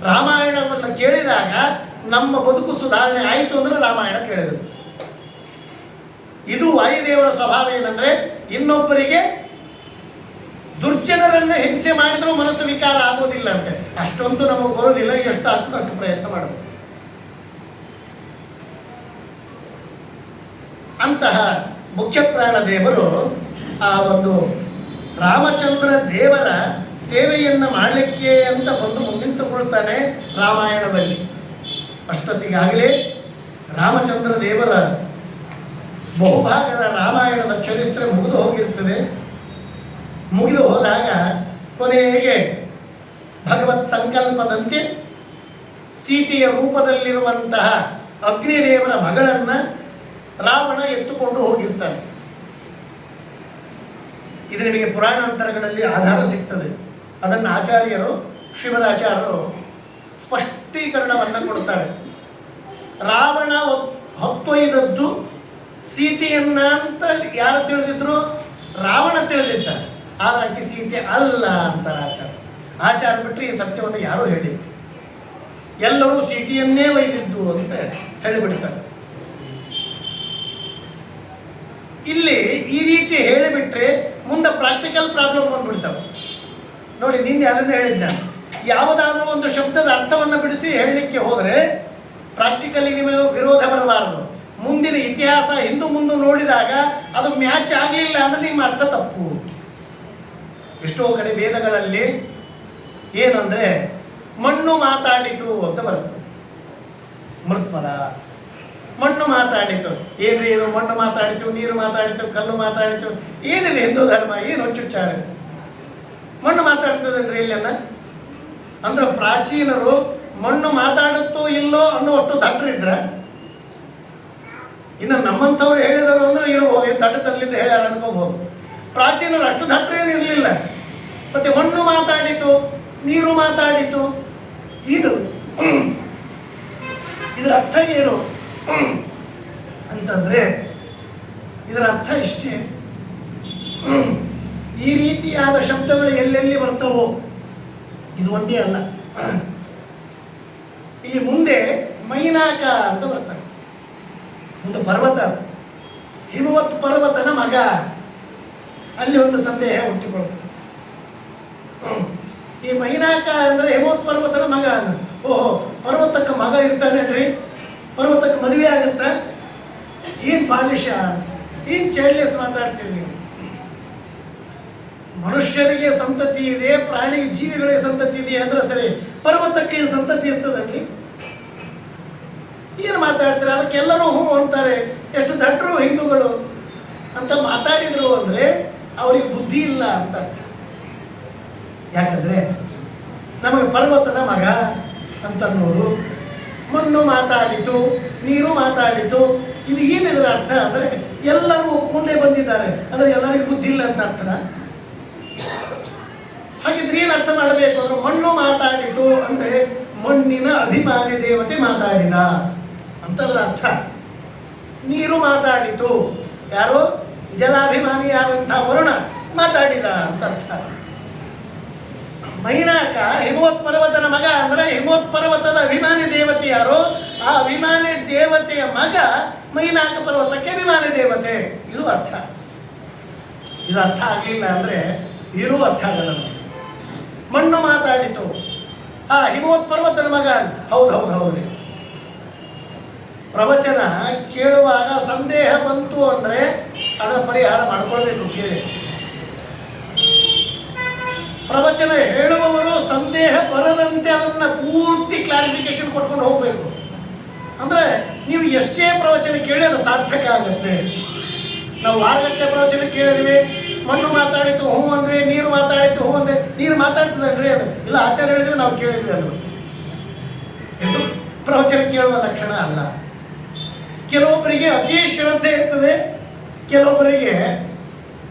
A: ರಾಮಾಯಣವನ್ನು ಕೇಳಿದಾಗ ನಮ್ಮ ಬದುಕು ಸುಧಾರಣೆ ಆಯಿತು ಅಂದ್ರೆ ರಾಮಾಯಣ ಕೇಳಿರುತ್ತೆ. ಇದು ವಾಯುದೇವರ ಸ್ವಭಾವ ಏನಂದ್ರೆ, ಇನ್ನೊಬ್ಬರಿಗೆ ದುರ್ಜನರನ್ನು ಹಿಂಸೆ ಮಾಡಿದರೂ ಮನಸ್ಸು ವಿಕಾರ ಆಗೋದಿಲ್ಲ ಅಂತೆ. ಅಷ್ಟೊಂದು ನಮಗೆ ಬರೋದಿಲ್ಲ, ಎಷ್ಟು ಆಗ್ತದೆ ಅಷ್ಟು ಪ್ರಯತ್ನ ಮಾಡಬೇಕು. ಅಂತಹ ಮುಖ್ಯ ಪ್ರಾಣ ದೇವರು ಆ ಒಂದು ರಾಮಚಂದ್ರ ದೇವರ ಸೇವೆಯನ್ನು ಮಾಡಲಿಕ್ಕೆ ಅಂತ ಬಂದು ಮುಂದಿಟ್ಟುಕೊಳ್ತಾನೆ ರಾಮಾಯಣದಲ್ಲಿ. ಅಷ್ಟೊತ್ತಿಗಾಗಲೇ ರಾಮಚಂದ್ರ ದೇವರ ಬಹುಭಾಗದ ರಾಮಾಯಣದ ಚರಿತ್ರೆ ಮುಗಿದು ಹೋಗಿರ್ತದೆ. ಮುಗಿದು ಹೋದಾಗ ಕೊನೆಗೆ ಭಗವತ್ ಸಂಕಲ್ಪದಂತೆ ಸೀತೆಯ ರೂಪದಲ್ಲಿರುವಂತಹ ಅಗ್ನಿದೇವರ ಮಗಳನ್ನ ರಾವಣ ಎತ್ತುಕೊಂಡು ಹೋಗಿರ್ತಾನೆ. ಇದು ನಿಮಗೆ ಪುರಾಣಾಂತರಗಳಲ್ಲಿ ಆಧಾರ ಸಿಗ್ತದೆ. ಅದನ್ನು ಆಚಾರ್ಯರು, ಶ್ರೀಮದಾಚಾರ್ಯರು ಸ್ಪಷ್ಟೀಕರಣವನ್ನು ಕೊಡ್ತಾರೆ. ರಾವಣ ಹೊತ್ತೊಯ್ದದ್ದು ಸೀತೆಯನ್ನ ಅಂತ ಯಾರು ತಿಳಿದಿದ್ರು? ರಾವಣ ತಿಳಿದಿದ್ದ. ಆದರೆ ಆಕೆ ಸೀತೆ ಅಲ್ಲ ಅಂತಾರೆ ಆಚಾರ್ಯ. ಆಚಾರ್ಯ ಬಿಟ್ಟರೆ ಈ ಸತ್ಯವನ್ನು ಯಾರೂ ಹೇಳಿ, ಎಲ್ಲರೂ ಸೀತೆಯನ್ನೇ ಒಯ್ದಿದ್ದು ಅಂತ ಹೇಳಿಬಿಡ್ತಾರೆ. ಇಲ್ಲಿ ಈ ರೀತಿ ಹೇಳಿಬಿಟ್ರೆ ಮುಂದೆ ಪ್ರಾಕ್ಟಿಕಲ್ ಪ್ರಾಬ್ಲಮ್ ಬಂದ್ಬಿಡ್ತಾವೆ. ನೋಡಿ, ನಿನ್ನೆ ಅದನ್ನು ಹೇಳಿದ್ದ, ಯಾವುದಾದ್ರೂ ಒಂದು ಶಬ್ದದ ಅರ್ಥವನ್ನು ಬಿಡಿಸಿ ಹೇಳಲಿಕ್ಕೆ ಹೋದರೆ ಪ್ರಾಕ್ಟಿಕಲಿ ನಿಮಗೆ ವಿರೋಧ ಬರಬಾರದು. ಮುಂದಿನ ಇತಿಹಾಸ ಹಿಂದೂ ಮುಂದೆ ನೋಡಿದಾಗ ಅದು ಮ್ಯಾಚ್ ಆಗಲಿಲ್ಲ ಅಂದರೆ ನಿಮ್ಮ ಅರ್ಥ ತಪ್ಪು. ಎಷ್ಟೋ ಕಡೆ ವೇದಗಳಲ್ಲಿ ಏನಂದ್ರೆ ಮಣ್ಣು ಮಾತಾಡಿತು ಅಂತ ಬರ್ತದೆ. ಮೃತ್ಪದ ಮಣ್ಣು ಮಾತಾಡಿತು. ಏನ್ರಿ ಇದು? ಮಣ್ಣು ಮಾತಾಡಿತು, ನೀರು ಮಾತಾಡಿತು, ಕಲ್ಲು ಮಾತಾಡಿತು. ಏನಿದೆ ಹಿಂದೂ ಧರ್ಮ? ಏನು ಹುಚ್ಚುಚ್ಚಾರ? ಮಣ್ಣು ಮಾತಾಡ್ತದನ್ರಿ ಇಲ್ಲೆಲ್ಲ ಅಂದ್ರೆ ಪ್ರಾಚೀನರು ಮಣ್ಣು ಮಾತಾಡುತ್ತೋ ಇಲ್ಲೋ ಅನ್ನುವಷ್ಟು ದಡ್ಡರಿದ್ರ. ಇನ್ನು ನಮ್ಮಂಥವ್ರು ಹೇಳಿದರು ಅಂದ್ರೆ ಇರಬಹುದು, ದಡ್ಡತನದಿಂದ ಹೇಳ್ಯಾರ ಅನ್ಕೋಬಹುದು. ಪ್ರಾಚೀನರು ಅಷ್ಟು ದಡ್ಡರೇನು ಇರಲಿಲ್ಲ. ಮತ್ತೆ ಮಣ್ಣು ಮಾತಾಡಿತು, ನೀರು ಮಾತಾಡಿತು, ಏನು ಇದರ ಅರ್ಥ ಏನು ಅಂತಂದ್ರೆ ಇದರ ಅರ್ಥ ಇಷ್ಟೇ. ಈ ರೀತಿಯಾದ ಶಬ್ದಗಳು ಎಲ್ಲೆಲ್ಲಿ ಬರ್ತವೋ ಇದು ಒಂದೇ ಅಲ್ಲ. ಇಲ್ಲಿ ಮುಂದೆ ಮೈನಾಕ ಅಂತ ಬರ್ತಾರೆ, ಒಂದು ಪರ್ವತ, ಹಿಮವತ್ ಪರ್ವತನ ಮಗ. ಅಲ್ಲಿ ಒಂದು ಸಂದೇಹ ಹುಟ್ಟಿಕೊಳ್ಳುತ್ತೆ. ಈ ಮೈನಾಕ ಅಂದ್ರೆ ಹಿಮವತ್ ಪರ್ವತನ ಮಗ. ಓಹೋ, ಪರ್ವತಕ್ಕೆ ಮಗ ಇರ್ತಾನೇನ್ರಿ? ಪರ್ವತಕ್ಕೆ ಮದುವೆ ಆಗುತ್ತ? ಏನ್ ಬಾಲಿಶ, ಏನ್ ಚೈಲ್ಡ್ಲೆಸ್ ಮಾತಾಡ್ತೀವಿ ನೀವು. ಮನುಷ್ಯರಿಗೆ ಸಂತತಿ ಇದೆ, ಪ್ರಾಣಿ ಜೀವಿಗಳಿಗೆ ಸಂತತಿ ಇದೆ ಅಂದ್ರೆ ಸರಿ, ಪರ್ವತಕ್ಕೆ ಏನು ಸಂತತಿ ಇರ್ತದಲ್ರಿ? ಏನು ಮಾತಾಡ್ತಾರೆ? ಅದಕ್ಕೆಲ್ಲರೂ ಹೂ ಅಂತಾರೆ. ಎಷ್ಟು ದಡ್ಡರು ಹಿಂದೂಗಳು ಅಂತ ಮಾತಾಡಿದ್ರು ಅಂದ್ರೆ ಅವ್ರಿಗೆ ಬುದ್ಧಿ ಇಲ್ಲ ಅಂತ ಅರ್ಥ. ಯಾಕಂದ್ರೆ ನಮಗೆ ಪರ್ವತದ ಮಗ ಅಂತ ನೋಡು, ಮಣ್ಣು ಮಾತಾಡಿತು, ನೀರು ಮಾತಾಡಿತು, ಇದು ಏನಿದ್ರ ಅರ್ಥ ಅಂದ್ರೆ ಎಲ್ಲರೂ ಒಪ್ಕೊಂಡೇ ಬಂದಿದ್ದಾರೆ ಅಂದ್ರೆ ಎಲ್ಲರಿಗೂ ಬುದ್ಧಿ ಇಲ್ಲ ಅಂತ ಅರ್ಥನ? ಹಾಗಿದ್ರೆ ಏನು ಅರ್ಥ ಮಾಡಬೇಕು ಅಂದ್ರೆ, ಮಣ್ಣು ಮಾತಾಡಿತು ಅಂದ್ರೆ ಮಣ್ಣಿನ ಅಭಿಮಾನಿ ದೇವತೆ ಮಾತಾಡಿದ ಅಂತದ್ರ ಅರ್ಥ. ನೀರು ಮಾತಾಡಿತು, ಯಾರು? ಜಲಾಭಿಮಾನಿಯಾದಂತಹ ವರುಣ ಮಾತಾಡಿದ ಅಂತ ಅರ್ಥ. ಮೈನಾಕ ಹಿಮವತ್ ಪರ್ವತನ ಮಗ ಅಂದ್ರೆ ಹಿಮವತ್ ಪರ್ವತದ ಅಭಿಮಾನಿ ದೇವತೆ ಯಾರು? ಆ ಅಭಿಮಾನಿ ದೇವತೆಯ ಮಗ ಮೈನಾಕ ಪರ್ವತಕ್ಕೆ ಅಭಿಮಾನಿ ದೇವತೆ. ಇದು ಅರ್ಥ. ಇದು ಅರ್ಥ ಆಗಲಿಲ್ಲ ಅಂದ್ರೆ ಏನೂ ಅರ್ಥ ಆಗಲ್ಲ. ಮಣ್ಣು ಮಾತಾಡಿತು, ಆ ಹಿಮವತ್ ಪರ್ವತನ ಮಗ. ಹೌದು ಹೌದು ಹೌದು. ಪ್ರವಚನ ಕೇಳುವಾಗ ಸಂದೇಹ ಬಂತು ಅಂದ್ರೆ ಅದರ ಪರಿಹಾರ ಮಾಡ್ಕೊಳ್ಬೇಕು. ಕೇಳಿ, ಪ್ರವಚನ ಹೇಳುವವರು ಸಂದೇಹ ಬರದಂತೆ ಅದನ್ನ ಪೂರ್ತಿ ಕ್ಲಾರಿಫಿಕೇಶನ್ ಕೊಟ್ಕೊಂಡು ಹೋಗ್ಬೇಕು. ಅಂದ್ರೆ ನೀವು ಎಷ್ಟೇ ಪ್ರವಚನ ಕೇಳಿ ಅದು ಸಾರ್ಥಕ ಆಗುತ್ತೆ. ನಾವು ವಾರಗಟ್ಟಲೆ ಪ್ರವಚನ ಕೇಳಿದ್ವಿ, ಮಣ್ಣು ಮಾತಾಡಿತು ಹೂ ಅಂದ್ವಿ, ನೀರು ಮಾತಾಡಿತು ಹೂ ಅಂದೆ. ನೀರು ಮಾತಾಡ್ತದಲ್ರಿ? ಅದು ಇಲ್ಲ, ಆಚಾರ್ಯ ಹೇಳಿದ್ವಿ, ನಾವು ಕೇಳಿದ್ವಿ ಅಲ್ವ. ಇದು ಪ್ರವಚನ ಕೇಳುವ ಲಕ್ಷಣ ಅಲ್ಲ. ಕೆಲವೊಬ್ಬರಿಗೆ ಅತಿ ಶ್ರದ್ಧೆ ಇರ್ತದೆ, ಕೆಲವೊಬ್ಬರಿಗೆ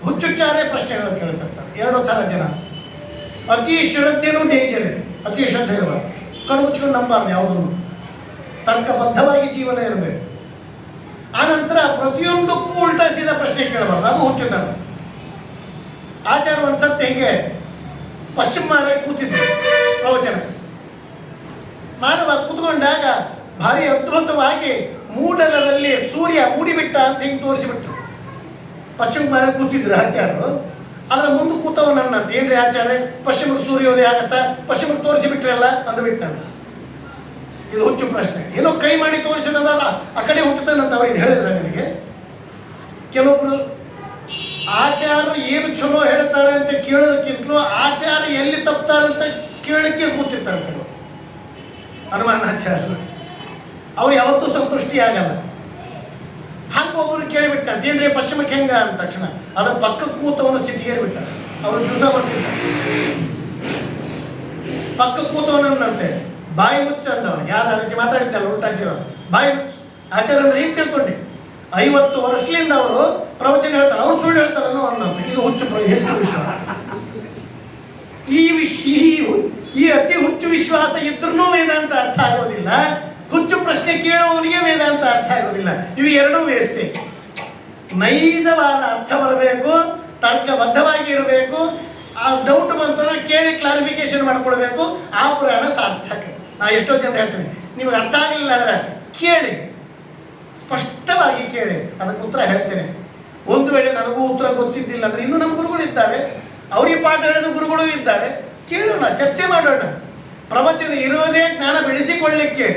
A: ಹುಚ್ಚುಚ್ಚಾರೆ ಪ್ರಶ್ನೆಗಳು ಕೇಳ್ತಿರ್ತಾರೆ. ಎರಡು ಥರ ಜನ. ಅತಿ ಶ್ರದ್ಧೆನೂ ಡೇಂಜರ್ ಇದೆ. ಅತಿ ಶ್ರದ್ಧೆ ಇರುವ ಕಣ್ಮುಚ್ಕೊಂಡು ನಂಬಾರ್ದು ಯಾವುದನ್ನು. ತರ್ಕಬದ್ಧವಾಗಿ ಜೀವನ ಇರಬೇಕು. ಆನಂತರ ಪ್ರತಿಯೊಂದಕ್ಕೂ ಉಲ್ಟಾ ಸೀದಾ ಪ್ರಶ್ನೆ ಕೇಳಬಾರ್ದು, ಅದು ಹುಚ್ಚುತನ. ಆಚಾರ ಒಂದ್ಸರ್ತಿ ಹೆಂಗೆ ಪಶ್ಚಿಮ ಮಾಲೆ ಕೂತಿದ್ರು ಪ್ರವಚನ ಮಾಡುವಾಗ ಕೂತ್ಕೊಂಡಾಗ ಭಾರಿ ಅದ್ಭುತವಾಗಿ ಮೂಡಲದಲ್ಲಿ ಸೂರ್ಯ ಮೂಡಿಬಿಟ್ಟ ಅಂತ ಹಿಂಗೆ ತೋರಿಸಿಬಿಟ್ರು. ಪಶ್ಚಿಮ ಮಾಲೆ ಕೂತಿದ್ರು ಆಚಾರ್ಯರು. ಅದರ ಮುಂದೆ ಕೂತವ ನನ್ನಂತ, ಏನ್ರಿ ಆಚಾರ್ಯ ಪಶ್ಚಿಮಕ್ಕೆ ಸೂರ್ಯೋದಯ ಆಗತ್ತಾ, ಪಶ್ಚಿಮಕ್ಕೆ ತೋರಿಸಿಬಿಟ್ರಲ್ಲ ಅಂದ್ಬಿಟ್ಟಂತ. ಇದು ಹುಚ್ಚು ಪ್ರಶ್ನೆ. ಏನೋ ಕೈ ಮಾಡಿ ತೋರಿಸಿರೋದಲ್ಲ, ಆ ಕಡೆ ಹುಟ್ಟುತ್ತಾನಂತ ಅವ್ರಿಗೆ ಹೇಳಿದ್ರೆ ನನಗೆ. ಕೆಲವೊಬ್ರು ಆಚಾರ್ಯರು ಏನು ಚಲೋ ಹೇಳ್ತಾರೆ ಅಂತ ಕೇಳೋದಕ್ಕಿಂತಲೂ ಆಚಾರ್ಯ ಎಲ್ಲಿ ತಪ್ತಾರೆ ಅಂತ ಕೇಳಲಿಕ್ಕೆ ಕೂತಿರ್ತಾರೆ ಕೆಲವು ಹನುಮಾನಾಚಾರ್ಯರು. ಅವ್ರು ಯಾವತ್ತೂ ಸಂತುಷ್ಟಿ ಆಗಲ್ಲ. ಹಂಗೆ ಒಬ್ಬರು ಕೇಳಿಬಿಟ್ಟಂತ, ಏನ್ರಿ ಪಶ್ಚಿಮಕ್ಕೆ ಹೆಂಗ ಅಂದ ತಕ್ಷಣ ಅದ್ರ ಪಕ್ಕಕ್ಕೆ ಕೂತವನು ಸಿಟಿಗೇರಿಬಿಟ್ಟ. ಅವರು ದಿವಸ ಬರ್ತಿದ್ದ ಪಕ್ಕಕ್ಕೆ ಕೂತವನಂತೆ ಬಾಯಿ ಮುಚ್ಚ ಅಂದವನು. ಯಾರು ಅದಕ್ಕೆ ಮಾತಾಡಿದ್ದಲ್ಲ ಉಲ್ಟಾಸಿರೋ ಬಾಯಿ ಮುಚ್ಚು. ಆಚಾರ್ಯ ಅಂದ್ರೆ ಏನು ತಿಳ್ಕೊಂಡೆ, 50 ವರ್ಷದಿಂದ ಅವರು ಪ್ರವಚನ ಹೇಳ್ತಾರೆ, ಅವ್ರು ಸುಳ್ಳು ಹೇಳ್ತಾರೆ ಅನ್ನೋ ಅನ್ನೋದು. ಇದು ಹೆಚ್ಚು ವಿಶ್ವಾಸ. ಈ ಅತಿ ಹುಚ್ಚು ವಿಶ್ವಾಸ ಇದ್ರೂ ವೇದಾಂತ ಅರ್ಥ ಆಗೋದಿಲ್ಲ. ಹುಚ್ಚು ಪ್ರಶ್ನೆ ಕೇಳುವವನಿಗೆ ವೇದಾಂತ ಅರ್ಥ ಆಗೋದಿಲ್ಲ. ಇವು ಎರಡೂ ವೇಸ್ಟೇ. ನೈಜವಾದ ಅರ್ಥ ಬರಬೇಕು, ತರ್ಕಬದ್ಧವಾಗಿ ಇರಬೇಕು. ಆ ಡೌಟ್ ಬಂತಂದ್ರೆ ಕೇಳಿ ಕ್ಲಾರಿಫಿಕೇಶನ್ ಮಾಡ್ಕೊಳ್ಬೇಕು. ಆ ಪುರಾಣ ಸಾರ್ಥಕ. ನಾ ಎಷ್ಟೋ ಜನ ಹೇಳ್ತೀನಿ, ನಿಮಗೆ ಅರ್ಥ ಆಗಲಿಲ್ಲ ಅಂದ್ರೆ ಕೇಳಿ, ಸ್ಪಷ್ಟವಾಗಿ ಕೇಳಿ, ಅದಕ್ಕೆ ಉತ್ತರ ಹೇಳ್ತೇನೆ. ಒಂದು ವೇಳೆ ನನಗೂ ಉತ್ತರ ಗೊತ್ತಿದ್ದಿಲ್ಲ ಅಂದ್ರೆ ಇನ್ನೂ ನಮ್ಮ ಗುರುಗಳು ಇದ್ದಾರೆ, ಅವರಿಗೆ ಪಾಠ ಹೇಳಿದ ಗುರುಗಳು ಇದ್ದಾರೆ, ಕೇಳೋಣ, ಚರ್ಚೆ ಮಾಡೋಣ. ಪ್ರವಚನ ಇರೋದೇ ಜ್ಞಾನ ಬೆಳೆಸಿಕೊಳ್ಳಿಕ್ಕೆ.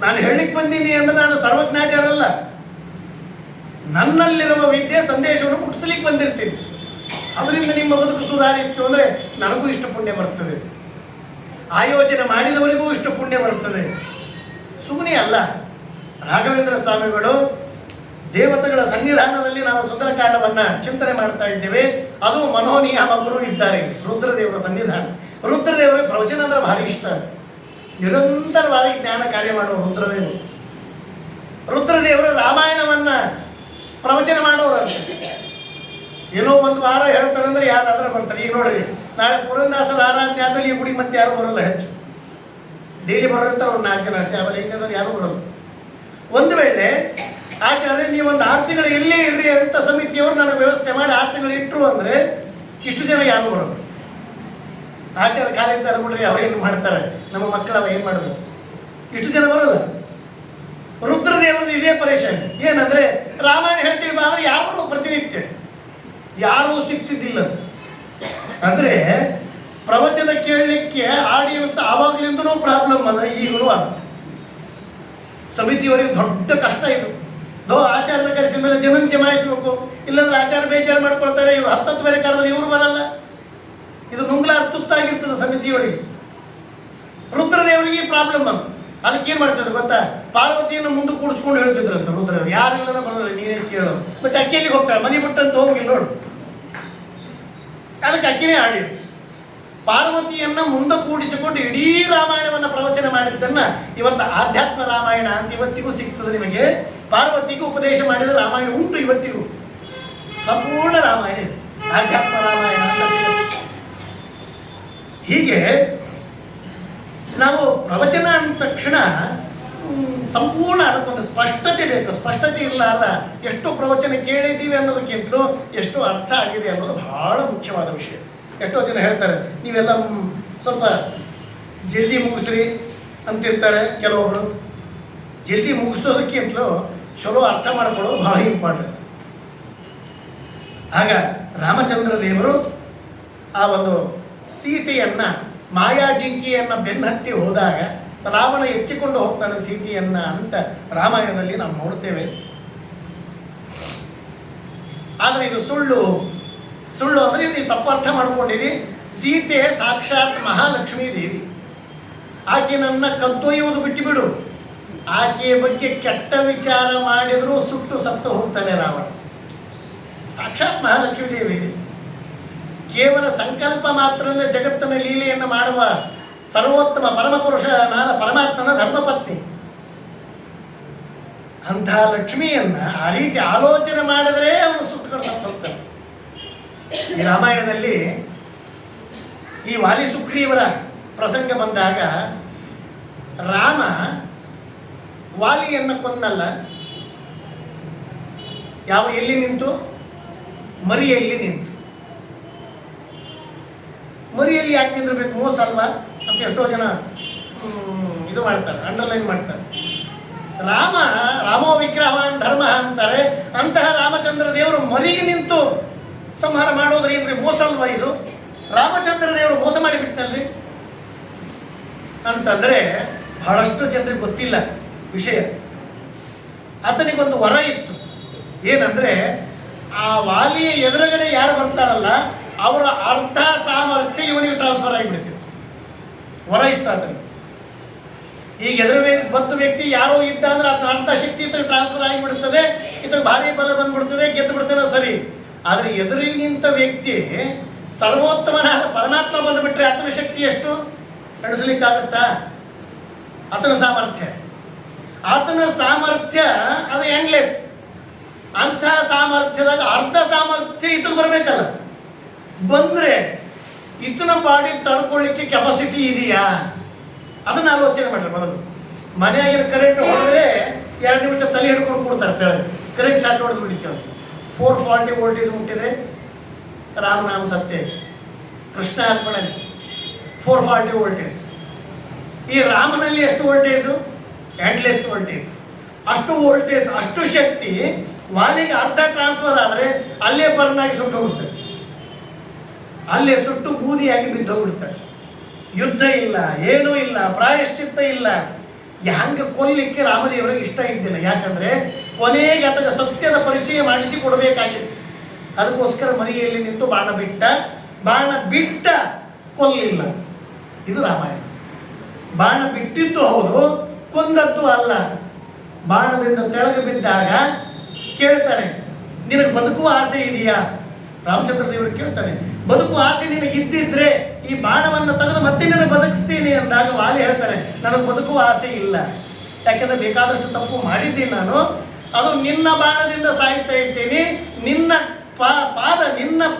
A: ನಾನು ಹೇಳಲಿಕ್ಕೆ ಬಂದೀನಿ ಅಂದ್ರೆ ನಾನು ಸರ್ವಜ್ಞಾಚಾರ ಅಲ್ಲ. ನನ್ನಲ್ಲಿರುವ ವಿದ್ಯೆ ಸಂದೇಶವನ್ನು ಮುಟ್ಟಿಸ್ಲಿಕ್ಕೆ ಬಂದಿರ್ತೀನಿ. ಅದರಿಂದ ನಿಮ್ಮ ಬದುಕು ಸುಧಾರಿಸ್ತು ಅಂದರೆ ನನಗೂ ಇಷ್ಟು ಪುಣ್ಯ ಬರ್ತದೆ, ಆಯೋಜನೆ ಮಾಡಿದವರಿಗೂ ಇಷ್ಟು ಪುಣ್ಯ ಬರ್ತದೆ. ಸುಮ್ಮನೆ ಅಲ್ಲ. ರಾಘವೇಂದ್ರ ಸ್ವಾಮಿಗಳು ದೇವತೆಗಳ ಸನ್ನಿಧಾನದಲ್ಲಿ ನಾವು ಸುಂದರಕಾಂಡವನ್ನು ಚಿಂತನೆ ಮಾಡ್ತಾ ಇದ್ದೇವೆ. ಅದು ಮನೋನಿಯಾಮಕರು ಇದ್ದಾರೆ, ರುದ್ರದೇವರ ಸನ್ನಿಧಾನ. ರುದ್ರದೇವರಿಗೆ ಪ್ರವಚನ ಅಂದ್ರೆ ಭಾರಿ ಇಷ್ಟ ಅಂತ. ನಿರಂತರವಾಗಿ ಜ್ಞಾನ ಕಾರ್ಯ ಮಾಡುವ ರುದ್ರದೇವರು. ರುದ್ರದೇವರು ರಾಮಾಯಣವನ್ನ ಪ್ರವಚನ ಮಾಡೋರಂತೆ. ಏನೋ ಒಂದು ವಾರ ಹೇಳ್ತಾರೆ ಅಂದ್ರೆ ಯಾರಾದ್ರೂ ಬರ್ತಾರೆ. ಈಗ ನೋಡ್ರಿ, ನಾಳೆ ಪುರಂದಾಸರ ಆರಾಧನೆ ಆದ್ಮೇಲೆ ಈ ಗುಡಿಗೆ ಮತ್ತೆ ಯಾರು ಬರೋಲ್ಲ. ಹೆಚ್ಚು ಡೈಲಿ ಬರೋರ್ತಾರೆ ಒಂದು 4 ಜನ ಅಷ್ಟೇ. ಆಮೇಲೆ ಹೆಂಗಂದ್ರೆ ಯಾರು ಬರೋಲ್ಲ. ಒಂದು ವೇಳೆ ಆಚಾರ್ಯ ನೀವೊಂದು 6 ತಿಂಗಳು ಎಲ್ಲೇ ಇರ್ರಿ ಅಂತ ಸಮಿತಿಯವರು ನನಗೆ ವ್ಯವಸ್ಥೆ ಮಾಡಿ 6 ತಿಂಗಳು ಇಟ್ಟರು ಅಂದರೆ ಇಷ್ಟು ಜನ ಯಾರು ಬರೋದು? ಆಚಾರ್ಯ ಕಾಲಿಂದ ಬಿಡ್ರಿ, ಅವ್ರೇನು ಮಾಡ್ತಾರೆ, ನಮ್ಮ ಮಕ್ಕಳವ ಏನು ಮಾಡೋದು? ಇಷ್ಟು ಜನ ಬರೋಲ್ಲ. ರುದ್ರದೇವರದ್ದು ಇದೇ ಪರೇಶಾನಿ. ಏನಂದ್ರೆ ರಾಮಾಯಣ ಹೇಳ್ತೀವಿ ಬಾ ಅಂದ್ರೆ ಯಾರು ಪ್ರತಿನಿತ್ಯ ಯಾರೂ ಸಿಗ್ತಿದ್ದಿಲ್ಲ. ಅಂದ್ರೆ ಪ್ರವಚನ ಕೇಳಲಿಕ್ಕೆ ಆಡಿಯನ್ಸ್ ಆವಾಗಲಿಂದನೂ ಪ್ರಾಬ್ಲಮ್ ಅದ, ಈಗಲೂ ಅದ. ಸಮಿತಿಯವರಿಗೆ ದೊಡ್ಡ ಕಷ್ಟ ಇದು. ಆಚಾರ್ಯ ಕರೆಸಿದ ಮೇಲೆ ಜನನ್ ಜಮಾಯಿಸಬೇಕು, ಇಲ್ಲಾಂದ್ರೆ ಆಚಾರ ಬೇಚಾರ ಮಾಡ್ಕೊಳ್ತಾರೆ. ಇವರು 10 ಬೇರೆ ಕರೆದ್ರೆ ಇವರು ಬರಲ್ಲ. ಇದು ನುಂಗ್ಲಾರ ತುತ್ತಾಗಿರ್ತದೆ ಸಮಿತಿಯವರಿಗೆ. ರುದ್ರದೇವರಿಗೆ ಪ್ರಾಬ್ಲಮ್ ಅದು. ಅದಕ್ಕೆ ಏನು ಮಾಡ್ತಿದ್ರು ಗೊತ್ತಾ? ಪಾರ್ವತಿಯನ್ನು ಮುಂದೆ ಕೂಡಿಸ್ಕೊಂಡು ಹೇಳ್ತಿದ್ರು ಅಂತ ರುದ್ರದೇವರು. ಯಾರಿಲ್ಲದ ಬರೋಲ್ಲ, ನೀನೇ ಕೇಳೋದು. ಮತ್ತೆ ಅಕ್ಕಿಯಲ್ಲಿ ಹೋಗ್ತಾಳೆ, ಮನೆ ಬಿಟ್ಟಂತ ಹೋಗಿ ನೋಡು. ಅದಕ್ಕೆ ಅಕ್ಕಿನೇ ಆಡಿಯನ್ಸ್. ಪಾರ್ವತಿಯನ್ನ ಮುಂದೆ ಕೂಡಿಸಿಕೊಂಡು ಇಡೀ ರಾಮಾಯಣವನ್ನು ಪ್ರವಚನ ಮಾಡಿದ್ದನ್ನ ಇವತ್ತು ಆಧ್ಯಾತ್ಮ ರಾಮಾಯಣ ಅಂತ ಇವತ್ತಿಗೂ ಸಿಗ್ತದೆ ನಿಮಗೆ. ಪಾರ್ವತಿಗೂ ಉಪದೇಶ ಮಾಡಿದ ರಾಮಾಯಣ ಉಂಟು ಇವತ್ತಿಗೂ. ಸಂಪೂರ್ಣ ರಾಮಾಯಣ ಇದೆ, ಆಧ್ಯಾತ್ಮ ರಾಮಾಯಣ ಅಂತ ಸಿಗುತ್ತೆ. ಹೀಗೆ ನಾವು ಪ್ರವಚನ ಅಂದ ತಕ್ಷಣ ಸಂಪೂರ್ಣ ಅದಕ್ಕೊಂದು ಸ್ಪಷ್ಟತೆ ಬೇಕು. ಸ್ಪಷ್ಟತೆ ಇರಲಾರ್ದ ಎಷ್ಟು ಪ್ರವಚನ ಕೇಳಿದ್ದೀವಿ ಅನ್ನೋದಕ್ಕಿಂತಲೂ ಎಷ್ಟು ಅರ್ಥ ಆಗಿದೆ ಅನ್ನೋದು ಬಹಳ ಮುಖ್ಯವಾದ ವಿಷಯ. ಎಷ್ಟೋ ಜನ ಹೇಳ್ತಾರೆ, ನೀವೆಲ್ಲ ಸ್ವಲ್ಪ ಜಲ್ದಿ ಮುಗಿಸ್ರಿ ಅಂತಿರ್ತಾರೆ ಕೆಲವೊಬ್ಬರು. ಜಲ್ದಿ ಮುಗಿಸೋದಕ್ಕಿಂತಲೂ ಚಲೋ ಅರ್ಥ ಮಾಡ್ಕೊಳ್ಳೋದು ಬಹಳ ಇಂಪಾರ್ಟೆಂಟ್. ಆಗ ರಾಮಚಂದ್ರ ದೇವರು ಆ ಒಂದು ಸೀತೆಯನ್ನ, ಮಾಯಾ ಜಿಂಕಿಯನ್ನು ಬೆನ್ನತ್ತಿ ಹೋದಾಗ ರಾವಣ ಎತ್ತಿಕೊಂಡು ಹೋಗ್ತಾನೆ ಸೀತೆಯನ್ನ ಅಂತ ರಾಮಾಯಣದಲ್ಲಿ ನಾವು ನೋಡ್ತೇವೆ. ಆದರೆ ಇದು ಸುಳ್ಳು. ಸುಳ್ಳು ಅಂದರೆ ನೀವು ತಪ್ಪು ಅರ್ಥ ಮಾಡ್ಕೊಂಡಿರಿ. ಸೀತೆ ಸಾಕ್ಷಾತ್ ಮಹಾಲಕ್ಷ್ಮೀ ದೇವಿ. ಆಕೆನನ್ನ ಕದ್ದೊಯ್ಯುವುದು ಬಿಟ್ಟುಬಿಡು. ಆಕೆಯ ಬಗ್ಗೆ ಕೆಟ್ಟ ವಿಚಾರ ಮಾಡಿದರೂ ಸುಟ್ಟು ಸತ್ತು ಹೋಗ್ತಾನೆ ರಾವಣ. ಸಾಕ್ಷಾತ್ ಮಹಾಲಕ್ಷ್ಮೀ ದೇವಿ ಕೇವಲ ಸಂಕಲ್ಪ ಮಾತ್ರದಿಂದ ಜಗತ್ತಿನ ಲೀಲೆಯನ್ನು ಮಾಡುವ ಸರ್ವೋತ್ತಮ ಪರಮಪುರುಷನಾದ ಪರಮಾತ್ಮನ ಧರ್ಮಪತ್ನಿ. ಅಂಥ ಲಕ್ಷ್ಮಿಯನ್ನ ಆ ರೀತಿ ಆಲೋಚನೆ ಮಾಡಿದ್ರೆ ಅವನು ಸುತ್ತಕೊಂಡು ಸತ್ತು ಹೋಗ್ತಾನೆ. ಈ ರಾಮಾಯಣದಲ್ಲಿ ಈ ವಾಲಿ ಸುಗ್ರೀವರ ಪ್ರಸಂಗ ಬಂದಾಗ ರಾಮ ವಾಲಿಯನ್ನು ಕೊಂದಲ್ಲ. ಎಲ್ಲಿ ನಿಂತು? ಮರಿಯಲ್ಲಿ ನಿಂತು. ಮರಿಯಲ್ಲಿ ಯಾಕೆ ನಿಂದಿರ್ಬೇಕು? ಮೋಸ ಅಲ್ವಾ ಅಂತ ಎಷ್ಟೋ ಜನ ಇದು ಮಾಡ್ತಾರೆ, ಅಂಡರ್ಲೈನ್ ಮಾಡ್ತಾರೆ. ರಾಮೋ ವಿಗ್ರಹವಾನ್ ಧರ್ಮ ಅಂತಾರೆ. ಅಂತಹ ರಾಮಚಂದ್ರ ದೇವರು ಮರಿಗೆ ನಿಂತು ಸಂಹಾರ ಮಾಡೋದ್ರೇನ್ರಿ? ಮೋಸ ಅಲ್ವಾ ಇದು? ರಾಮಚಂದ್ರ ದೇವರು ಮೋಸ ಮಾಡಿಬಿಟ್ಟಲ್ರಿ ಅಂತಂದ್ರೆ ಬಹಳಷ್ಟು ಜನರಿಗೆ ಗೊತ್ತಿಲ್ಲ ವಿಷಯ. ಆತನಿಗೊಂದು ವರ ಇತ್ತು. ಏನಂದ್ರೆ ಆ ವಾಲಿಯ ಎದುರುಗಡೆ ಯಾರು ಬರ್ತಾರಲ್ಲ ಅವರ ಅರ್ಧ ಸಾಮರ್ಥ್ಯ ಇವನಿಗೆ ಟ್ರಾನ್ಸ್ಫರ್ ಆಗಿಬಿಡ್ತಿತ್ತು. ವರ ಇತ್ತು ಆತನಿಗೆ. ಈಗ ಎದುರು ಬಂದ ವ್ಯಕ್ತಿ ಯಾರೋ ಇದ್ದ ಅಂದ್ರೆ ಅದನ್ನ ಅರ್ಧ ಶಕ್ತಿ ಇತ್ತು ಟ್ರಾನ್ಸ್ಫರ್ ಆಗಿಬಿಡುತ್ತದೆ, ಇದು ಭಾರಿ ಬಲ ಬಂದ್ಬಿಡ್ತದೆ, ಗೆದ್ದು ಬಿಡ್ತಾನೆ ಸರಿ. ಆದರೆ ಎದುರಿಗೆ ನಿಂತ ವ್ಯಕ್ತಿ ಸರ್ವೋತ್ತಮನಾದ ಪರಮಾತ್ಮ ಬಂದುಬಿಟ್ರೆ ಆತನ ಶಕ್ತಿ ಎಷ್ಟು ನಡೆಸಲಿಕ್ಕಾಗತ್ತಾ? ಆತನ ಸಾಮರ್ಥ್ಯ ಅದು ಎಂಡ್ಲೆಸ್. ಅಂಥ ಸಾಮರ್ಥ್ಯದಾಗ ಅರ್ಧ ಸಾಮರ್ಥ್ಯ ಇದಕ್ಕೆ ಬರಬೇಕಲ್ಲ. ಬಂದರೆ ಇದನ್ನ ಬಾಡಿ ತಡ್ಕೊಳ್ಳಿಕ್ಕೆ ಕೆಪಾಸಿಟಿ ಇದೆಯಾ ಅದನ್ನ ಆಲೋಚನೆ ಮಾಡ್ರಿ. ಮೊದಲು ಮನೆಯಾಗಿನ ಕರೆಂಟ್ ಹೊಡೆದ್ರೆ 2 ನಿಮಿಷ ತಲೆ ಹಿಡ್ಕೊಂಡು ಕೊಡ್ತಾರೆ ತೆಳಗೆ. ಕರೆಂಟ್ ಶಾರ್ಟ್ ಹೊಡೆದು ಬಿಡ್ತೀವಿ. 440 ವೋಲ್ಟೇಜ್ ಮುಟ್ಟಿದೆ, ರಾಮನಾಮ ಸತ್ಯ, ಕೃಷ್ಣ ಅರ್ಪಣೆ, 440 ವೋಲ್ಟೇಜ್. ಈ ರಾಮನಲ್ಲಿ ಎಷ್ಟು ವೋಲ್ಟೇಜು? Endless voltage. ಅಷ್ಟು ವೋಲ್ಟೇಜ್, ಅಷ್ಟು ಶಕ್ತಿ ವಾಲಿಗೆ ಅರ್ಧ ಟ್ರಾನ್ಸ್ಫರ್ ಆದರೆ ಅಲ್ಲೇ ಬರ್ನ್ ಆಗಿ ಸುಟ್ಟು ಹೋಗುತ್ತೆ, ಅಲ್ಲೇ ಸುಟ್ಟು ಬೂದಿಯಾಗಿ ಬಿದ್ದು ಹೋಗ್ಬಿಡ್ತಾರೆ. ಯುದ್ಧ ಇಲ್ಲ, ಏನೂ ಇಲ್ಲ, ಪ್ರಾಯಶ್ಚಿತ್ತ ಇಲ್ಲ. ಹಂಗೆ ಕೊಲ್ಲಿಕ್ಕೆ ರಾಮದೇವರಿಗೆ ಇಷ್ಟ ಇದ್ದಿಲ್ಲ. ಯಾಕಂದ್ರೆ ಕೊನೆಗೆ ಆತಗ ಸತ್ಯದ ಪರಿಚಯ ಮಾಡಿಸಿ ಕೊಡಬೇಕಾಗಿತ್ತು. ಅದಕ್ಕೋಸ್ಕರ ಮರಿಯಲ್ಲಿ ನಿಂತು ಬಾಣ ಬಿಟ್ಟ ಕೊಲ್ಲಿಲ್ಲ. ಇದು ರಾಮಾಯಣ. ಬಾಣ ಬಿಟ್ಟಿದ್ದು ಹೌದು, ಕೊಂದದ್ದು ಅಲ್ಲ. ಬಾಣದಿಂದ ತೆಳಗೆ ಬಿದ್ದಾಗ ಕೇಳ್ತಾನೆ, ನಿನಗೆ ಬದುಕುವ ಆಸೆ ಇದೆಯಾ? ರಾಮಚಂದ್ರ ದೇವರು ಕೇಳ್ತಾನೆ, ಬದುಕುವ ಆಸೆ ನಿನಗೆ ಇದ್ದಿದ್ರೆ ಈ ಬಾಣವನ್ನು ತೆಗೆದು ಮತ್ತೆ ನಿನಗೆ ಬದುಕಿಸ್ತೀನಿ ಅಂದಾಗ ವಾಲಿ ಹೇಳ್ತಾನೆ, ನನಗೆ ಬದುಕುವ ಆಸೆ ಇಲ್ಲ. ಯಾಕೆಂದ್ರೆ ಬೇಕಾದಷ್ಟು ತಪ್ಪು ಮಾಡಿದ್ದೀನಿ ನಾನು. ಅದು ನಿನ್ನ ಬಾಣದಿಂದ ಸಾಯ್ತಾ ಇದ್ದೀನಿ. ನಿನ್ನ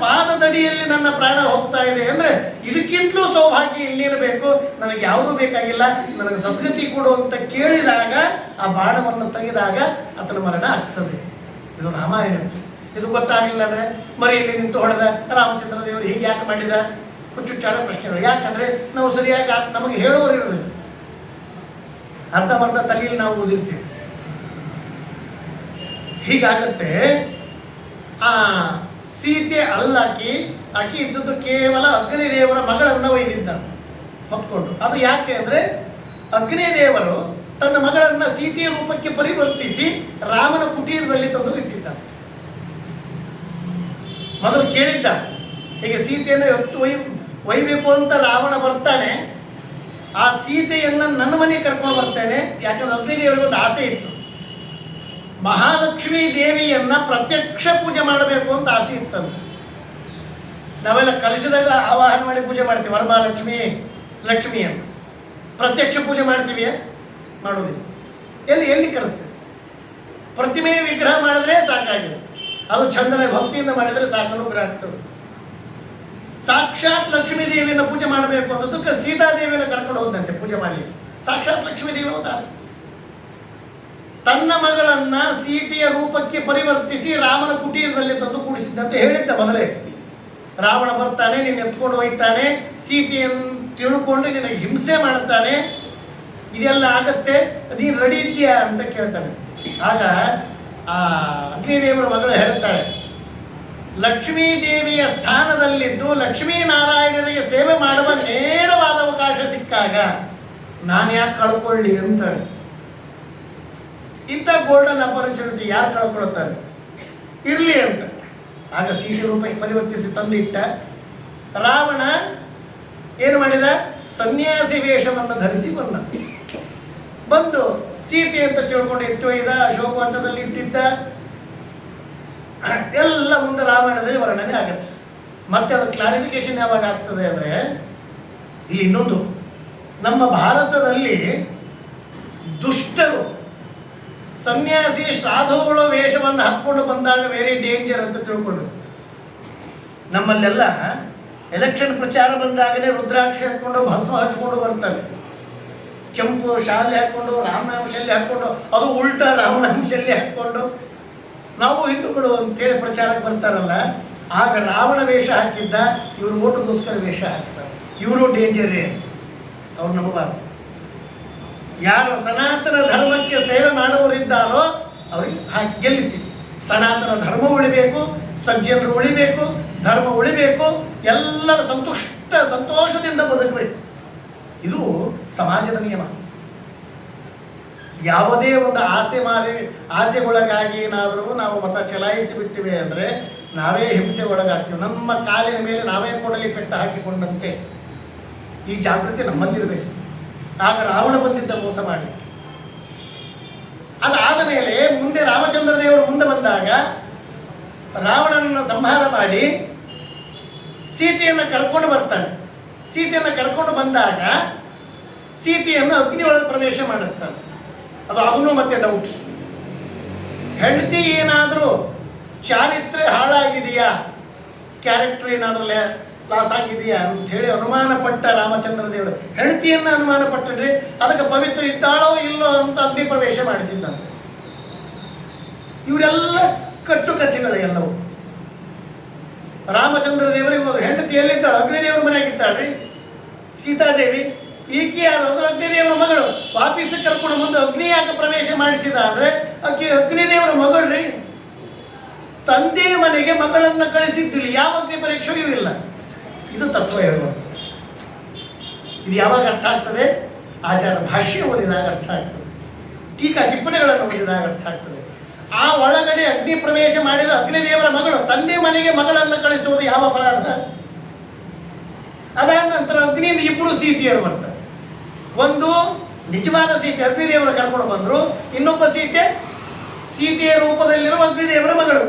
A: ಪಾದದಡಿಯಲ್ಲಿ ನನ್ನ ಪ್ರಾಣ ಹೋಗ್ತಾ ಇದೆ ಅಂದ್ರೆ ಇದಕ್ಕಿಂತಲೂ ಸೌಭಾಗ್ಯ ಇಲ್ಲಿರಬೇಕು. ನನಗೆ ಯಾವುದೂ ಬೇಕಾಗಿಲ್ಲ, ನನಗೆ ಸದ್ಗತಿ ಕೊಡು ಅಂತ ಕೇಳಿದಾಗ ಆ ಬಾಣವನ್ನು ತೆಗೆದಾಗ ಆತನ ಮರಣ ಆಗ್ತದೆ. ಇದು ರಾಮಾಯಣ. ಇದು ಗೊತ್ತಾಗಲಿಲ್ಲ ಅಂದ್ರೆ ಮರಿಯಲ್ಲಿ ನಿಂತು ಹೊಡೆದ ರಾಮಚಂದ್ರ ದೇವರು ಹೀಗೆ ಯಾಕೆ ಮಾಡಿದ? ಹುಚ್ಚುಚ್ಚಾರ ಪ್ರಶ್ನೆಗಳು. ಯಾಕಂದ್ರೆ ನಾವು ಸರಿಯಾಗಿ ನಮಗೆ ಹೇಳುವವರು ಇರೋದಿಲ್ಲ. ಅರ್ಧಮರ್ಧ ತಲೆಯಲ್ಲಿ ನಾವು ಓದಿರ್ತೀವಿ. ಹೀಗಾಗತ್ತೆ. ಆ ಸೀತೆ ಆಕಿ ಇದ್ದದ್ದು ಕೇವಲ ಅಗ್ನಿದೇವರ ಮಗಳನ್ನ ಒಯ್ದಿದ್ದ ಹೊತ್ಕೊಂಡು. ಅದು ಯಾಕೆ ಅಂದ್ರೆ ಅಗ್ನಿದೇವರು ತನ್ನ ಮಗಳನ್ನ ಸೀತೆಯ ರೂಪಕ್ಕೆ ಪರಿವರ್ತಿಸಿ ರಾಮನ ಕುಟೀರದಲ್ಲಿ ತಂದು ಇಟ್ಟಿದ್ದ. ಮೊದಲು ಕೇಳಿದ್ದ, ಹೀಗೆ ಸೀತೆಯನ್ನು ಒಯ್ಬೇಕು ಅಂತ ರಾವಣ ಬರ್ತಾನೆ, ಆ ಸೀತೆಯನ್ನ ನನ್ನ ಮನೆಗೆ ಕರ್ಕೊಂಡು ಬರ್ತೇನೆ. ಯಾಕಂದ್ರೆ ಅಗ್ನಿದೇವರಿಗೆ ಒಂದು ಆಸೆ ಇತ್ತು, ಮಹಾಲಕ್ಷ್ಮೀ ದೇವಿಯನ್ನ ಪ್ರತ್ಯಕ್ಷ ಪೂಜೆ ಮಾಡಬೇಕು ಅಂತ ಆಸೆ ಇತ್ತಂತ. ನಾವೆಲ್ಲ ಕಲಶದಾಗ ಆವಾಹನ ಮಾಡಿ ಪೂಜೆ ಮಾಡ್ತೀವಿ. ವರಮಹಾಲಕ್ಷ್ಮಿ ಲಕ್ಷ್ಮಿಯನ್ನು ಪ್ರತ್ಯಕ್ಷ ಪೂಜೆ ಮಾಡ್ತೀವಿ? ಮಾಡೋದಿಲ್ಲ. ಎಲ್ಲಿ ಕರೆಸ್ತೀವಿ? ಪ್ರತಿಮೆ ವಿಗ್ರಹ ಮಾಡಿದ್ರೆ ಸಾಕಾಗಿದೆ. ಅದು ಚಂದನ ಭಕ್ತಿಯಿಂದ ಮಾಡಿದರೆ ಸಾಕನುಗ್ರಹ ಆಗ್ತದೆ. ಸಾಕ್ಷಾತ್ ಲಕ್ಷ್ಮೀ ದೇವಿಯನ್ನು ಪೂಜೆ ಮಾಡಬೇಕು ಅನ್ನೋದಕ್ಕೆ ಸೀತಾದೇವಿಯನ್ನು ಕರ್ಕೊಂಡು ಹೋದಂತೆ ಪೂಜೆ ಮಾಡಲಿ. ಸಾಕ್ಷಾತ್ ಲಕ್ಷ್ಮೀ ದೇವಿ ಹೌದಾ? ತನ್ನ ಮಗಳನ್ನ ಸೀತೆಯ ರೂಪಕ್ಕೆ ಪರಿವರ್ತಿಸಿ ರಾಮನ ಕುಟೀರದಲ್ಲಿ ತಂದು ಕೂಡಿಸಿದ್ದಂತೆ ಹೇಳಿದ್ದ ಮೊದಲೇ. ರಾವಣ ಬರ್ತಾನೆ, ನೀನು ಎತ್ಕೊಂಡು ಹೋಗ್ತಾನೆ, ಸೀತೆಯನ್ನು ತಿಳ್ಕೊಂಡು ನಿನಗೆ ಹಿಂಸೆ ಮಾಡ್ತಾನೆ, ಇದೆಲ್ಲ ಆಗತ್ತೆ, ನೀನು ರೆಡಿ ಇದೆಯಾ ಅಂತ ಕೇಳ್ತಾನೆ. ಆಗ ಆ ಅಗ್ನಿದೇವರ ಮಗಳು ಹೇಳ್ತಾಳೆ, ಲಕ್ಷ್ಮೀ ದೇವಿಯ ಸ್ಥಾನದಲ್ಲಿದ್ದು ಲಕ್ಷ್ಮೀನಾರಾಯಣರಿಗೆ ಸೇವೆ ಮಾಡುವ ನೇರವಾದ ಅವಕಾಶ ಸಿಕ್ಕಾಗ ನಾನು ಯಾಕೆ ಕಳ್ಕೊಳ್ಳಿ ಅಂತಾಳೆ. ಇಂಥ ಗೋಲ್ಡನ್ ಅಪರ್ಚುನಿಟಿ ಯಾರು ಕಳ್ಕೊಳ್ತಾರೆ? ಇರಲಿ ಅಂತ. ಆಗ ಸೀತೆ ರೂಪಕ್ಕೆ ಪರಿವರ್ತಿಸಿ ತಂದಿಟ್ಟ. ರಾವಣ ಏನು ಮಾಡಿದ? ಸನ್ಯಾಸಿ ವೇಷವನ್ನು ಧರಿಸಿ ಬಂದು ಸೀತೆ ಅಂತ ತಿಳ್ಕೊಂಡು ಎತ್ತೊಯ್ದ, ಅಶೋಕವನದಲ್ಲಿ ಇಟ್ಟಿದ್ದ. ಎಲ್ಲ ಮುಂದೆ ರಾಮಾಯಣದಲ್ಲಿ ವರ್ಣನೆ ಆಗತ್ತೆ. ಮತ್ತೆ ಅದು ಕ್ಲಾರಿಫಿಕೇಶನ್ ಯಾವಾಗ ಆಗ್ತದೆ ಅಂದರೆ, ಇಲ್ಲಿ ಇನ್ನೊಂದು ನಮ್ಮ ಭಾರತದಲ್ಲಿ ದುಷ್ಟರು ಸನ್ಯಾಸಿ ಸಾಧುಗಳ ವೇಷವನ್ನು ಹಾಕ್ಕೊಂಡು ಬಂದಾಗ ವೆರಿ ಡೇಂಜರ್ ಅಂತ ತಿಳ್ಕೊಳ್ಬೇಕು. ನಮ್ಮಲ್ಲೆಲ್ಲ ಎಲೆಕ್ಷನ್ ಪ್ರಚಾರ ಬಂದಾಗಲೇ ರುದ್ರಾಕ್ಷಿ ಹಾಕ್ಕೊಂಡು ಭಸ್ಮ ಹಚ್ಕೊಂಡು ಬರ್ತಾರೆ, ಕೆಂಪು ಶಾಲೆ ಹಾಕ್ಕೊಂಡು ರಾಮನಾಮ ಶಲ್ಯ ಹಾಕ್ಕೊಂಡು, ಅದು ಉಲ್ಟಾ ರಾಮನಾಮ ಶಲ್ಯ ಹಾಕ್ಕೊಂಡು ನಾವು ಹಿಂದೂಗಳು ಅಂತೇಳಿ ಪ್ರಚಾರಕ್ಕೆ ಬರ್ತಾರಲ್ಲ. ಆಗ ರಾವಣ ವೇಷ ಹಾಕಿದ್ದ, ಇವರು ಓಟುಗೋಸ್ಕರ ವೇಷ ಹಾಕ್ತಾರೆ. ಇವರು ಡೇಂಜರೇ, ಅವ್ರು ನಂಬಬಾರ್ದು. ಯಾರು ಸನಾತನ ಧರ್ಮಕ್ಕೆ ಸೇವೆ ಮಾಡುವವರಿದ್ದಾರೋ ಅವ್ರಿಗೆ ಹಾಕಿ ಗೆಲ್ಲಿಸಿ. ಸನಾತನ ಧರ್ಮ ಉಳಿಬೇಕು, ಸಜ್ಜನರು ಉಳಿಬೇಕು, ಧರ್ಮ ಉಳಿಬೇಕು, ಎಲ್ಲರ ಸಂತೋಷದಿಂದ ಬದುಕಬೇಕು. ಇದು ಸಮಾಜದ ನಿಯಮ. ಯಾವುದೇ ಒಂದು ಆಸೆಗೊಳಗಾಗಿ ಏನಾದರೂ ನಾವು ಮತ ಚಲಾಯಿಸಿ ಬಿಟ್ಟಿವೆ ಅಂದರೆ ನಾವೇ ಹಿಂಸೆ ಒಳಗಾಗ್ತೀವಿ. ನಮ್ಮ ಕಾಲಿನ ಮೇಲೆ ನಾವೇ ಕೊಡಲಿ ಪೆಟ್ಟು ಹಾಕಿಕೊಂಡಂತೆ ಈ ಜಾಗೃತಿ ನಮ್ಮಲ್ಲಿರಬೇಕು. ಆಗ ರಾವಣ ಬಂದಿದ್ದ ಮೋಸ ಮಾಡಿ. ಅದಾದ ಮೇಲೆ ಮುಂದೆ ರಾಮಚಂದ್ರ ದೇವರು ಮುಂದೆ ಬಂದಾಗ ರಾವಣನನ್ನು ಸಂಹಾರ ಮಾಡಿ ಸೀತೆಯನ್ನು ಕರ್ಕೊಂಡು ಬರ್ತಾನೆ. ಸೀತೆಯನ್ನು ಕರ್ಕೊಂಡು ಬಂದಾಗ ಸೀತೆಯನ್ನು ಅಗ್ನಿಯೊಳಗೆ ಪ್ರವೇಶ ಮಾಡಿಸ್ತಾನೆ. ಅದು ಅವನು ಮತ್ತೆ ಡೌಟ್. ಹೆಂಡತಿ ಏನಾದರೂ ಚಾರಿತ್ರ್ಯ ಹಾಳಾಗಿದೆಯಾ, ಕ್ಯಾರೆಕ್ಟರ್ ಏನಾದರೂ ಲಾಸ್ ಆಗಿದೆಯಾ ಅಂಥೇಳಿ ಅನುಮಾನ ಪಟ್ಟ ರಾಮಚಂದ್ರ ದೇವರು ಹೆಂಡತಿಯನ್ನು ಅನುಮಾನ ಪಟ್ಟರೆ ಅದಕ್ಕೆ ಪವಿತ್ರ ಇದ್ದಾಳೋ ಇಲ್ಲೋ ಅಂತ ಅಗ್ನಿ ಪ್ರವೇಶ ಮಾಡಿಸಿದ್ದಂತೆ. ಇವರೆಲ್ಲ ಕಟ್ಟುಕಥೆಗಳು ಎಲ್ಲವೂ. ರಾಮಚಂದ್ರ ದೇವರಿಗೆ ಹೆಂಡತಿ ಎಲ್ಲಿದ್ದಾಳು? ಅಗ್ನಿದೇವ್ರ ಮನೆಯಾಗಿದ್ದಾಳ್ರಿ ಸೀತಾದೇವಿ. ಈಕೆ ಯಾರು ಅಂದ್ರೆ ಅಗ್ನಿದೇವರ ಮಗಳು. ವಾಪಸ್ ಕರ್ಕೊಂಡು ಮುಂದೆ ಅಗ್ನಿ ಯಾಕೆ ಪ್ರವೇಶ ಮಾಡಿಸಿದ ಅಂದರೆ ಆಕೆ ಅಗ್ನಿದೇವರ ಮಗಳ್ರಿ. ತಂದೆ ಮನೆಗೆ ಮಗಳನ್ನು ಕಳಿಸಿದ್ದಿಲ್ಲ, ಯಾವ ಅಗ್ನಿ ಪರೀಕ್ಷೆಯೂ ಇಲ್ಲ. ಇದು ತತ್ವ ಹೇಳುವಂಥದ್ದು. ಇದು ಯಾವಾಗ ಅರ್ಥ ಆಗ್ತದೆ? ಆಚಾರ ಭಾಷ್ಯ ಓದಿದಾಗ ಅರ್ಥ ಆಗ್ತದೆ, ಟೀಕಾ ಟಿಪ್ಪಣಿಗಳನ್ನು ಓದಿದಾಗ ಅರ್ಥ ಆಗ್ತದೆ. ಆ ಒಳಗಡೆ ಅಗ್ನಿ ಪ್ರವೇಶ ಮಾಡಿದ ಅಗ್ನಿದೇವರ ಮಗಳು ತಂದೆ ಮನೆಗೆ ಮಗಳನ್ನು ಕಳಿಸುವುದು ಯಾವ ಅಪರಾಧ? ಅದಾದ ನಂತರ ಅಗ್ನಿಯಿಂದ ಇಬ್ಬರು ಸೀತೆಯರು ಬರ್ತಾರೆ. ಒಂದು ನಿಜವಾದ ಸೀತೆ ಅಗ್ನಿದೇವರು ಕರ್ಕೊಂಡು ಬಂದರು, ಇನ್ನೊಬ್ಬ ಸೀತೆಯ ರೂಪದಲ್ಲಿರುವ ಅಗ್ನಿದೇವರ ಮಗಳು.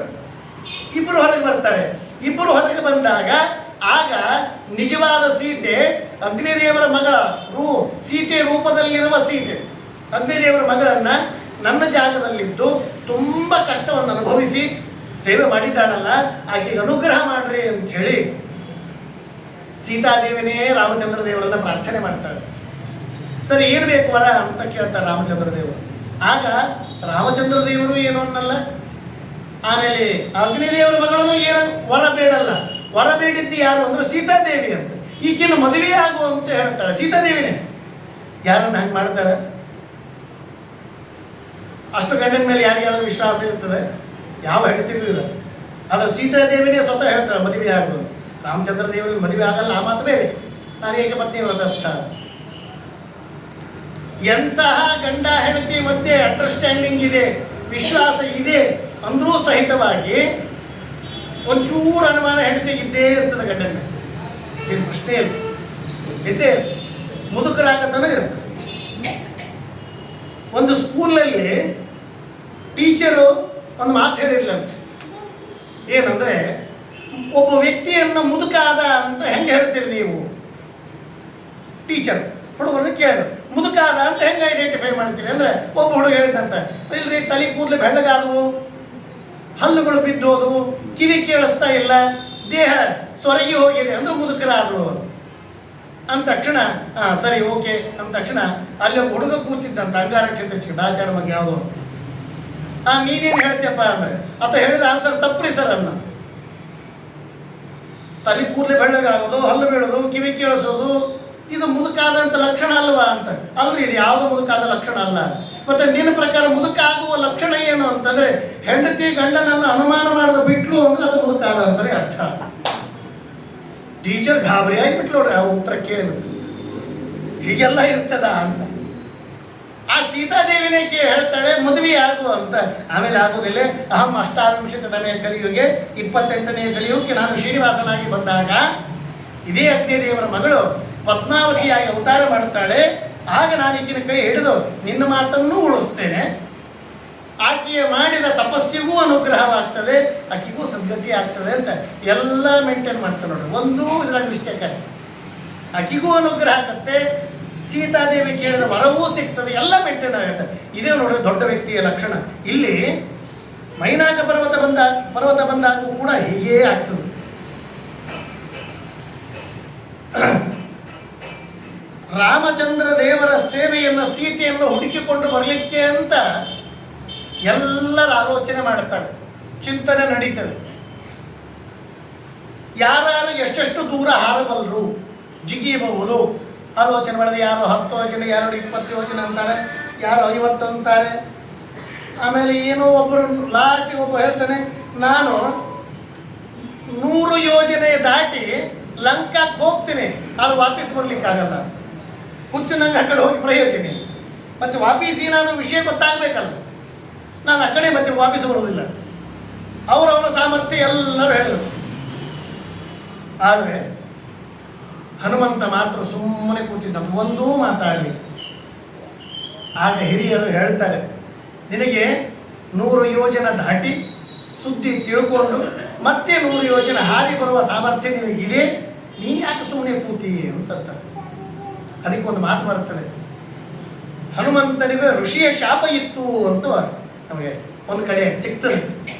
A: ಇಬ್ಬರು ಹೊರಗೆ ಬರ್ತಾರೆ. ಇಬ್ಬರು ಹೊರಗೆ ಬಂದಾಗ ಆಗ ನಿಜವಾದ ಸೀತೆ ಅಗ್ನಿದೇವರ ಮಗಳ ಸೀತೆಯ ರೂಪದಲ್ಲಿರುವ ಸೀತೆ ಅಗ್ನಿದೇವರ ಮಗಳನ್ನ ನನ್ನ ಜಾಗದಲ್ಲಿದ್ದು ತುಂಬ ಕಷ್ಟವನ್ನು ಅನುಭವಿಸಿ ಸೇವೆ ಮಾಡಿದ್ದಾಳಲ್ಲ, ಆಕೆಗೆ ಅನುಗ್ರಹ ಮಾಡ್ರಿ ಅಂತ ಹೇಳಿ ಸೀತಾದೇವಿನೇ ರಾಮಚಂದ್ರ ದೇವರನ್ನ ಪ್ರಾರ್ಥನೆ ಮಾಡ್ತಾಳೆ. ಸರಿ, ಏನು ಬೇಕು ವರ ಅಂತ ಕೇಳ್ತಾರೆ ರಾಮಚಂದ್ರ ದೇವರು. ಆಗ ರಾಮಚಂದ್ರ ದೇವರು ಏನು ಅನ್ನಲ್ಲ, ಆಮೇಲೆ ಅಗ್ನಿದೇವರ ಮಗಳನ್ನು ಏನು ವರ ಬೇಡಲ್ಲ. ವರ ಬೇಡಿದ್ದು ಯಾರು ಅಂದ್ರೆ ಸೀತಾದೇವಿ ಅಂತ. ಈಕೆಯನ್ನು ಮದುವೆ ಆಗು ಅಂತ ಹೇಳ್ತಾಳೆ ಸೀತಾದೇವಿನೇ. ಯಾರನ್ನ ಹಂಗೆ ಮಾಡ್ತಾರೆ? ಅಷ್ಟು ಗಂಡನ ಮೇಲೆ ಯಾರಿಗಾದ್ರೂ ವಿಶ್ವಾಸ ಇರ್ತದೆ? ಯಾವ ಹೆಂಡತಿಗೂ ಇಲ್ಲ. ಆದರೆ ಸೀತಾದೇವಿನೇ ಸ್ವತಃ ಹೇಳ್ತಾಳೆ ಮದುವೆ ಆಗು. ರಾಮಚಂದ್ರ ದೇವರಿಗೆ ಮದುವೆ ಆಗಲ್ಲ, ಆ ಮಾತು ಬೇರೆ. ನಾನು ಏಕಪತ್ನಿ ವ್ರತಸ್ಥ. ಎಂತಹ ಗಂಡ ಹೆಂಡತಿ ಮಧ್ಯೆ ಅಂಡರ್ಸ್ಟ್ಯಾಂಡಿಂಗ್ ಇದೆ, ವಿಶ್ವಾಸ ಇದೆ ಅಂದ್ರೂ ಸಹಿತವಾಗಿ ಒಂಚೂರು ಅನುಮಾನ ಹೆಂಡತಿಗೆ ಇದ್ದೇ ಇರ್ತದೆ ಗಂಡನ ಮೇಲೆ. ಏನು ಪ್ರಶ್ನೆ ಇಲ್ಲ, ಇದ್ದೇ ಇರ್ತದೆ. ಮುದುಕರಾಗತನ ಇರ್ತದೆ. ಒಂದು ಸ್ಕೂಲಲ್ಲಿ ಟೀಚರು ಒಂದು ಮಾತು ಹೇಳಿರ್ಲಂತ. ಏನಂದರೆ, ಒಬ್ಬ ವ್ಯಕ್ತಿಯನ್ನು ಮುದುಕಾದ ಅಂತ ಹೆಂಗೆ ಹೇಳ್ತೀರಿ ನೀವು? ಟೀಚರ್ ಹುಡುಗರನ್ನ ಕೇಳಿದ್ರು, ಮುದುಕಾದ ಅಂತ ಹೆಂಗೆ ಐಡೆಂಟಿಫೈ ಮಾಡ್ತೀರಿ ಅಂದರೆ, ಒಬ್ಬ ಹುಡುಗ ಹೇಳಿದಂತ, ಇಲ್ರಿ ತಲೆ ಕೂದಲು ಬೆಳ್ಳಗಾದವು, ಹಲ್ಲುಗಳು ಬಿದ್ದೋದು, ಕಿವಿ ಕೇಳಿಸ್ತಾ ಇಲ್ಲ, ದೇಹ ಸೊರಗಿ ಹೋಗಿದೆ ಅಂದ್ರೆ ಮುದುಕರಾದರು ಅಂದ ತಕ್ಷಣ ಸರಿ ಓಕೆ ಅಂದ ತಕ್ಷಣ ಅಲ್ಲಿ ಒಬ್ಬ ಹುಡುಗ ಕೂತಿದ್ದಂತ ಅಂಗಾರಕ್ಷತೆ ಆಚಾರ ಬಗ್ಗೆ ಯಾವುದು ನೀನೇನು ಹೇಳ್ತೀಯಪ್ಪ ಅಂದರೆ ಆತ ಹೇಳಿದ ಆನ್ಸರ್ ತಪ್ಪ್ರಿ ಸರ್ ಅನ್ನ. ತಲೆ ಕೂದಲೇ ಬೆಳ್ಳಗಾಗೋದು, ಹಲ್ಲು ಬೀಳೋದು, ಕಿವಿ ಕೇಳಿಸೋದು ಇದು ಮುದುಕಾದಂಥ ಲಕ್ಷಣ ಅಲ್ವಾ ಅಂತ. ಅಲ್ರಿ, ಇದು ಯಾವುದು ಮುದುಕಾದ ಲಕ್ಷಣ ಅಲ್ಲ. ಮತ್ತೆ ನಿನ್ನ ಪ್ರಕಾರ ಮುದುಕಾಗುವ ಲಕ್ಷಣ ಏನು ಅಂತಂದ್ರೆ ಹೆಂಡತಿ ಗಂಡನನ್ನು ಅನುಮಾನ ಮಾಡೋದು ಬಿಟ್ಲು ಅಂದ್ರೆ ಅದು ಮುದುಕಾದ ಅಂತಾನೆ ಅರ್ಥ. ಟೀಚರ್ ಗಾಬರಿ ಆಗಿಬಿಟ್ಲು ನೋಡ್ರಿ ಆ ಉತ್ತರ ಕೇಳಿಬಿಟ್ಟು. ಹೀಗೆಲ್ಲ ಇರ್ತದ ಅಂತ. ಆ ಸೀತಾದೇವಿನೇ ಹೇಳ್ತಾಳೆ ಮದುವೆ ಆಗು ಅಂತ. ಆಮೇಲೆ ಆಗುವುದಿಲ್ಲ. ಅಹಂ ಅಷ್ಟಾವಿಂಶತನೇ ಕಲಿಯುಗೆ 28ನೇ ಕಲಿಯುಗಕ್ಕೆ ನಾನು ಶ್ರೀನಿವಾಸನಾಗಿ ಬಂದಾಗ ಇದೇ ಅಗ್ನಿದೇವರ ಮಗಳು ಪದ್ಮಾವತಿಯಾಗಿ ಅವತಾರ ಮಾಡುತ್ತಾಳೆ. ಆಗ ನಾನು ಈಗಿನ ಕೈ ಹಿಡಿದು ನಿನ್ನ ಮಾತನ್ನೂ ಉಳಿಸ್ತೇನೆ, ಆಕೆಯ ಮಾಡಿದ ತಪಸ್ಸಿಗೂ ಅನುಗ್ರಹವಾಗ್ತದೆ, ಆಕೆಗೂ ಸದ್ಗತಿ ಆಗ್ತದೆ ಅಂತ ಎಲ್ಲ ಮೇಂಟೈನ್ ಮಾಡ್ತಾನೆ ನೋಡ್ರಿ. ಒಂದು ಇದ್ರಾಗ ಮಿಸ್ಟೇಕ್ ಆಗಿ ಆಕೆಗೂ ಅನುಗ್ರಹ ಆಗತ್ತೆ, ಸೀತಾದೇವಿ ಕೇಳಿದ ವರವೂ ಸಿಗ್ತದೆ, ಎಲ್ಲ ಮೇಂಟೈನ್ ಆಗುತ್ತೆ. ಇದೇ ನೋಡ್ರಿ ದೊಡ್ಡ ವ್ಯಕ್ತಿಯ ಲಕ್ಷಣ. ಇಲ್ಲಿ ಮೈನಾಕ ಪರ್ವತ ಬಂದಾಗೂ ಕೂಡ ಹೀಗೇ ಆಗ್ತದೆ. ರಾಮಚಂದ್ರ ದೇವರ ಸೇವೆಯನ್ನು, ಸೀತೆಯನ್ನು ಹುಡುಕಿಕೊಂಡು ಬರಲಿಕ್ಕೆ ಅಂತ ಎಲ್ಲರ ಆಲೋಚನೆ ಮಾಡುತ್ತಾರೆ, ಚಿಂತನೆ ನಡೀತದೆ. ಯಾರು ಎಷ್ಟೆಷ್ಟು ದೂರ ಹಾರಬಲ್ಲರು, ಜಿಗಿಯಬಹುದು ಆಲೋಚನೆ ಮಾಡಿದ್ರೆ ಯಾರು 10 ಯೋಜನೆ, ಯಾರು 20 ಯೋಜನೆ ಅಂತಾರೆ, ಯಾರು 50 ಅಂತಾರೆ. ಆಮೇಲೆ ಏನೋ ಒಬ್ಬರು ಲಾಸ್ಟಿಗೆ ಒಬ್ಬ ಹೇಳ್ತಾನೆ, ನಾನು 100 ಯೋಜನೆ ದಾಟಿ ಲಂಕಾಕ್ಕೆ ಹೋಗ್ತೀನಿ, ಅದು ವಾಪಸ್ ಬರ್ಲಿಕ್ಕಾಗಲ್ಲ. ಹುಚ್ಚು ನಂಗೆ ಆ ಕಡೆ ಹೋಗಿ ಪ್ರಯೋಜನ, ಮತ್ತೆ ವಾಪೀಸಿ ನಾನು ವಿಷಯ ಗೊತ್ತಾಗಬೇಕಲ್ಲ, ನಾನು ಆ ಕಡೆ ಮತ್ತೆ ವಾಪಸ್ ಬರೋದಿಲ್ಲ. ಅವರವರ ಸಾಮರ್ಥ್ಯ ಎಲ್ಲರೂ ಹೇಳಿದರು. ಆದರೆ ಹನುಮಂತ ಮಾತ್ರ ಸುಮ್ಮನೆ ಕೂತಿದ್ದ, ಒಂದೂ ಮಾತಾಡಲಿ. ಆಗ ಹಿರಿಯರು ಹೇಳ್ತಾರೆ, ನಿನಗೆ 100 ಯೋಜನೆ ದಾಟಿ ಸುದ್ದಿ ತಿಳ್ಕೊಂಡು ಮತ್ತೆ 100 ಯೋಜನೆ ಹಾರಿ ಬರುವ ಸಾಮರ್ಥ್ಯ ನಿನಗಿದೆ, ನೀನು ಯಾಕೆ ಸುಮ್ಮನೆ ಕೂತಿ ಅಂತಂತ. ಅದಕ್ಕೊಂದು ಮಾತು ಬರ್ತದೆ, ಹನುಮಂತನಿಗೆ ಋಷಿಯ ಶಾಪ ಇತ್ತು ಅಂತ ನಮಗೆ ಒಂದು ಕಡೆ ಸಿಗ್ತದೆ.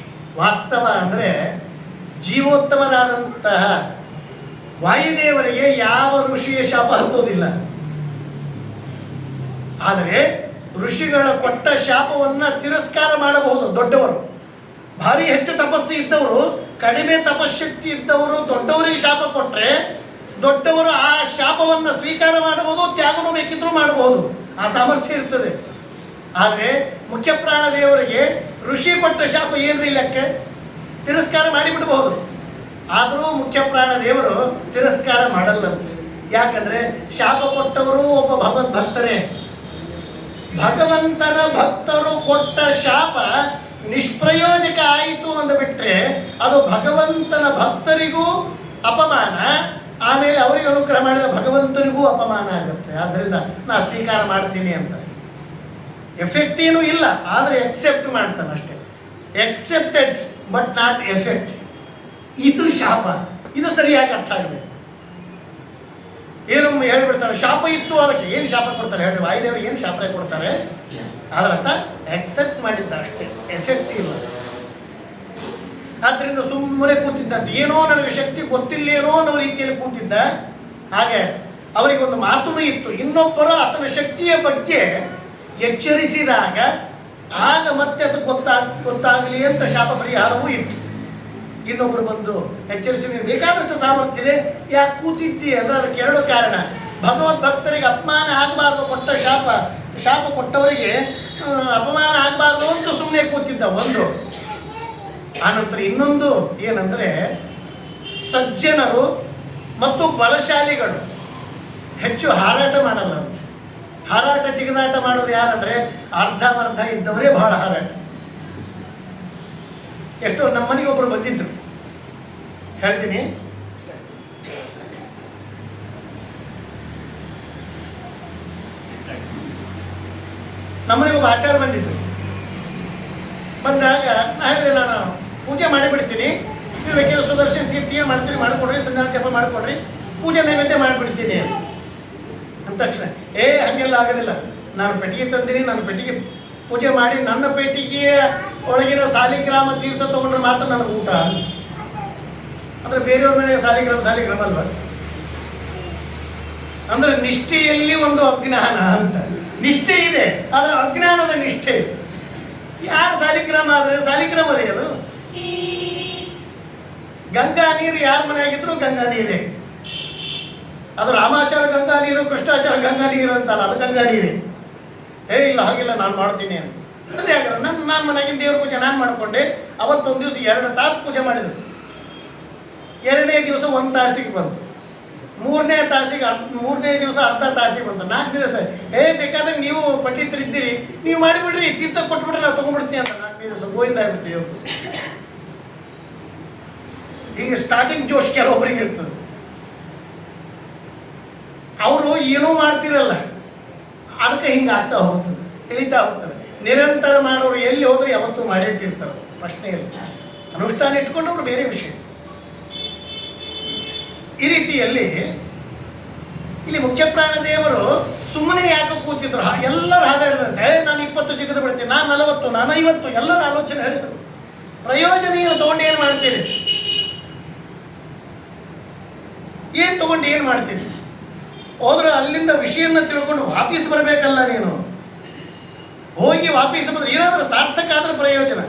A: ವಾಸ್ತವ ಅಂದರೆ ಜೀವೋತ್ತಮರಾದಂತಹ ವಾಯುದೇವರಿಗೆ ಯಾವ ಋಷಿಯ ಶಾಪ ಹತ್ತೋದಿಲ್ಲ. ಆದರೆ ಋಷಿಗಳ ಕೊಟ್ಟ ಶಾಪವನ್ನು ತಿರಸ್ಕಾರ ಮಾಡಬಹುದು ದೊಡ್ಡವರು. ಭಾರಿ ಹೆಚ್ಚು ತಪಸ್ಸು ಇದ್ದವರು, ಕಡಿಮೆ ತಪಶಕ್ತಿ ಇದ್ದವರು ದೊಡ್ಡವರಿಗೆ ಶಾಪ ಕೊಟ್ಟರೆ ದೊಡ್ಡವರು ಆ ಶಾಪವನ್ನು ಸ್ವೀಕಾರ ಮಾಡಬಹುದು, ತ್ಯಾಗನೂ ಬೇಕಿದ್ರೂ ಮಾಡಬಹುದು, ಆ ಸಾಮರ್ಥ್ಯ ಇರ್ತದೆ. ಆದರೆ ಮುಖ್ಯ ಪ್ರಾಣ ದೇವರಿಗೆ ಋಷಿ ಕೊಟ್ಟ ಶಾಪ ಏನ್ರಿ ಲೆಕ್ಕ, ತಿರಸ್ಕಾರ ಮಾಡಿಬಿಡಬಹುದು. ಆದರೂ ಮುಖ್ಯ ಪ್ರಾಣ ದೇವರು ತಿರಸ್ಕಾರ ಮಾಡಲ್ಲಂತ. ಯಾಕಂದ್ರೆ ಶಾಪ ಕೊಟ್ಟವರು ಒಬ್ಬ ಭಗವದ್ಭಕ್ತರೇ. ಭಗವಂತನ ಭಕ್ತರು ಕೊಟ್ಟ ಶಾಪ ನಿಷ್ಪ್ರಯೋಜಕ ಆಯಿತು ಅಂದುಬಿಟ್ರೆ ಅದು ಭಗವಂತನ ಭಕ್ತರಿಗೂ ಅಪಮಾನ, ಆಮೇಲೆ ಅವರಿಗೆ ಅನುಗ್ರಹ ಮಾಡಿದ ಭಗವಂತನಿಗೂ ಅಪಮಾನ ಆಗುತ್ತೆ. ಆದ್ದರಿಂದ ನಾ ಸ್ವೀಕಾರ ಮಾಡ್ತೀನಿ ಅಂತ. ಎಫೆಕ್ಟ್ ಏನೂ ಇಲ್ಲ, ಆದರೆ ಎಕ್ಸೆಪ್ಟ್ ಮಾಡ್ತಾನೆ ಅಷ್ಟೇ. Accepted but not effect. ಇದು ಶಾಪ. ಇದು ಸರಿಯಾಗಿ ಅರ್ಥ ಆಗಿದೆ. ಏನು ಹೇಳಿಬಿಡ್ತಾರೆ, ಶಾಪ ಇತ್ತು, ಅದಕ್ಕೆ ಏನು ಶಾಪ ಕೊಡ್ತಾರೆ ಹೇಳಿ? ವಾಯುದೇವರಿಗೆ ಏನು ಶಾಪ ಕೊಡ್ತಾರೆ? ಅದರ ಅರ್ಥ ಎಕ್ಸೆಪ್ಟ್ ಮಾಡಿದ್ದಾರೆ ಅಷ್ಟೇ, ಎಫೆಕ್ಟ್ ಇಲ್ಲ. ಆದ್ದರಿಂದ ಸುಮ್ಮನೆ ಕೂತಿದ್ದಂತೆ, ಏನೋ ನನಗೆ ಶಕ್ತಿ ಗೊತ್ತಿಲ್ಲೇನೋ ಅನ್ನೋ ರೀತಿಯಲ್ಲಿ ಕೂತಿದ್ದ. ಹಾಗೆ ಅವರಿಗೊಂದು ಮಾತೂ ಇತ್ತು, ಇನ್ನೊಬ್ಬರು ಆತನ ಶಕ್ತಿಯ ಬಗ್ಗೆ ಎಚ್ಚರಿಸಿದಾಗ ಆಗ ಮತ್ತೆ ಅದು ಗೊತ್ತಾಗಲಿ ಅಂತ ಶಾಪ ಪರಿಹಾರವೂ ಇತ್ತು. ಇನ್ನೊಬ್ಬರು ಬಂದು ಎಚ್ಚರಿಸಿ, ಬೇಕಾದಷ್ಟು ಸಾಮರ್ಥ್ಯ ಇದೆ, ಯಾಕೆ ಕೂತಿದ್ದಿ ಅಂದ್ರೆ ಅದಕ್ಕೆ 2 ಕಾರಣ. ಭಗವದ್ಭಕ್ತರಿಗೆ ಅಪಮಾನ ಆಗಬಾರ್ದು, ಕೊಟ್ಟ ಶಾಪ ಕೊಟ್ಟವರಿಗೆ ಅಪಮಾನ ಆಗಬಾರ್ದು ಅಂತ ಸುಮ್ಮನೆ ಕೂತಿದ್ದ ಒಂದು. ಆನಂತರ ಇನ್ನೊಂದು ಏನಂದರೆ, ಸಜ್ಜನರು ಮತ್ತು ಬಲಶಾಲಿಗಳು ಹೆಚ್ಚು ಹಾರಾಟ ಮಾಡಲ್ಲ ಅಂತ. ಹಾರಾಟ ಜಿಗಿದಾಟ ಮಾಡೋದು ಯಾರಂದ್ರೆ ಅರ್ಧಮರ್ಧ ಇದ್ದವರೇ ಬಹಳ ಹಾರಾಟ. ಎಷ್ಟೋ ನಮ್ಮ ಮನೆಗೆ ಒಬ್ಬರು ಬಂದಿದ್ರು, ಹೇಳ್ತೀನಿ. ನಮ್ಮನೆಗೆ ಒಬ್ಬ ಆಚಾರ ಬಂದಿದ್ರು. ಬಂದಾಗ ನಾ ಹೇಳಿದೆ, ನಾನು ಪೂಜೆ ಮಾಡಿಬಿಡ್ತೀನಿ, ನೀವು ಬೇಕಿದ್ರೆ ಸುದರ್ಶನ ಕೀರ್ತಿ ಮಾಡ್ತೀರಿ ಮಾಡಿಕೊಡ್ರಿ, ಸಂಧಾನ ಜಪ ಮಾಡಿಕೊಡ್ರಿ, ಪೂಜೆ ನೈವೇದ್ಯ ಮಾಡಿಬಿಡ್ತೀನಿ ಅಂದ ತಕ್ಷಣ, ಹಾಗೆಲ್ಲ ಆಗೋದಿಲ್ಲ, ನಾನು ಪೆಟ್ಟಿಗೆ ತಂದಿನಿ, ನಾನು ಪೆಟ್ಟಿಗೆ ಪೂಜೆ ಮಾಡಿ ನನ್ನ ಪೆಟ್ಟಿಗೆಯ ಒಳಗಿನ ಸಾಲಿಗ್ರಾಮ ತೀರ್ಥ ತಗೊಂಡ್ರೆ ಮಾತ್ರ ನನಗೆ ಊಟ. ಅಂದರೆ ಬೇರೆಯವ್ರ ಮನೆಗೆ ಸಾಲಿಗ್ರಾಮ ಅಲ್ವ? ಅಂದರೆ ನಿಷ್ಠೆಯಲ್ಲಿ ಒಂದು ಅಜ್ಞಾನ ಅಂತ. ನಿಷ್ಠೆ ಇದೆ, ಆದರೆ ಅಜ್ಞಾನದ ನಿಷ್ಠೆ. ಯಾರು ಸಾಲಿಗ್ರಾಮ ಆದರೆ ಸಾಲಿಗ್ರಾಮ ರೀ ಅದು. ಗಂಗಾ ನೀರು ಯಾರ ಮನೆಯಾಗಿದ್ರು ಗಂಗಾ ನೀರೇ. ಅದು ರಾಮಾಚಾರ ಗಂಗಾ ನೀರು, ಕೃಷ್ಣಾಚಾರ ಗಂಗಾ ನೀರು ಅಂತಲ್ಲ, ಅದು ಗಂಗಾ ನೀರೇ. ಇಲ್ಲ ಹಾಗಿಲ್ಲ, ನಾನು ಮಾಡ್ತೀನಿ ಅಂತ. ಸರಿ ಹಾಗಾದ್ರೆ ನಾನು ಮನೆಗಿನ ದೇವ್ರ ಪೂಜೆ ನಾನು ಮಾಡಿಕೊಂಡೆ. ಅವತ್ತೊಂದು ದಿವಸ 2 ತಾಸು ಪೂಜೆ ಮಾಡಿದ್ರು. 2ನೇ ದಿವಸ 1 ತಾಸಿಗೆ ಬಂತು, 3ನೇ ದಿವಸ ಅರ್ಧ ತಾಸಿಗೆ ಬಂತು, 4ನೇ ದಿವಸ ಬೇಕಾದ್ರೆ ನೀವು ಪಂಡಿತರಿದ್ದೀರಿ, ನೀವು ಮಾಡಿಬಿಡ್ರಿ, ತೀರ್ಥ ಕೊಟ್ಬಿಟ್ರೆ ನಾವು ತೊಗೊಂಡ್ಬಿಡ್ತೀನಿ ಅಂತ 4ನೇ ದಿವಸ ಗೋವಿಂದ ಆಗ್ಬಿಡ್ತೀವಿ. ಹೀಗೆ ಸ್ಟಾರ್ಟಿಂಗ್ ಜೋಶ್ ಕೆಲವೊಬ್ಬರಿಗೆ ಇರ್ತದೆ. ಅವರು ಏನೂ ಮಾಡ್ತಿರಲ್ಲ, ಅದಕ್ಕೆ ಹಿಂಗೆ ಆಗ್ತಾ ಹೋಗ್ತದೆ, ತಿಳಿತಾ ಹೋಗ್ತದೆ. ನಿರಂತರ ಮಾಡೋರು ಎಲ್ಲಿ ಹೋದ್ರೆ ಯಾವತ್ತೂ ಮಾಡೇ ತಿರ್ತಾರೆ, ಪ್ರಶ್ನೆ ಇಲ್ಲ. ಅನುಷ್ಠಾನ ಇಟ್ಕೊಂಡವ್ರು ಬೇರೆ ವಿಷಯ. ಈ ರೀತಿಯಲ್ಲಿ ಇಲ್ಲಿ ಮುಖ್ಯ ಪ್ರಾಣದೇವರು ಸುಮ್ಮನೆ ಯಾಕೆ ಕೂತಿದ್ರು, ಎಲ್ಲರೂ ಹಾಗೆ ಹೇಳಿದಂತೆ ನಾನು 20 ಜಿಗಿದು ಬಿಡ್ತೀನಿ, ನಾನು 40, ನಾನು 50, ಎಲ್ಲರ ಆಲೋಚನೆ ಹೇಳಿದರು. ಪ್ರಯೋಜನ ಏನು ತಗೊಂಡು ಏನು ಮಾಡ್ತೀರಿ? ಏನು ತಗೊಂಡು ಏನು ಮಾಡ್ತೀನಿ? ಹೋದ್ರೆ ಅಲ್ಲಿಂದ ವಿಷಯನ ತಿಳ್ಕೊಂಡು ವಾಪಸ್ ಬರಬೇಕಲ್ಲ ನೀನು. ಹೋಗಿ ವಾಪಸ್ ಬಂದ್ರೆ ಏನಾದರೂ ಸಾರ್ಥಕ ಆದ್ರೆ ಪ್ರಯೋಜನ.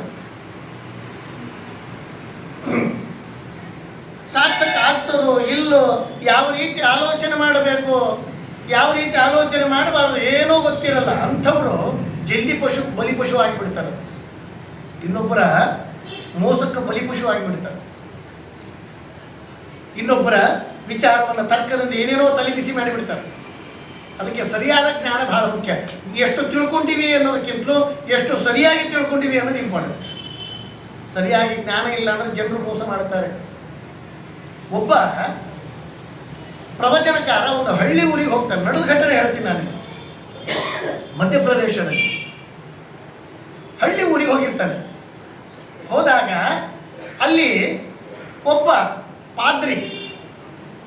A: ಸಾರ್ಥಕ ಆಗ್ತದೋ ಇಲ್ಲೋ, ಯಾವ ರೀತಿ ಆಲೋಚನೆ ಮಾಡಬೇಕು, ಯಾವ ರೀತಿ ಆಲೋಚನೆ ಮಾಡಬಾರ್ದು ಏನೋ ಗೊತ್ತಿರಲ್ಲ. ಅಂಥವರು ಜಲ್ದಿ ಬಲಿಪಶು ಆಗಿಬಿಡ್ತಾರೆ, ಇನ್ನೊಬ್ಬರ ಮೋಸಕ್ಕೆ ಬಲಿಪಶು ಆಗಿಬಿಡ್ತಾರೆ. ಇನ್ನೊಬ್ಬರ ವಿಚಾರವನ್ನು ತರ್ಕದಿಂದ ಏನೇನೋ ತಲೆಬಿಸಿ ಮಾಡಿಬಿಡ್ತಾರೆ. ಅದಕ್ಕೆ ಸರಿಯಾದ ಜ್ಞಾನ ಬಹಳ ಮುಖ್ಯ. ಎಷ್ಟು ತಿಳ್ಕೊಂಡಿವಿ ಅನ್ನೋದಕ್ಕಿಂತಲೂ ಎಷ್ಟು ಸರಿಯಾಗಿ ತಿಳ್ಕೊಂಡಿವಿ ಅನ್ನೋದು ಇಂಪಾರ್ಟೆಂಟ್. ಸರಿಯಾಗಿ ಜ್ಞಾನ ಇಲ್ಲ ಅಂದರೆ ಜನರು ಮೋಸ ಮಾಡ್ತಾರೆ. ಒಬ್ಬ ಪ್ರವಚನಕಾರ ಒಂದು ಹಳ್ಳಿ ಊರಿಗೆ ಹೋಗ್ತಾನೆ. ನಡೆದ ಘಟನೆ ಹೇಳ್ತೀನಿ ನಾನು. ಮಧ್ಯಪ್ರದೇಶದಲ್ಲಿ ಹಳ್ಳಿ ಊರಿಗೆ ಹೋಗಿರ್ತಾನೆ. ಹೋದಾಗ ಅಲ್ಲಿ ಒಬ್ಬ ಪಾದ್ರಿ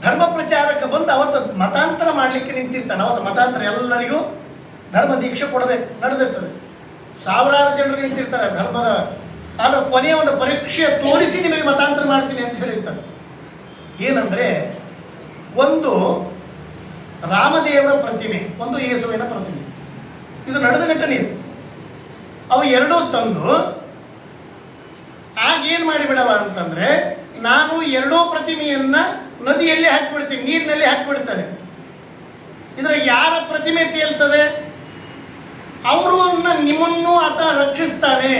A: ಧರ್ಮ ಪ್ರಚಾರಕ್ಕೆ ಬಂದು ಅವತ್ತು ಮತಾಂತರ ಮಾಡಲಿಕ್ಕೆ ನಿಂತಿರ್ತಾನೆ. ಅವತ್ತು ಮತಾಂತರ ಎಲ್ಲರಿಗೂ ಧರ್ಮ ದೀಕ್ಷೆ ಕೊಡಬೇಕು ನಡೆದಿರ್ತದೆ. ಸಾವಿರಾರು ಜನರು ನಿಂತಿರ್ತಾರೆ ಧರ್ಮದ. ಆದರೆ ಕೊನೆಯ ಒಂದು ಪರೀಕ್ಷೆ ತೋರಿಸಿ ನಿಮಗೆ ಮತಾಂತರ ಮಾಡ್ತೀನಿ ಅಂತ ಹೇಳಿರ್ತಾನೆ. ಏನಂದರೆ ಒಂದು ರಾಮದೇವರ ಪ್ರತಿಮೆ, ಒಂದು ಯೇಸುವಿನ ಪ್ರತಿಮೆ. ಇದು ನಡೆದ ಘಟನೆ. ಇದು ಅವು ಎರಡೂ ತಂದು ಆಗ ಏನು ಮಾಡಿಬಿಡವ ಅಂತಂದರೆ, ನಾನು ಎರಡೂ ಪ್ರತಿಮೆಯನ್ನ ನದಿಯಲ್ಲಿ ಹಾಕಿಬಿಡ್ತೀನಿ, ನೀರಿನಲ್ಲಿ ಹಾಕಿಬಿಡ್ತಾನೆ. ಇದರ ಯಾರ ಪ್ರತಿಮೆ ತೇಲ್ತದೆ ಅವರನ್ನ ನಿಮ್ಮನ್ನು ಆತ ರಕ್ಷಿಸ್ತಾನೆ,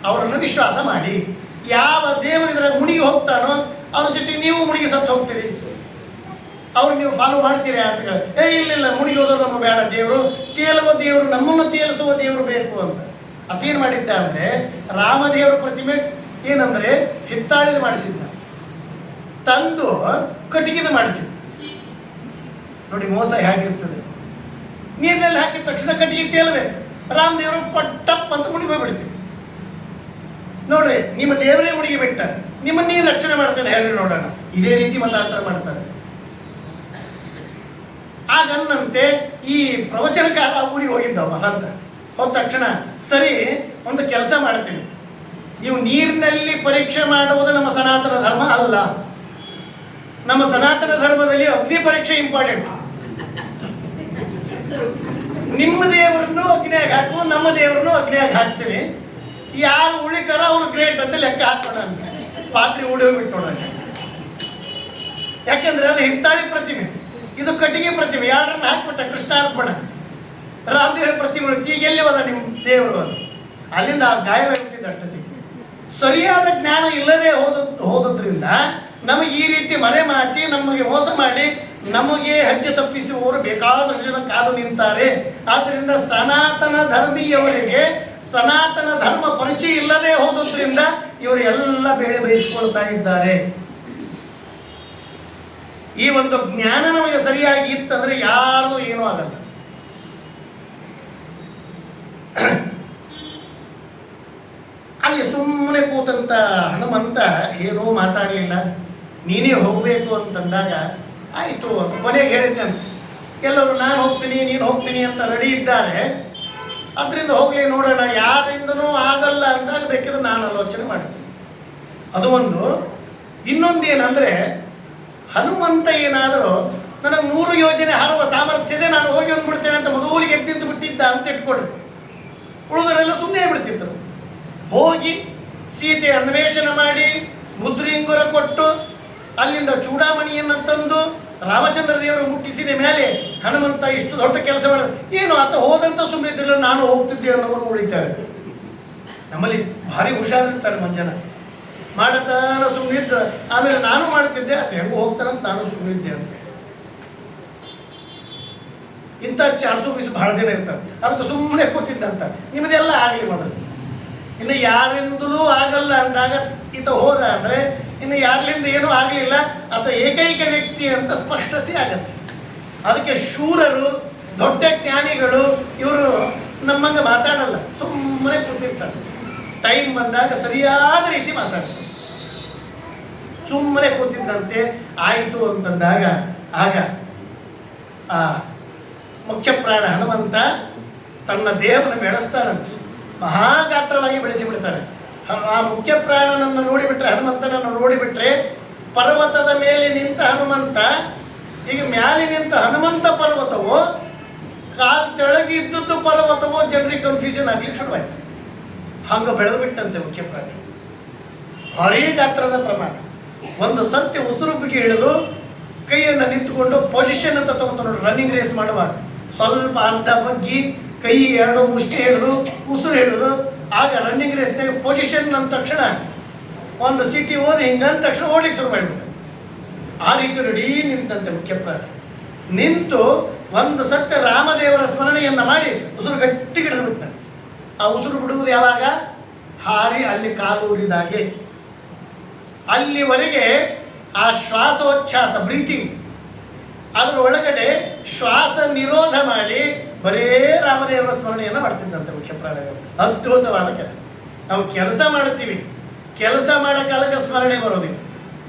A: ಅವರನ್ನು ವಿಶ್ವಾಸ ಮಾಡಿ. ಯಾವ ದೇವರು ಇದರ ಮುಣಿಗೆ ಹೋಗ್ತಾನೋ ಅವ್ರ ಜೊತೆಗೆ ನೀವು ಮುಣಿಗೆ ಸತ್ತು ಹೋಗ್ತೀರಿ. ಅವ್ರು ನೀವು ಫಾಲೋ ಮಾಡ್ತೀರಿ ಅಂತ ಹೇಳಿ, ಇಲ್ಲ ಮುಣಿಗೆ ಹೋದವ್ರು ನಮಗೆ ಬೇಡ, ದೇವರು ತೇಲುವ ದೇವರು, ನಮ್ಮನ್ನು ತೇಲಿಸುವ ದೇವರು ಬೇಕು ಅಂತ. ಅದೇನು ಮಾಡಿದ್ದ ಅಂದರೆ ರಾಮದೇವರ ಪ್ರತಿಮೆ ಏನಂದರೆ ಹಿತ್ತಾಳಿದ ಮಾಡಿಸಿದ್ದ, ತಂದು ಕಟ್ಟಿಗೆದು ಮಾಡಿಸಿದ್ದ. ನೋಡಿ ಮೋಸ ಹೇಗಿರ್ತದೆ. ನೀರಿನಲ್ಲಿ ಹಾಕಿದ ತಕ್ಷಣ ಕಟ್ಟಿಗೆ ತೇಲ್ಬೇಕು, ರಾಮದೇವರು ಟಪ್ ಅಂತ ಮುಣಿಗೆ ಹೋಗ್ಬಿಡ್ತೀವಿ. ನೋಡ್ರಿ, ನಿಮ್ಮ ದೇವರೇ ಮುಡಿಗೆ ಬಿಟ್ಟ, ನಿಮ್ಮನ್ನ ನೀರು ರಕ್ಷಣೆ ಮಾಡ್ತಾನೆ ಹೇಳಿ ನೋಡೋಣ. ಇದೇ ರೀತಿ ಮತಾಂತರ ಮಾಡ್ತಾರೆ. ಆಗನ್ನಂತೆ ಈ ಪ್ರವಚನಕಾರ ಊರಿಗೆ ಹೋಗಿದ್ದವ ವಸಂತ. ಹೋದ ತಕ್ಷಣ ಸರಿ ಒಂದು ಕೆಲಸ ಮಾಡ್ತೀನಿ, ನೀವು ನೀರಿನಲ್ಲಿ ಪರೀಕ್ಷೆ ಮಾಡುವುದು ನಮ್ಮ ಸನಾತನ ಧರ್ಮ ಅಲ್ಲ. ನಮ್ಮ ಸನಾತನ ಧರ್ಮದಲ್ಲಿ ಅಗ್ನಿ ಪರೀಕ್ಷೆ ಇಂಪಾರ್ಟೆಂಟ್. ನಿಮ್ಮ ದೇವರನ್ನು ಅಗ್ನಿಯಾಗಿ ಹಾಕು, ನಮ್ಮ ದೇವರನ್ನು ಅಗ್ನಿಯಾಗಿ ಹಾಕ್ತೀವಿ. ಯಾರು ಉಳಿತಾರ ಅವ್ರು ಗ್ರೇಟ್ ಅಂತ ಲೆಕ್ಕ ಹಾಕೋಣ ಅಂತ ಪಾತ್ರೆ ಉಡಿ ಹೋಗ್ಬಿಟ್ಟು ನೋಡೋಣ. ಯಾಕೆಂದ್ರೆ ಅದು ಹಿತ್ತಾಳಿ ಪ್ರತಿಮೆ, ಇದು ಕಟ್ಟಿಗೆ ಪ್ರತಿಮೆ. ಯಾರನ್ನ ಹಾಕ್ಬಿಟ್ಟ ಕೃಷ್ಣಾರ್ಪಣ, ರಾಮದೇವರ ಪ್ರತಿಮೆಗಳು. ಈಗ ಎಲ್ಲಿ ಹೋದ ನಿಮ್ಮ ದೇವರು? ಅದು ಅಲ್ಲಿಂದ ಆ ಗಾಯವಾಗಿಬಿಟ್ಟಿದ್ದು ಅಷ್ಟೊತ್ತಿಗೆ. ಸರಿಯಾದ ಜ್ಞಾನ ಇಲ್ಲದೆ ಹೋದ್ರಿಂದ ನಮಗೆ ಈ ರೀತಿ ಮರೆ ಮಾಚಿ ನಮಗೆ ಮೋಸ ಮಾಡಿ ನಮಗೆ ಹೆಜ್ಜೆ ತಪ್ಪಿಸುವವರು ಬೇಕಾದಷ್ಟು ಜನ ಕಾದು ನಿಂತಾರೆ. ಆದ್ದರಿಂದ ಸನಾತನ ಧರ್ಮೀಯವರಿಗೆ ಸನಾತನ ಧರ್ಮ ಪರಿಚಯ ಇಲ್ಲದೆ ಹೋದ್ರಿಂದ ಇವರು ಎಲ್ಲ ಬೇಳೆ ಬೇಯಿಸಿಕೊಳ್ತಾ ಇದ್ದಾರೆ. ಈ ಒಂದು ಜ್ಞಾನ ನಮಗೆ ಸರಿಯಾಗಿ ಇತ್ತಂದ್ರೆ ಯಾರು ಏನೂ ಆಗಲ್ಲ. ಅಲ್ಲಿ ಸುಮ್ಮನೆ ಕೂತಂತ ಹನುಮಂತ ಏನೂ ಮಾತಾಡಲಿಲ್ಲ. ನೀನೇ ಹೋಗಬೇಕು ಅಂತಂದಾಗ ಆಯಿತು ಅಂತ ಕೊನೆಗೆ ಹೇಳಿದ್ದಂತೆ. ಎಲ್ಲರೂ ನಾನು ಹೋಗ್ತೀನಿ ನೀನು ಹೋಗ್ತೀನಿ ಅಂತ ರೆಡಿ ಇದ್ದಾರೆ. ಅದರಿಂದ ಹೋಗಲಿ ನೋಡೋಣ, ಯಾರಿಂದನೂ ಆಗಲ್ಲ ಅಂದಾಗ ಬೇಕಿದ್ರೆ ನಾನು ಆಲೋಚನೆ ಮಾಡ್ತೀನಿ. ಅದು ಒಂದು. ಇನ್ನೊಂದೇನೆಂದರೆ ಹನುಮಂತ ಏನಾದರೂ ನನಗೆ 100 ಯೋಜನೆ ಹಾರುವ ಸಾಮರ್ಥ್ಯ ಇದೆ, ನಾನು ಹೋಗಿ ಬಂದ್ಬಿಡ್ತೇನೆ ಅಂತ ಮೊದಲಿಗೆ ಎದ್ದಿದ್ದು ಬಿಟ್ಟಿದ್ದ ಅಂತ ಇಟ್ಕೊಳ್ರಿ. ಉಳಿದವರೆಲ್ಲ ಸುಮ್ಮನೆ ಬಿಡ್ತಿದ್ರು. ಹೋಗಿ ಸೀತೆ ಅನ್ವೇಷಣೆ ಮಾಡಿ ಮುದ್ರಿಂಗುರ ಕೊಟ್ಟು ಅಲ್ಲಿಂದ ಚೂಡಾಮಣಿಯನ್ನು ತಂದು ರಾಮಚಂದ್ರ ದೇವರು ಮುಟ್ಟಿಸಿದ ಮೇಲೆ ಹನುಮಂತ ಇಷ್ಟು ದೊಡ್ಡ ಕೆಲಸ ಮಾಡಿದ. ಏನು ಆತ ಹೋದಂತ ಸುಮ್ಮನೆ ಇದ್ದಿಲ್ಲ, ನಾನು ಹೋಗ್ತಿದ್ದೆ ಅನ್ನೋರು ಉಳಿತಾರೆ. ನಮ್ಮಲ್ಲಿ ಭಾರಿ ಹುಷಾರಿರ್ತಾರೆ ಮಂಜನ. ಮಾಡತಾನ ಸುಮ್ಮನಿದ್ದು ಆಮೇಲೆ ನಾನು ಮಾಡ್ತಿದ್ದೆ, ಆತ ಹೆಂಗೂ ಹೋಗ್ತಾರಂತ ನಾನು ಸುಮ್ಮನಿದ್ದೆ ಅಂತ. ಇಂಥ ಚಾನ್ಸು ಬೀಸ್ ಭಾಳ ಜನ ಇರ್ತಾರೆ. ಅದಕ್ಕೆ ಸುಮ್ಮನೆ ಕೂತಿದ್ದಂತ. ನಿಮ್ಮದೆಲ್ಲ ಆಗಲಿ ಮೊದಲು. ಇನ್ನು ಯಾರಿಂದಲೂ ಆಗಲ್ಲ ಅಂದಾಗ ಈತ ಹೋದ ಅಂದರೆ ಇನ್ನು ಯಾರ್ಲಿಂದ ಏನೂ ಆಗಲಿಲ್ಲ, ಆತ ಏಕೈಕ ವ್ಯಕ್ತಿ ಅಂತ ಸ್ಪಷ್ಟತೆ ಆಗತ್ತೆ. ಅದಕ್ಕೆ ಶೂರರು ದೊಡ್ಡ ಜ್ಞಾನಿಗಳು ಇವರು ನಮ್ಮಂಗೆ ಮಾತಾಡಲ್ಲ, ಸುಮ್ಮನೆ ಕೂತಿರ್ತಾರೆ. ಟೈಮ್ ಬಂದಾಗ ಸರಿಯಾದ ರೀತಿ ಮಾತಾಡ್ತಾರೆ. ಸುಮ್ಮನೆ ಕೂತಿದ್ದಂತೆ ಆಯಿತು ಅಂತಂದಾಗ ಆಗ ಆ ಮುಖ್ಯ ಪ್ರಾಣ ಹನುಮಂತ ತನ್ನ ದೇಹವನ್ನು ಬೆಳೆಸ್ತಾನಂತೆ, ಮಹಾಗಾತ್ರವಾಗಿ ಬೆಳೆಸಿಬಿಡ್ತಾನೆ. ಆ ಮುಖ್ಯ ಪ್ರಾಣನನ್ನು ನೋಡಿಬಿಟ್ರೆ, ಹನುಮಂತನನ್ನು ನೋಡಿಬಿಟ್ರೆ, ಪರ್ವತದ ಮೇಲೆ ನಿಂತ ಹನುಮಂತ ಈಗ ಮ್ಯಾಲೆ ನಿಂತ ಹನುಮಂತ ಪರ್ವತವೋ ಕಾಲ್ ತೆಳಗಿ ಇದ್ದದ್ದು ಪರ್ವತವೋ ಜನರಿಗೆ ಕನ್ಫ್ಯೂಷನ್ ಆಗ್ಲಿಕ್ಕೆ ಶುರುವಾಯ್ತು. ಹಂಗೆ ಬೆಳೆದು ಬಿಟ್ಟಂತೆ ಮುಖ್ಯ ಪ್ರಾಣಿ. ಭಾರೀ ಗಾತ್ರದ ಪ್ರಮಾಣ. ಒಂದು ಸತ್ಯ ಉಸುರುಪಿಗೆ ಹಿಡಿದು ಕೈಯನ್ನು ನಿಂತುಕೊಂಡು ಪೊಸಿಷನ್ ಅಂತ ತಗೋತ ನೋಡಿ, ರನ್ನಿಂಗ್ ರೇಸ್ ಮಾಡುವಾಗ ಸ್ವಲ್ಪ ಅರ್ಧ ಬಗ್ಗಿ ಕೈ ಎರಡು ಮುಷ್ಟಿ ಹಿಡಿದು ಉಸಿರು ಹಿಡಿದು ಆಗ ರನ್ನಿಂಗ್ ರೇಸ್ನಾಗ ಪೊಸಿಷನ್ ಅಂದ ತಕ್ಷಣ ಒಂದು ಸಿಟಿ ಓದಿ ಹಿಂಗಂದ ತಕ್ಷಣ ಓಡ್ಲಿಕ್ಕೆ ಶುರು ಮಾಡಿಬಿಡ್ತಾರೆ. ಆ ರೀತಿ ರೆಡೀ ನಿಂತಂತೆ ಮುಖ್ಯ ಪ್ರಾಣ. ನಿಂತು ಒಂದು ಸತ್ಯ ರಾಮದೇವರ ಸ್ಮರಣೆಯನ್ನು ಮಾಡಿ ಉಸಿರು ಗಟ್ಟಿ ಹಿಡಿದು ಬಿಟ್ಟಂತೆ. ಆ ಉಸಿರು ಬಿಡುವುದು ಯಾವಾಗ? ಹಾರಿ ಅಲ್ಲಿ ಕಾಲೂರಿದಾಗೆ. ಅಲ್ಲಿವರೆಗೆ ಆ ಶ್ವಾಸೋಚ್ಛ್ವಾಸ ಬ್ರೀತಿಂಗ್ ಅದರ ಒಳಗಡೆ ಶ್ವಾಸ ನಿರೋಧ ಮಾಡಿ ಬರೇ ರಾಮದೇವರ ಸ್ಮರಣೆಯನ್ನು ಮಾಡ್ತಿದ್ದಂತೆ ಮುಖ್ಯ ಪ್ರಾಣಗಳು. ಅದ್ಭುತವಾದ ಕೆಲಸ. ನಾವು ಕೆಲಸ ಮಾಡ್ತೀವಿ, ಕೆಲಸ ಮಾಡೋ ಕಾಲಕ್ಕೆ ಸ್ಮರಣೆ ಬರೋದಿಲ್ಲ.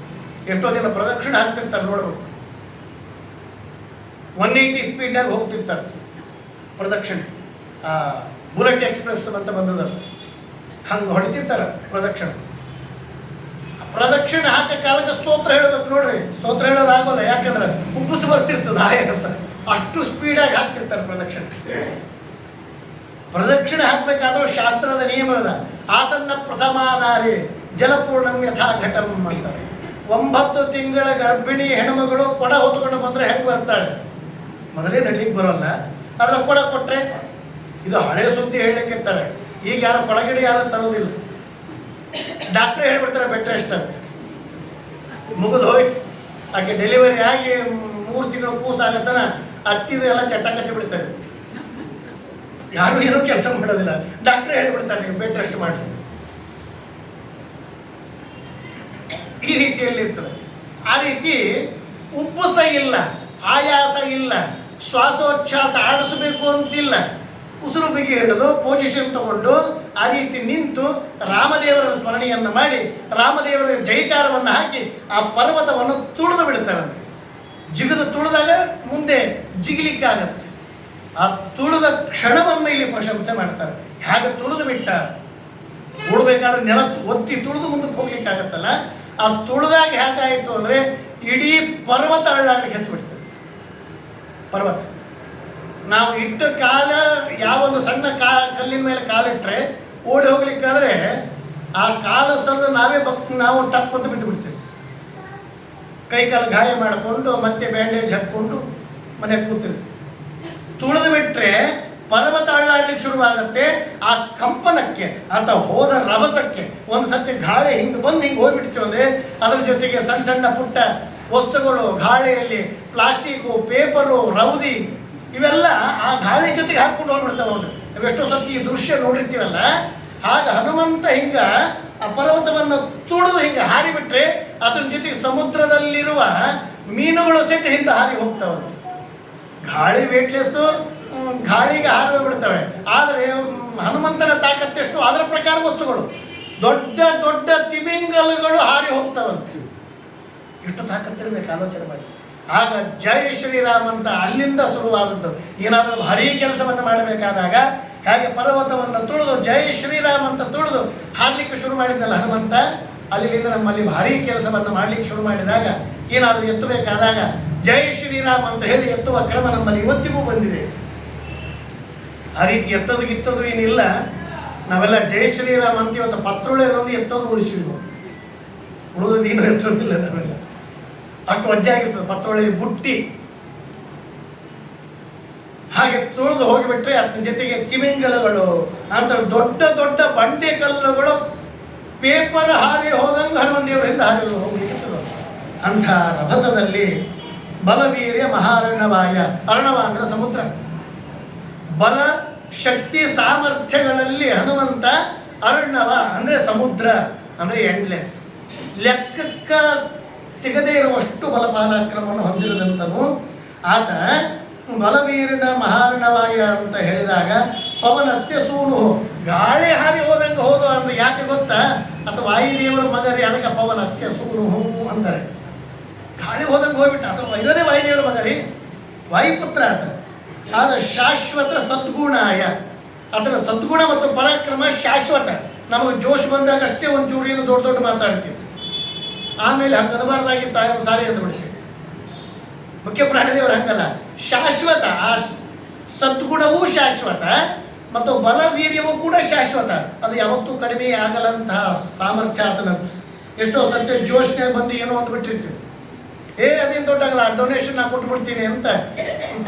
A: ಎಷ್ಟೋ ಜನ ಪ್ರದಕ್ಷಿಣೆ ಹಾಕ್ತಿರ್ತಾರೆ ನೋಡ್ಬೇಕು, 180 ಸ್ಪೀಡ್ನಾಗ ಹೋಗ್ತಿರ್ತಾರೆ ಪ್ರದಕ್ಷಿಣೆ. ಬುಲೆಟ್ ಎಕ್ಸ್ಪ್ರೆಸ್ ಅಂತ ಬಂದದ, ಹಂಗೆ ಹೊಡಿತಿರ್ತಾರೆ ಪ್ರದಕ್ಷಿಣೆ. ಪ್ರದಕ್ಷಿಣೆ ಹಾಕೋ ಕಾಲಕ್ಕೆ ಸ್ತೋತ್ರ ಹೇಳಬೇಕು ನೋಡ್ರಿ. ಸ್ತೋತ್ರ ಹೇಳೋದಾಗೋಲ್ಲ, ಯಾಕಂದ್ರೆ ಉಬ್ಬುಸು ಬರ್ತಿರ್ತದೆ ಆಯಾಸ, ಅಷ್ಟು ಸ್ಪೀಡಾಗಿ ಹಾಕ್ತಿರ್ತಾರೆ ಪ್ರದಕ್ಷಿಣೆ. ಪ್ರದಕ್ಷಿಣೆ ಹಾಕ್ಬೇಕಾದ್ರೂ ಶಾಸ್ತ್ರದ ನಿಯಮದ ಆಸನ್ನ ಪ್ರಸಮಾನಾರಿ ಜಲಪೂರ್ಣಂ ಯಥಾ ಘಟಂ ಅಂತಾರೆ. 9 ತಿಂಗಳ ಗರ್ಭಿಣಿ ಹೆಣ್ಮಗಳು ಕೊಡ ಹೊತ್ಕೊಂಡು ಬಂದರೆ ಹೆಂಗೆ ಬರ್ತಾಳೆ? ಮೊದಲೇ ನಡೀಲಿಕ್ಕೆ ಬರೋಲ್ಲ, ಅದ್ರ ಕೊಡ ಕೊಟ್ಟರೆ ಇದು ಹಳೆ ಸುದ್ದಿ ಹೇಳಲಿಕ್ಕಿರ್ತಾರೆ. ಈಗ ಯಾರು ಕೊಡಗಿಡಿ ಯಾರು ತರೋದಿಲ್ಲ. ಡಾಕ್ಟ್ರೇ ಹೇಳ್ಬಿಡ್ತಾರೆ ಬೆಡ್ ರೆಸ್ಟ್ ಅಂತ. ಮುಗಿದು ಹೋಯ್ತು, ಆಕೆ ಡೆಲಿವರಿ ಆಗಿ 3 ತಿಂಗಳು ಕೂಸಾಗತ್ತನ ಹತ್ತಿದ ಎಲ್ಲ ಚಟ್ಟ ಕಟ್ಟಿ ಬಿಡ್ತಾರೆ. ಯಾರು ಏನೂ ಕೆಲಸ ಮಾಡೋದಿಲ್ಲ, ಡಾಕ್ಟ್ರೇ ಹೇಳಿಬಿಡ್ತಾರೆ ನೀವು ಬೆಡ್ ರೆಸ್ಟ್ ಮಾಡಿ. ಈ ರೀತಿಯಲ್ಲಿ ಇರ್ತದೆ. ಆ ರೀತಿ ಉಬ್ಬಸ ಇಲ್ಲ, ಆಯಾಸ ಇಲ್ಲ, ಶ್ವಾಸೋಚ್ಛ್ವಾಸ ಆಡಿಸಬೇಕು ಅಂತಿಲ್ಲ. ಉಸಿರು ಬಿಗಿ ಹಿಡಿದು ಪೊಸಿಷನ್ ತಗೊಂಡು ಆ ರೀತಿ ನಿಂತು ರಾಮದೇವರ ಸ್ಮರಣೆಯನ್ನು ಮಾಡಿ ರಾಮದೇವರ ಜೈಕಾರವನ್ನು ಹಾಕಿ ಆ ಪರ್ವತವನ್ನು ತುಳಿದು ಬಿಡ್ತಾರಂತೆ. ಜಿಗಿದು ತುಳಿದಾಗ ಮುಂದೆ ಜಿಗಿಲಿಕ್ಕಾಗತ್ತೆ. ಆ ತುಳಿದ ಕ್ಷಣವನ್ನು ಇಲ್ಲಿ ಪ್ರಶಂಸೆ ಮಾಡ್ತಾರೆ. ಹೇಗೆ ತುಳಿದು ಬಿಟ್ಟ, ಓಡಬೇಕಾದ್ರೆ ನೆಲ ಒತ್ತಿ ತುಳಿದು ಮುಂದಕ್ಕೆ ಹೋಗ್ಲಿಕ್ಕಾಗತ್ತಲ್ಲ, ಆ ತುಳಿದಾಗ ಹೇಗಾಯಿತು ಅಂದರೆ ಇಡೀ ಪರ್ವತ ಅಳ್ಳಾಡ್ಲಿಕ್ಕೆ ಎತ್ತು ಬಿಡ್ತದೆ. ಪರ್ವತ ನಾವು ಇಟ್ಟ ಕಾಲ ಯಾವೊಂದು ಸಣ್ಣ ಕಲ್ಲಿನ ಮೇಲೆ ಕಾಲಿಟ್ಟರೆ ಓಡಿ ಹೋಗ್ಲಿಕ್ಕಾದ್ರೆ ಆ ಕಾಲು ಸರಿದು ನಾವು ಟಪ್ ಅಂತ ಬಿದ್ದು ಬಿಡ್ತೇವೆ. ಕೈ ಕಾಲು ಗಾಯ ಮಾಡಿಕೊಂಡು ಮತ್ತೆ ಬ್ಯಾಂಡೇಜ್ ಹಾಕ್ಕೊಂಡು ಮನೆಗೆ ಕೂತಿರ್ತೀವಿ. ತುಳಿದು ಬಿಟ್ಟರೆ ಪರ್ವತ ಅಳ್ಳಾಡ್ಲಿಕ್ಕೆ ಶುರುವಾಗುತ್ತೆ. ಆ ಕಂಪನಕ್ಕೆ ಅಥವಾ ಹೋದ ರಭಸಕ್ಕೆ ಒಂದು ಸತ್ಯ ಗಾಳಿ ಹಿಂಗೆ ಬಂದು ಹಿಂಗೆ ಹೋಗ್ಬಿಡ್ತೀವಿ ಅಂದರೆ ಅದರ ಜೊತೆಗೆ ಸಣ್ಣ ಸಣ್ಣ ಪುಟ್ಟ ವಸ್ತುಗಳು ಗಾಳಿಯಲ್ಲಿ ಪ್ಲಾಸ್ಟಿಕ್ಕು, ಪೇಪರು, ರೌದಿ ಇವೆಲ್ಲ ಆ ಗಾಳಿ ಜೊತೆಗೆ ಹಾಕ್ಕೊಂಡು ಹೋಗ್ಬಿಡ್ತಾವೆ ನೋಡ್ರಿ. ನಾವು ಎಷ್ಟೋ ಸತಿ ಈ ದೃಶ್ಯ ನೋಡಿರ್ತೀವಲ್ಲ, ಆಗ ಹನುಮಂತ ಹಿಂಗ ಆ ಪರ್ವತವನ್ನು ತುಳಿದು ಹಿಂಗೆ ಹಾರಿಬಿಟ್ರೆ ಅದ್ರ ಜೊತೆಗೆ ಸಮುದ್ರದಲ್ಲಿರುವ ಮೀನುಗಳು ಸಹಿತ ಹಿಂದೆ ಹಾರಿ ಹೋಗ್ತಾವಂತೆ. ಗಾಳಿ ವೇಟ್ಲೆಸ್ಸು, ಗಾಳಿಗೆ ಹಾರಿ ಹೋಗ್ಬಿಡ್ತವೆ. ಆದರೆ ಹನುಮಂತನ ತಾಕತ್ತೆಷ್ಟು ಅದರ ಪ್ರಕಾರ ವಸ್ತುಗಳು, ದೊಡ್ಡ ದೊಡ್ಡ ತಿಮಿಂಗಲಗಳು ಹಾರಿ ಹೋಗ್ತಾವಂತೆ. ಎಷ್ಟು ತಾಕತ್ತಿರಬೇಕು ಆಲೋಚನೆ ಮಾಡಿ. ಆಗ ಜೈ ಶ್ರೀರಾಮ್ ಅಂತ ಅಲ್ಲಿಂದ ಶುರುವಾದದ್ದು. ಏನಾದರೂ ಭಾರೀ ಕೆಲಸವನ್ನು ಮಾಡಬೇಕಾದಾಗ ಹೇಗೆ ಪರ್ವತವನ್ನು ತುಳಿದು ಜೈ ಶ್ರೀರಾಮ್ ಅಂತ ತುಳಿದು ಹಾರಲಿಕ್ಕೆ ಶುರು ಮಾಡಿದ್ದಲ್ಲ ಹನುಮಂತ, ಅಲ್ಲಿಂದ ನಮ್ಮಲ್ಲಿ ಭಾರೀ ಕೆಲಸವನ್ನು ಮಾಡಲಿಕ್ಕೆ ಶುರು ಮಾಡಿದಾಗ ಏನಾದರೂ ಎತ್ತಬೇಕಾದಾಗ ಜೈ ಶ್ರೀರಾಮ್ ಅಂತ ಹೇಳಿ ಎತ್ತುವ ಕ್ರಮ ನಮ್ಮಲ್ಲಿ ಇವತ್ತಿಗೂ ಬಂದಿದೆ. ಆ ರೀತಿ ಎತ್ತೋದು ಗಿತ್ತೋದು ಏನಿಲ್ಲ. ನಾವೆಲ್ಲ ಜೈ ಶ್ರೀರಾಮ್ ಅಂತ ಇವತ್ತು ಪತ್ರುಳೆನೊಂದು ಎತ್ತೋದು ಉಳಿಸಿದ್ವು, ಉಳಿದೋದೇನು ಎತ್ತೋದಿಲ್ಲ. ನಾವೆಲ್ಲ ಅಷ್ಟು ವಜ್ಜಾಗಿರ್ತದೆ ಪತ್ರೊಳ್ಳಿ ಬುಟ್ಟಿ. ಹಾಗೆ ತುಳಿದು ಹೋಗಿಬಿಟ್ರೆ ಅದರ ಜೊತೆಗೆ ತಿಮಿಂಗಲಗಳು ಅಂತ ದೊಡ್ಡ ದೊಡ್ಡ ಬಂಡೆ ಕಲ್ಲುಗಳು ಪೇಪರ್ ಹಾರಿ ಹೋದಂಗೆ ಹನುಮಂದೇವರಿಂದ ಹಾರಿ ಹೋಗ್ಲಿಕ್ಕೆ ಅಂಥ ರಭಸದಲ್ಲಿ ಬಲವೀರ್ಯ ಮಹಾರ್ಣವಾಯ, ಅರ್ಣವ ಅಂದರೆ ಸಮುದ್ರ. ಬಲ ಶಕ್ತಿ ಸಾಮರ್ಥ್ಯಗಳಲ್ಲಿ ಹನುಮಂತ ಅರ್ಣವ ಅಂದರೆ ಸಮುದ್ರ, ಅಂದರೆ ಎಂಡ್ಲೆಸ್, ಲೆಕ್ಕಕ್ಕ ಸಿಗದೇ ಇರುವಷ್ಟು ಬಲಪಾರಾಕ್ರಮವನ್ನು ಹೊಂದಿರದಂತನು ಆತ. ಬಲವೀರನ ಮಹಾರ್ಣವಾಯ ಅಂತ ಹೇಳಿದಾಗ ಪವನಸ್ಯ ಸೂನು, ಗಾಳಿ ಹಾರಿ ಹೋದಂಗೆ ಹೋದ ಅಂದ್ರೆ ಯಾಕೆ ಗೊತ್ತಾ? ಅಥವಾ ವಾಯುದೇವರ ಮಗರಿ, ಅದಕ್ಕೆ ಪವನಸ್ಯ ಸೂನು ಅಂತಾರೆ. ಗಾಳಿ ಹೋದಂಗೆ ಹೋಗ್ಬಿಟ್ಟ, ಅಥವಾ ಇರೋದೇ ವಾಯುದೇವರ ಮಗರಿ. ವಾಯುಪುತ್ರ ಆತ. ಆದರೆ ಶಾಶ್ವತ ಸದ್ಗುಣಾಯ, ಅದರ ಸದ್ಗುಣ ಮತ್ತು ಪರಾಕ್ರಮ ಶಾಶ್ವತ. ನಮಗೆ ಜೋಶ್ ಬಂದಾಗ ಅಷ್ಟೇ ಒಂಚೂರು ಏನು ದೊಡ್ಡ ದೊಡ್ಡ ಮಾತಾಡ್ತೀವಿ, ಆಮೇಲೆ ಹಂಗೆ ಅನಬಾರ್ದಾಗಿತ್ತು ಆಯಂ ಸಾರಿ ಅಂದ್ಬಿಡ್ತೀವಿ. ಮುಖ್ಯ ಪ್ರಾಣದೇವರು ಹಂಗಲ್ಲ, ಶಾಶ್ವತ. ಆ ಸದ್ಗುಣವೂ ಶಾಶ್ವತ ಮತ್ತು ಬಲವೀರ್ಯವೂ ಕೂಡ ಶಾಶ್ವತ. ಅದು ಯಾವತ್ತೂ ಕಡಿಮೆ ಆಗಲ್ಲಂತಹ ಸಾಮರ್ಥ್ಯ ಆತನಂತ. ಎಷ್ಟೋ ಸತ್ಯ ಜೋಶ್ನಾಗ ಬಂದು ಏನೋ ಅಂದ್ಬಿಟ್ಟಿರ್ತೀವಿ, ಅದೇನು ದೊಡ್ಡಾಗಲ್ಲ, ಡೊನೇಷನ್ ನಾ ಕೊಟ್ಬಿಡ್ತೀನಿ ಅಂತ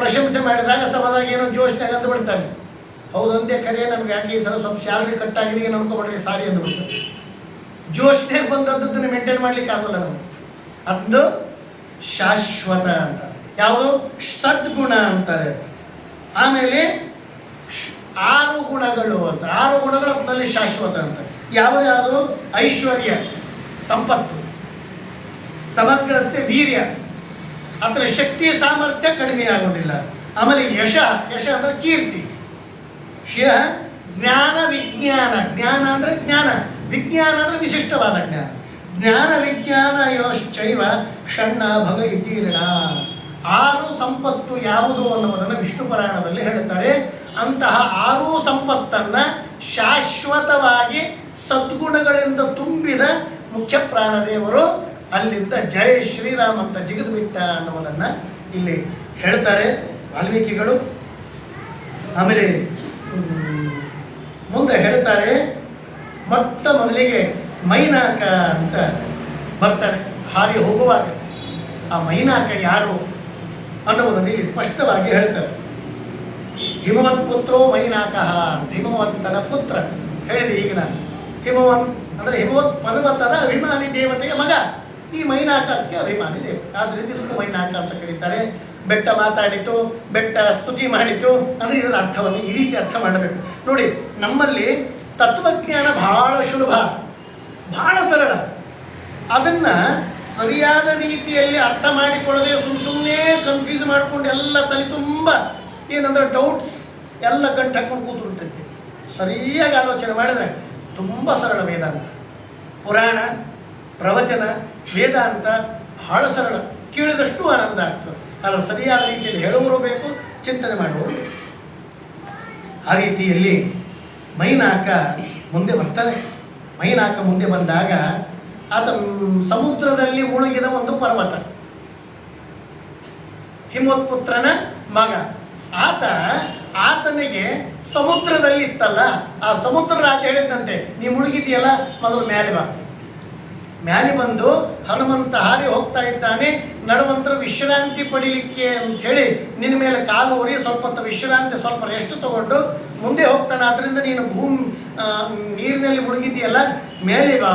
A: ಪ್ರಶಂಸೆ ಮಾಡಿದಾಗ ಸಭಾದಾಗ ಏನೋ ಜೋಶ್ನಾಗ ಅಂದ್ಬಿಡ್ತಾನೆ. ಹೌದಂದೇ ಖರೆ, ನಮ್ಗೆ ಯಾಕೆ ಈ ಸಲ ಸ್ವಲ್ಪ ಸ್ಯಾಲ್ರಿ ಕಟ್ ಆಗಿದೆ ಏನು ಅನ್ಕೊಬಿಡ್ರಿ ಸಾರಿ ಅಂದ್ಬಿಡ್ತಾರೆ. ಜೋಶ್ನಾಗ ಬಂದದ್ದನ್ನು ಮೇಂಟೈನ್ ಮಾಡ್ಲಿಕ್ಕೆ ಆಗೋಲ್ಲ ನಮಗೆ. ಅದು ಶಾಶ್ವತ ಅಂತ. ಯಾವುದು? ಸದ್ಗುಣ ಅಂತಾರೆ. ಆಮೇಲೆ 6 ಗುಣಗಳು ಅಂತ. 6 ಗುಣಗಳು ಅದರಲ್ಲಿ ಶಾಶ್ವತ ಅಂತ. ಯಾವುದು? ಐಶ್ವರ್ಯ, ಸಂಪತ್ತು, ಸಮಗ್ರಸ್ಯ ವೀರ್ಯ, ಅದರ ಶಕ್ತಿ ಸಾಮರ್ಥ್ಯ ಕಡಿಮೆ ಆಗೋದಿಲ್ಲ. ಆಮೇಲೆ ಯಶ ಅಂದರೆ ಕೀರ್ತಿ. ಜ್ಞಾನ ವಿಜ್ಞಾನ, ಜ್ಞಾನ ಅಂದರೆ ಜ್ಞಾನ, ವಿಜ್ಞಾನ ಅಂದರೆ ವಿಶಿಷ್ಟವಾದ ಜ್ಞಾನ. ಜ್ಞಾನ ವಿಜ್ಞಾನ ಯೋಶ್ಚೈವ ಷಣ್ಣ ಭಗ ಇತೀರ್ಣ. 6 ಸಂಪತ್ತು ಯಾವುದು ಅನ್ನುವುದನ್ನು ವಿಷ್ಣು ಪುರಾಣದಲ್ಲಿ ಹೇಳುತ್ತಾರೆ. ಅಂತಹ 6 ಸಂಪತ್ತನ್ನು ಶಾಶ್ವತವಾಗಿ ಸದ್ಗುಣಗಳಿಂದ ತುಂಬಿದ ಮುಖ್ಯ ಪ್ರಾಣದೇವರು ಅಲ್ಲಿಂದ ಜೈ ಶ್ರೀರಾಮ್ ಅಂತ ಜಿಗಿದು ಬಿಟ್ಟ ಅನ್ನುವುದನ್ನು ಇಲ್ಲಿ ಹೇಳ್ತಾರೆ ವಾಲ್ಮೀಕಿಗಳು. ಆಮೇಲೆ ಮುಂದೆ ಹೇಳ್ತಾರೆ, ಮೊಟ್ಟ ಮೊದಲಿಗೆ ಮೈನಾಕ ಅಂತ ಬರ್ತಾನೆ ಹಾರಿ ಹೋಗುವಾಗ. ಆ ಮೈನಾಕ ಯಾರು ಅನ್ನುವುದನ್ನು ಇಲ್ಲಿ ಸ್ಪಷ್ಟವಾಗಿ ಹೇಳ್ತಾರೆ. ಹಿಮವತ್ ಪುತ್ರೋ ಮೈನಾಕ ಅಂತ, ಹಿಮವಂತನ ಪುತ್ರ ಹೇಳಿದೆ ಈಗ ನಾನು. ಹಿಮವನ್ ಅಂದರೆ ಹಿಮವತ್ ಪರ್ವತದ ಅಭಿಮಾನಿ ದೇವತೆಗೆ ಮಗ. ಈ ಮೈನಾಕಕ್ಕೆ ಅಭಿಮಾನಿ ದೇವತೆ, ಆದ್ದರಿಂದ ಇದನ್ನು ಮೈನಾಕ ಅಂತ ಕರೀತಾರೆ. ಬೆಟ್ಟ ಮಾತಾಡಿತು, ಬೆಟ್ಟ ಸ್ತುತಿ ಮಾಡಿತು ಅಂದರೆ ಇದರ ಅರ್ಥವನ್ನು ಈ ರೀತಿ ಅರ್ಥ ಮಾಡಬೇಕು. ನೋಡಿ, ನಮ್ಮಲ್ಲಿ ತತ್ವಜ್ಞಾನ ಬಹಳ ಸುಲಭ, ಬಹಳ ಸರಳ. ಅದನ್ನು ಸರಿಯಾದ ರೀತಿಯಲ್ಲಿ ಅರ್ಥ ಮಾಡಿಕೊಳ್ಳದೆ ಸುಮ್ಮನೆ ಕನ್ಫ್ಯೂಸ್ ಮಾಡಿಕೊಂಡು ಎಲ್ಲ ತಲೆ ತುಂಬ ಏನಂದ್ರೆ ಡೌಟ್ಸ್ ಎಲ್ಲ ಗಂಟು ಹಾಕೊಂಡು ಕೂತ್ಬಿಟ್ಟಿರ್ತೀವಿ. ಸರಿಯಾಗಿ ಆಲೋಚನೆ ಮಾಡಿದರೆ ತುಂಬ ಸರಳ ವೇದಾಂತ. ಪುರಾಣ, ಪ್ರವಚನ, ವೇದಾಂತ ಬಹಳ ಸರಳ, ಕೇಳಿದಷ್ಟು ಆನಂದ ಆಗ್ತದೆ. ಅದರ ಸರಿಯಾದ ರೀತಿಯಲ್ಲಿ ಹೇಳುವವರು ಬೇಕು, ಚಿಂತನೆ ಮಾಡುವವರು. ಆ ರೀತಿಯಲ್ಲಿ ಮೈನಾಕ ಮುಂದೆ ಬರ್ತಾನೆ. ಮೈನಾಕ ಮುಂದೆ ಬಂದಾಗ ಆತ ಸಮುದ್ರದಲ್ಲಿ ಮುಳುಗಿದ ಒಂದು ಪರ್ವತ, ಹಿಮೋತ್ಪುತ್ರನ ಮಗ. ಆತನಿಗೆ ಸಮುದ್ರದಲ್ಲಿ ಇತ್ತಲ್ಲ, ಆ ಸಮುದ್ರ ರಾಜ ಹೇಳಿದಂತೆ, ನೀ ಮುಳುಗಿದೆಯಲ್ಲ ಮೊದಲು ಮೇಲೆ ಬಾ. ಮ್ಯಾಲೆ ಬಂದು ಹನುಮಂತ ಹಾರಿ ಹೋಗ್ತಾ ಇದ್ದಾನೆ, ನಡುವಂತರ ವಿಶ್ರಾಂತಿ ಪಡಿಲಿಕ್ಕೆ ಅಂಥೇಳಿ ನಿನ್ನ ಮೇಲೆ ಕಾಲು ಉರಿ ಸ್ವಲ್ಪ ಹೊತ್ತು ವಿಶ್ರಾಂತಿ, ಸ್ವಲ್ಪ ರೆಸ್ಟ್ ತಗೊಂಡು ಮುಂದೆ ಹೋಗ್ತಾನೆ. ಆದ್ದರಿಂದ ನೀನು ನೀರಿನಲ್ಲಿ ಮುಳುಗಿದೆಯಲ್ಲ, ಮೇಲೆ ಬಾ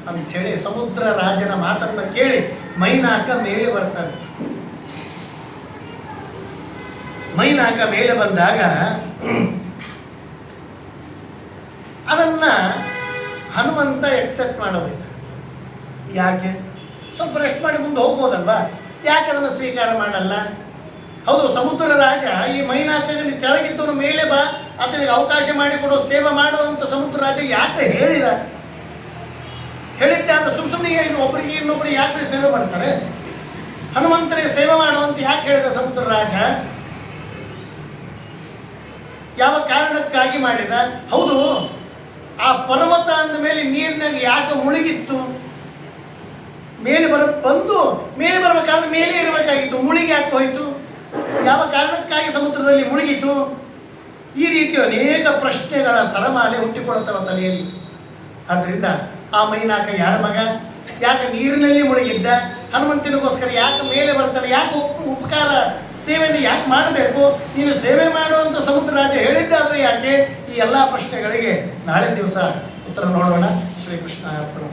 A: ಅಂಥೇಳಿ ಸಮುದ್ರ ರಾಜನ ಮಾತನ್ನು ಕೇಳಿ ಮೈನಾಕ ಮೇಲೆ ಬರ್ತಾನೆ. ಮೈನಾಕ ಮೇಲೆ ಬಂದಾಗ ಅದನ್ನು ಹನುಮಂತ ಎಕ್ಸೆಪ್ಟ್ ಮಾಡೋದಿಲ್ಲ. ಯಾಕೆ? ಸ್ವಲ್ಪ ರೆಸ್ಟ್ ಮಾಡಿ ಮುಂದೆ ಹೋಗ್ಬೋದಲ್ವಾ, ಯಾಕೆ ಅದನ್ನು ಸ್ವೀಕಾರ ಮಾಡಲ್ಲ? ಹೌದು, ಸಮುದ್ರ ರಾಜ ಈ ಮೈನಾಕಗೆ ನೀ ಕೆಳಗಿದ್ದವನು ಮೇಲೆ ಬಾ, ಆತನಿಗೆ ಅವಕಾಶ ಮಾಡಿಕೊಡೋ ಸೇವೆ ಮಾಡುವಂಥ ಸಮುದ್ರ ರಾಜ ಯಾಕೆ ಹೇಳಿದ್ದೆ ಆದರೆ ಸುಮ್ಮನೆ ಒಬ್ಬರಿಗೆ ಇನ್ನೊಬ್ಬರಿಗೆ ಯಾಕೆ ಸೇವೆ ಮಾಡ್ತಾರೆ? ಹನುಮಂತನಿಗೆ ಸೇವೆ ಮಾಡುವಂತ ಯಾಕೆ ಹೇಳಿದ ಸಮುದ್ರ ರಾಜ? ಯಾವ ಕಾರಣಕ್ಕಾಗಿ ಮಾಡಿದ? ಹೌದು, ಆ ಪರ್ವತ ಅಂದ ಮೇಲೆ ನೀರಿನಾಗ ಯಾಕೆ ಮುಳುಗಿತ್ತು? ಮೇಲೆ ಬರಬೇಕಾದ್ರೆ ಮೇಲೆ ಇರಬೇಕಾಗಿತ್ತು, ಮುಳುಗಿ ಯಾಕೆ ಹೋಯಿತು? ಯಾವ ಕಾರಣಕ್ಕಾಗಿ ಸಮುದ್ರದಲ್ಲಿ ಮುಳುಗಿತು? ಈ ರೀತಿ ಅನೇಕ ಪ್ರಶ್ನೆಗಳ ಸರಮಾಲೆ ಹುಟ್ಟಿಕೊಳ್ಳುತ್ತವೆ ತಲೆಯಲ್ಲಿ. ಆದ್ದರಿಂದ ಆ ಮೈನಾಕ ಯಾರ ಮಗ? ಯಾಕೆ ನೀರಿನಲ್ಲಿ ಮುಳುಗಿದ್ದ? ಹನುಮಂತನಿಗೋಸ್ಕರ ಯಾಕೆ ಮೇಲೆ ಬರ್ತಾನೆ? ಯಾಕೆ ಉಪಕಾರ ಸೇವೆಯನ್ನು ಯಾಕೆ ಮಾಡಬೇಕು? ನೀನು ಸೇವೆ ಮಾಡುವಂಥ ಸಮುದ್ರ ರಾಜ ಹೇಳಿದ್ದಾದರೆ ಯಾಕೆ? ಈ ಎಲ್ಲ ಪ್ರಶ್ನೆಗಳಿಗೆ ನಾಳೆ ದಿವಸ ಉತ್ತರ ನೋಡೋಣ. ಶ್ರೀಕೃಷ್ಣ ಅರ್ಪಣ.